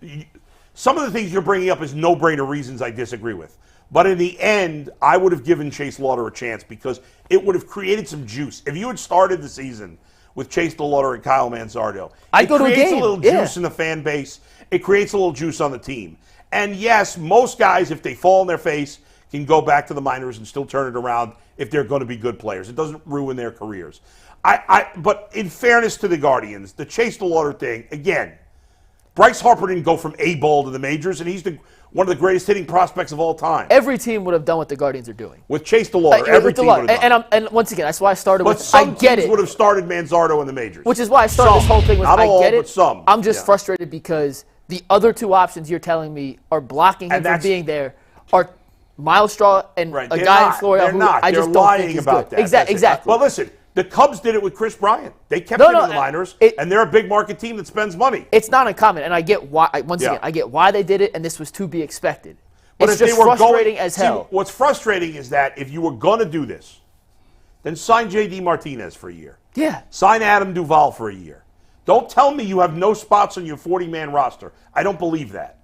– some of the things you're bringing up is no-brainer reasons I disagree with. But in the end, I would have given Chase DeLauter a chance because it would have created some juice. If you had started the season with Chase DeLauter and Kyle Manzardo, it creates a little juice in the fan base. It creates a little juice on the team. And, yes, most guys, if they fall on their face, can go back to the minors and still turn it around if they're going to be good players. It doesn't ruin their careers. But in fairness to the Guardians, the Chase DeLauter thing, again, Bryce Harper didn't go from A-ball to the majors, and he's one of the greatest hitting prospects of all time. Every team would have done what the Guardians are doing. With Chase DeLauter, every team would have done. And once again, that's why I started with, I get it. Some teams would have started Manzardo in the majors. Which is why I started this whole thing with, Not all, I get it. But some. I'm just frustrated because the other two options you're telling me are blocking him from being there are Miles Straw and a guy in Florida who I just don't think is good. Exactly. Well, listen, the Cubs did it with Chris Bryant. They kept him in the minors, and they're a big market team that spends money. It's not uncommon, and I get why. Again, I get why they did it, and this was to be expected. But it's just frustrating as hell. What's frustrating is that if you were going to do this, then sign J.D. Martinez for a year. Yeah. Sign Adam Duvall for a year. Don't tell me you have no spots on your 40-man roster. I don't believe that.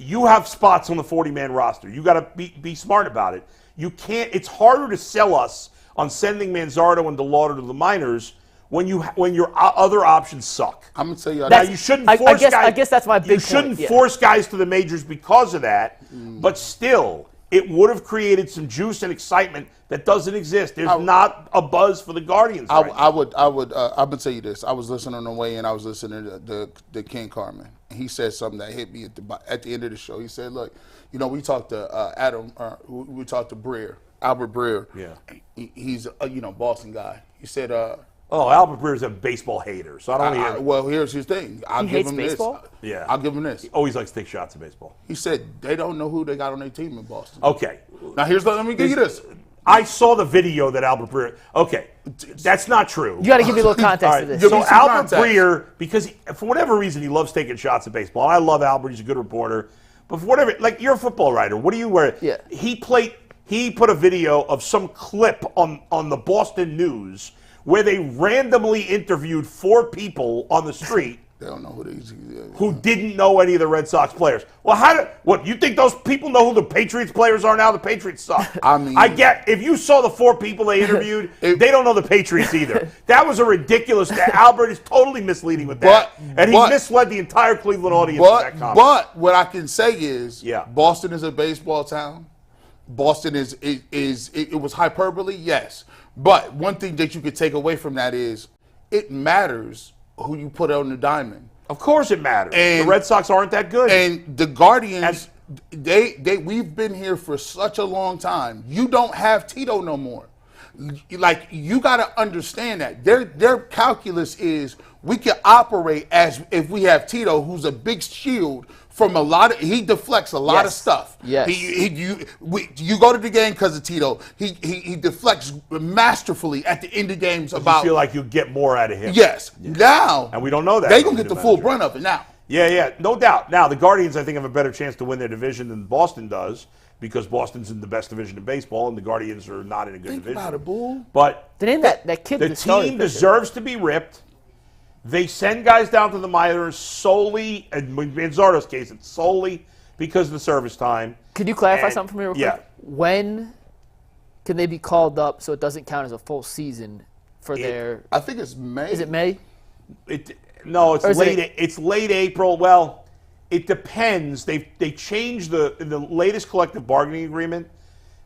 You have spots on the 40-man roster. You got to be smart about it. You can't. It's harder to sell us on sending Manzardo and DeLauter to the minors when your other options suck. I'm gonna tell you. Now you shouldn't force guys. I guess that's my big. You shouldn't force guys to the majors because of that. But still, it would have created some juice and excitement that doesn't exist. There's not a buzz for the Guardians. I'm gonna tell you this. I was listening on the way in. I was listening to the King Carmen. He said something that hit me at the end of the show. He said, "Look, we talked to Adam. We talked to Breer, Albert Breer. Yeah, he's a Boston guy. He said, Albert Breer's a baseball hater. So I don't. Well, here's his thing. I'll give him baseball? This. Yeah, I'll give him this. He always likes to take shots at baseball. He said they don't know who they got on their team in Boston. Okay. Now let me give you this. I saw the video that Albert Breer. Okay, that's not true. You got to give me a little context to this. So Albert Breer, because for whatever reason he loves taking shots at baseball. I love Albert; he's a good reporter. But for whatever, like you're a football writer. What do you wear? Yeah. He put a video of some clip on the Boston News where they randomly interviewed 4 people on the street They don't know who these. Who didn't know any of the Red Sox players? Well, what you think those people know who the Patriots players are now? The Patriots suck. I mean, if you saw the 4 people they interviewed, they don't know the Patriots either. That was a ridiculous. Albert is totally misleading with that, and he misled the entire Cleveland audience with that comment. But what I can say is, yeah, Boston is a baseball town. Boston it was hyperbole, yes. But one thing that you could take away from that is it matters who you put on the diamond. Of course it matters. And the Red Sox aren't that good. And the Guardians, we've been here for such a long time. You don't have Tito no more. Like, you got to understand that. Their calculus is we can operate as if we have Tito, who's a big shield from he deflects a lot of stuff. Yes. You go to the game because of Tito. He deflects masterfully at the end of games You feel like you get more out of him. Yes. Yeah. Now. And we don't know that. They're going to get the full brunt of it now. Yeah, no doubt. Now, the Guardians, I think, have a better chance to win their division than Boston does because Boston's in the best division in baseball and the Guardians are not in a good division. Think about it, Bull. But the name that kid, the team deserves to be ripped. They send guys down to the minors solely, in Manzardo's case, it's solely because of the service time. Could you clarify something for me real quick? Yeah. When can they be called up so it doesn't count as a full season for their... I think it's May. Is it May? No, it's late. It's late April. Well, it depends. They changed in the latest collective bargaining agreement.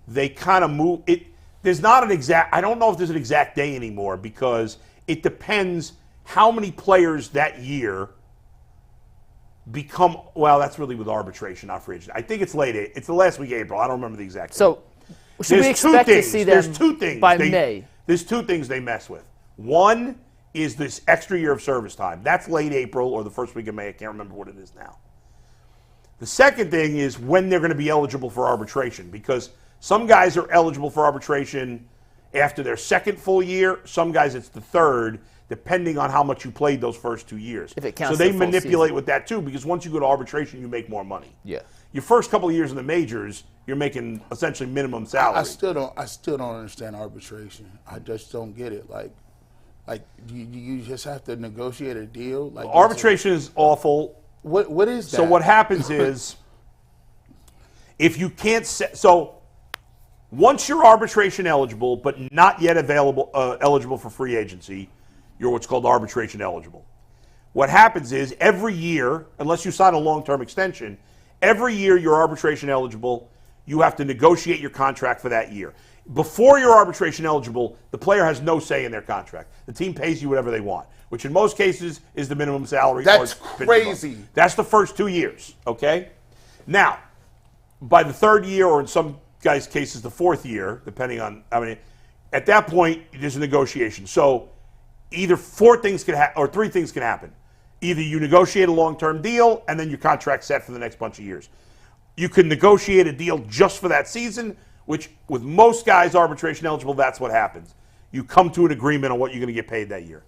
They kind of move it. There's not an exact. I don't know if there's an exact day anymore because it depends how many players that year become. Well, that's really with arbitration, not free agent. I think it's late. It's the last week of April. I don't remember the exact. So should we expect to see them There's two things by May? There's 2 things they mess with. One is this extra year of service time. That's late April or the first week of May. I can't remember what it is now. The second thing is when they're going to be eligible for arbitration because some guys are eligible for arbitration after their second full year. Some guys it's the third, depending on how much you played those first 2 years. If it counts so they the full manipulate season. With that too because once you go to arbitration, you make more money. Yeah. Your first couple of years in the majors, you're making essentially minimum salary. I still don't understand arbitration. I just don't get it. Like you just have to negotiate a deal. Like arbitration is awful. What is that? So what happens is, if you can't so once you're arbitration eligible but not yet eligible for free agency, you're what's called arbitration eligible. What happens is every year, unless you sign a long-term extension, every year you're arbitration eligible. You have to negotiate your contract for that year. Before you're arbitration eligible, the player has no say in their contract. The team pays you whatever they want, which in most cases is the minimum salary. That's crazy. That's the first 2 years, okay? Now, by the third year, or in some guys' cases the fourth year, depending on, at that point, there's a negotiation. So either 4 things can happen, or 3 things can happen. Either you negotiate a long-term deal, and then your contract's set for the next bunch of years. You can negotiate a deal just for that season, which with most guys arbitration eligible, that's what happens. You come to an agreement on what you're going to get paid that year.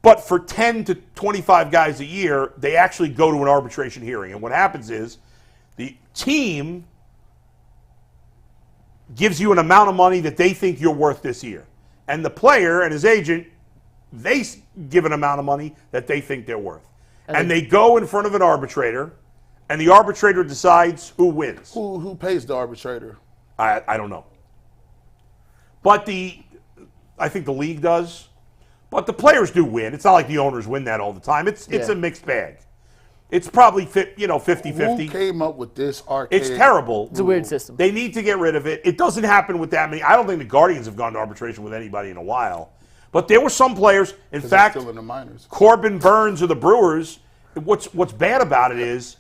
But for 10 to 25 guys a year, they actually go to an arbitration hearing. And what happens is the team gives you an amount of money that they think you're worth this year. And the player and his agent, they give an amount of money that they think they're worth. And they go in front of an arbitrator, and the arbitrator decides who wins. Who pays the arbitrator? I don't know. But I think the league does. But the players do win. It's not like the owners win that all the time. It's a mixed bag. It's probably 50-50. Who came up with this archaic? It's terrible. It's a weird system. They need to get rid of it. It doesn't happen with that many. I don't think the Guardians have gone to arbitration with anybody in a while. But there were some players. In fact, still in the minors. Corbin Burns of the Brewers. What's bad about it is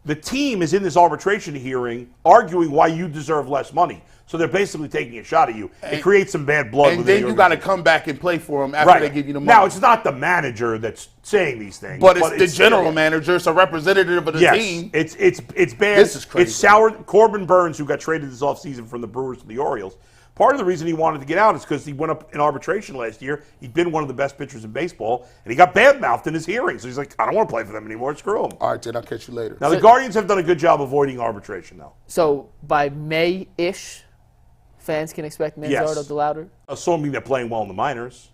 the team is in this arbitration hearing arguing why you deserve less money. So they're basically taking a shot at you. It creates some bad blood. And then you got to come back and play for them after they give you the money. Now, it's not the manager that's saying these things. But it's the general manager. It's a representative of the team. It's bad. This is crazy. It's sour. Corbin Burns, who got traded this offseason from the Brewers to the Orioles, part of the reason he wanted to get out is because he went up in arbitration last year. He'd been one of the best pitchers in baseball, and he got bad-mouthed in his hearing. So he's like, I don't want to play for them anymore. Screw them. All right, then I'll catch you later. Now, the Guardians have done a good job avoiding arbitration, though. So by May-ish, fans can expect Manzardo DeLauter? Assuming they're playing well in the minors.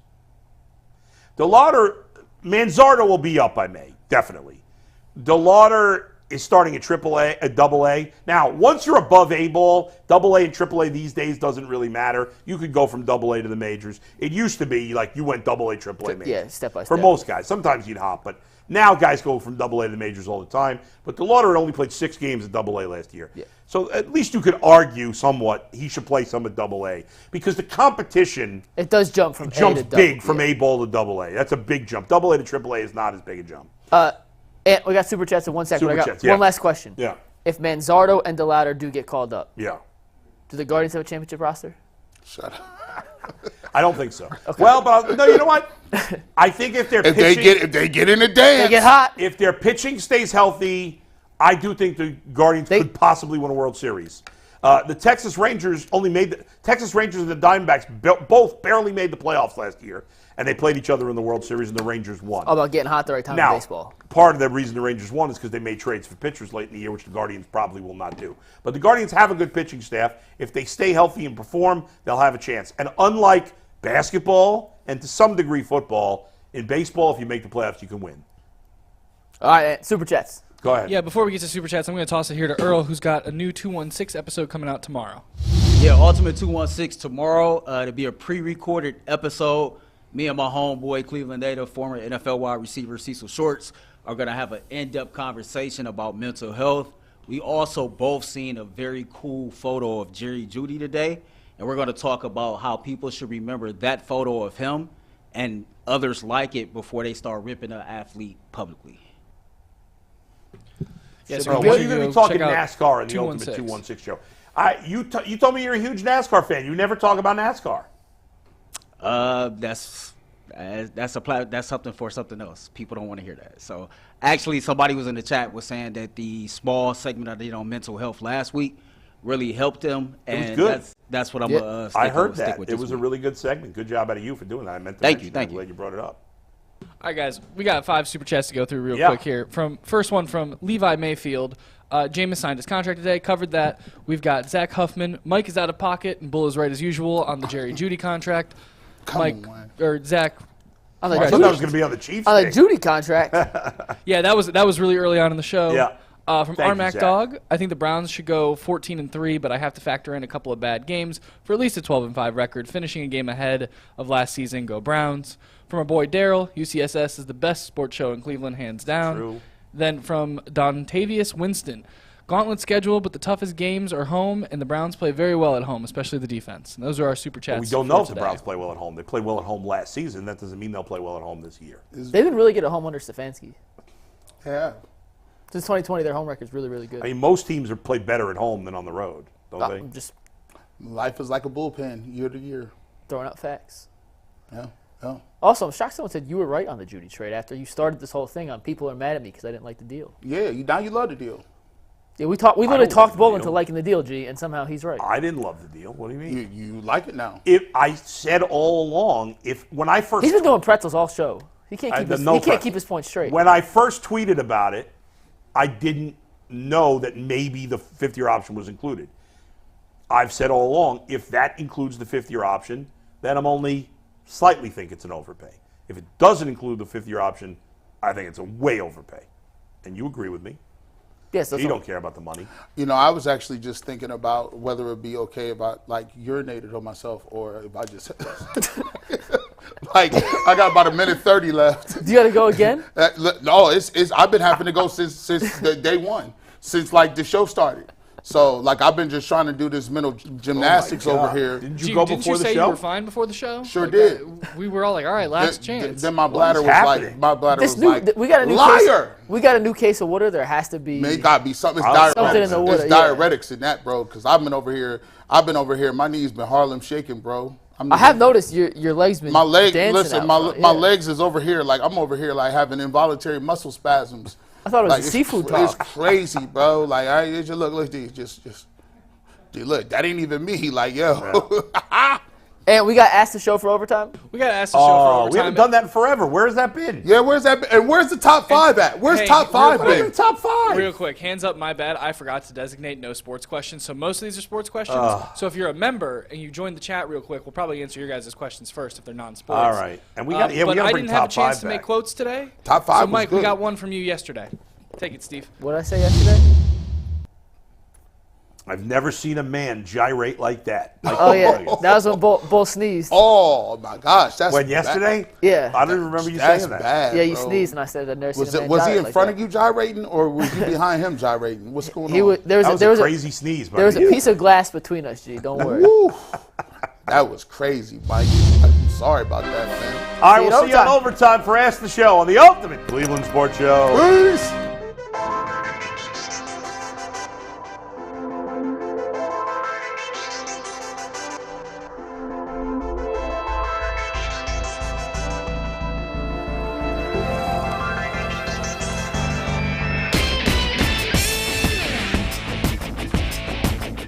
DeLauter, Manzardo will be up by May, definitely. DeLauter is starting at AAA, a AA. Now, once you're above A-ball, AA and AAA these days doesn't really matter. You could go from AA to the majors. It used to be like you went AA, AAA majors. Yeah, step by step. For most guys. Sometimes you'd hop, but now guys go from AA to the majors all the time. But DeLauter had only played 6 games at AA last year. Yeah. So at least you could argue somewhat he should play some at AA because the competition it does jump from jumps A to big from A-ball to AA. That's a big jump. AA to AAA is not as big a jump. And we got super chats in 1 second. One last question. Yeah. If Manzardo and DeLauter do get called up, yeah, do the Guardians have a championship roster? Shut up. I don't think so. Okay. Well, but no, you know what? I think if they're pitching, if they get in the dance, they get hot. If their pitching stays healthy, I do think the Guardians could possibly win a World Series. The Texas Rangers and the Diamondbacks both barely made the playoffs last year, and they played each other in the World Series, and the Rangers won. How about getting hot the right time in baseball? Part of the reason the Rangers won is because they made trades for pitchers late in the year, which the Guardians probably will not do. But the Guardians have a good pitching staff. If they stay healthy and perform, they'll have a chance. And unlike basketball and to some degree football, in baseball, if you make the playoffs, you can win. All right, super chats. Go ahead. Yeah, before we get to super chats, I'm going to toss it here to Earl, who's got a new 216 episode coming out tomorrow. Yeah, Ultimate 216 tomorrow. It'll be a pre-recorded episode. Me and my homeboy, Cleveland native, former NFL wide receiver Cecil Shorts, are going to have an in-depth conversation about mental health. We also both seen a very cool photo of Jerry Jeudy today, and we're going to talk about how people should remember that photo of him and others like it before they start ripping an athlete publicly. Yeah, so when are you going to be talking NASCAR in the Ultimate 216 show? You told me you're a huge NASCAR fan. You never talk about NASCAR. That's something for something else. People don't want to hear that. So actually, somebody was in the chat was saying that the small segment I did on mental health last week really helped them, and it was good. That's what I'm. I heard that. It was a really good segment. Good job out of you for doing that. I meant to Thank mention you. that. I'm glad you brought it up. All right, guys, we got 5 super chats to go through real quick here. First one from Levi Mayfield. Jameis signed his contract today. Covered that. We've got Zach Huffman. Mike is out of pocket, and Bull is right as usual on the Jerry Jeudy contract. Zach. I thought that was going to be on the Chiefs. On the Jeudy contract. Yeah, that was really early on in the show. Yeah. From Armac Dog, I think the Browns should go 14-3, but I have to factor in a couple of bad games for at least a 12-5 record, finishing a game ahead of last season. Go Browns. From our boy Daryl, UCSS is the best sports show in Cleveland, hands down. True. Then from Dontavius Winston, gauntlet schedule, but the toughest games are home, and the Browns play very well at home, especially the defense. And those are our super chats. Well, we don't know if the Browns play well at home. They played well at home last season. That doesn't mean they'll play well at home this year. They've been really good at home under Stefanski. Yeah. Since 2020, their home record's really, really good. I mean, most teams are played better at home than on the road, don't they? Just life is like a bullpen year to year. Throwing out facts. Yeah. Also, I'm shocked someone said you were right on the Jeudy trade after you started this whole thing on people are mad at me because I didn't like the deal. Yeah, now you love the deal. Yeah, we literally talked Bull into liking the deal, G, and somehow he's right. I didn't love the deal. What do you mean? You like it now. I said all along, when I first... He's been doing pretzels all show. He can't keep his point straight. When I first tweeted about it, I didn't know that maybe the fifth-year option was included. I've said all along, if that includes the fifth-year option, then I'm only slightly think it's an overpay. If it doesn't include the fifth-year option, I think it's a way overpay. And you agree with me. Yes, you don't care about the money. You know, I was actually just thinking about whether it would be okay if I urinated on myself or if I just I got about a minute 30 left. Do you got to go again? No, it's I've been having to go since the day one, since the show started. So I've been just trying to do this mental gymnastics over here. Didn't you go before the show? Didn't you say you were fine before the show? Sure did. We were all like, all right, last chance. Then my bladder was like, we got a new liar. We got a new case of water. There has to be. It got to be something. Something in the water. It's diuretics in that, bro. Because I've been over here. My knees been Harlem shaking, bro. I have noticed your legs been. My leg. Dancing Listen, my legs is over here. I'm over here having involuntary muscle spasms. I thought it was a seafood talk. It's crazy, bro. Look at these. Just. Dude, look, that ain't even me. And we got asked to show for overtime? We got asked to show for overtime. We haven't done that in forever. Where has that been? Yeah, where's that been? And where's the top 5 at? Where's top 5 been? Top 5. Real quick, hands up, my bad. I forgot to designate no sports questions. So most of these are sports questions. So if you're a member and you join the chat real quick, we'll probably answer your guys' questions first if they're non-sports. All right. And we got to but I bring didn't have a top 5 chance to back. make quotes today. Top 5 So, Mike, was we good. got one from you yesterday. Take it, Steve. What did I say yesterday? I've never seen a man gyrate like that. Oh, yeah. That was when Bull sneezed. Oh, my gosh. That's When, yesterday? Yeah. I don't even remember you That's saying that. bad, Yeah, you bro. sneezed, and I said I've never seen a man Was he gyrate in like front that. of you gyrating, or was you behind him gyrating? What's going on? He was, there was, That a, was there a was crazy sneeze, there was a buddy. piece of glass between us, G. Don't worry. Woo. That was crazy, Mike. I'm sorry about that, man. All right, See you we'll in see you on overtime. overtime for Ask the Show on the Ultimate Cleveland Sports Show. Peace.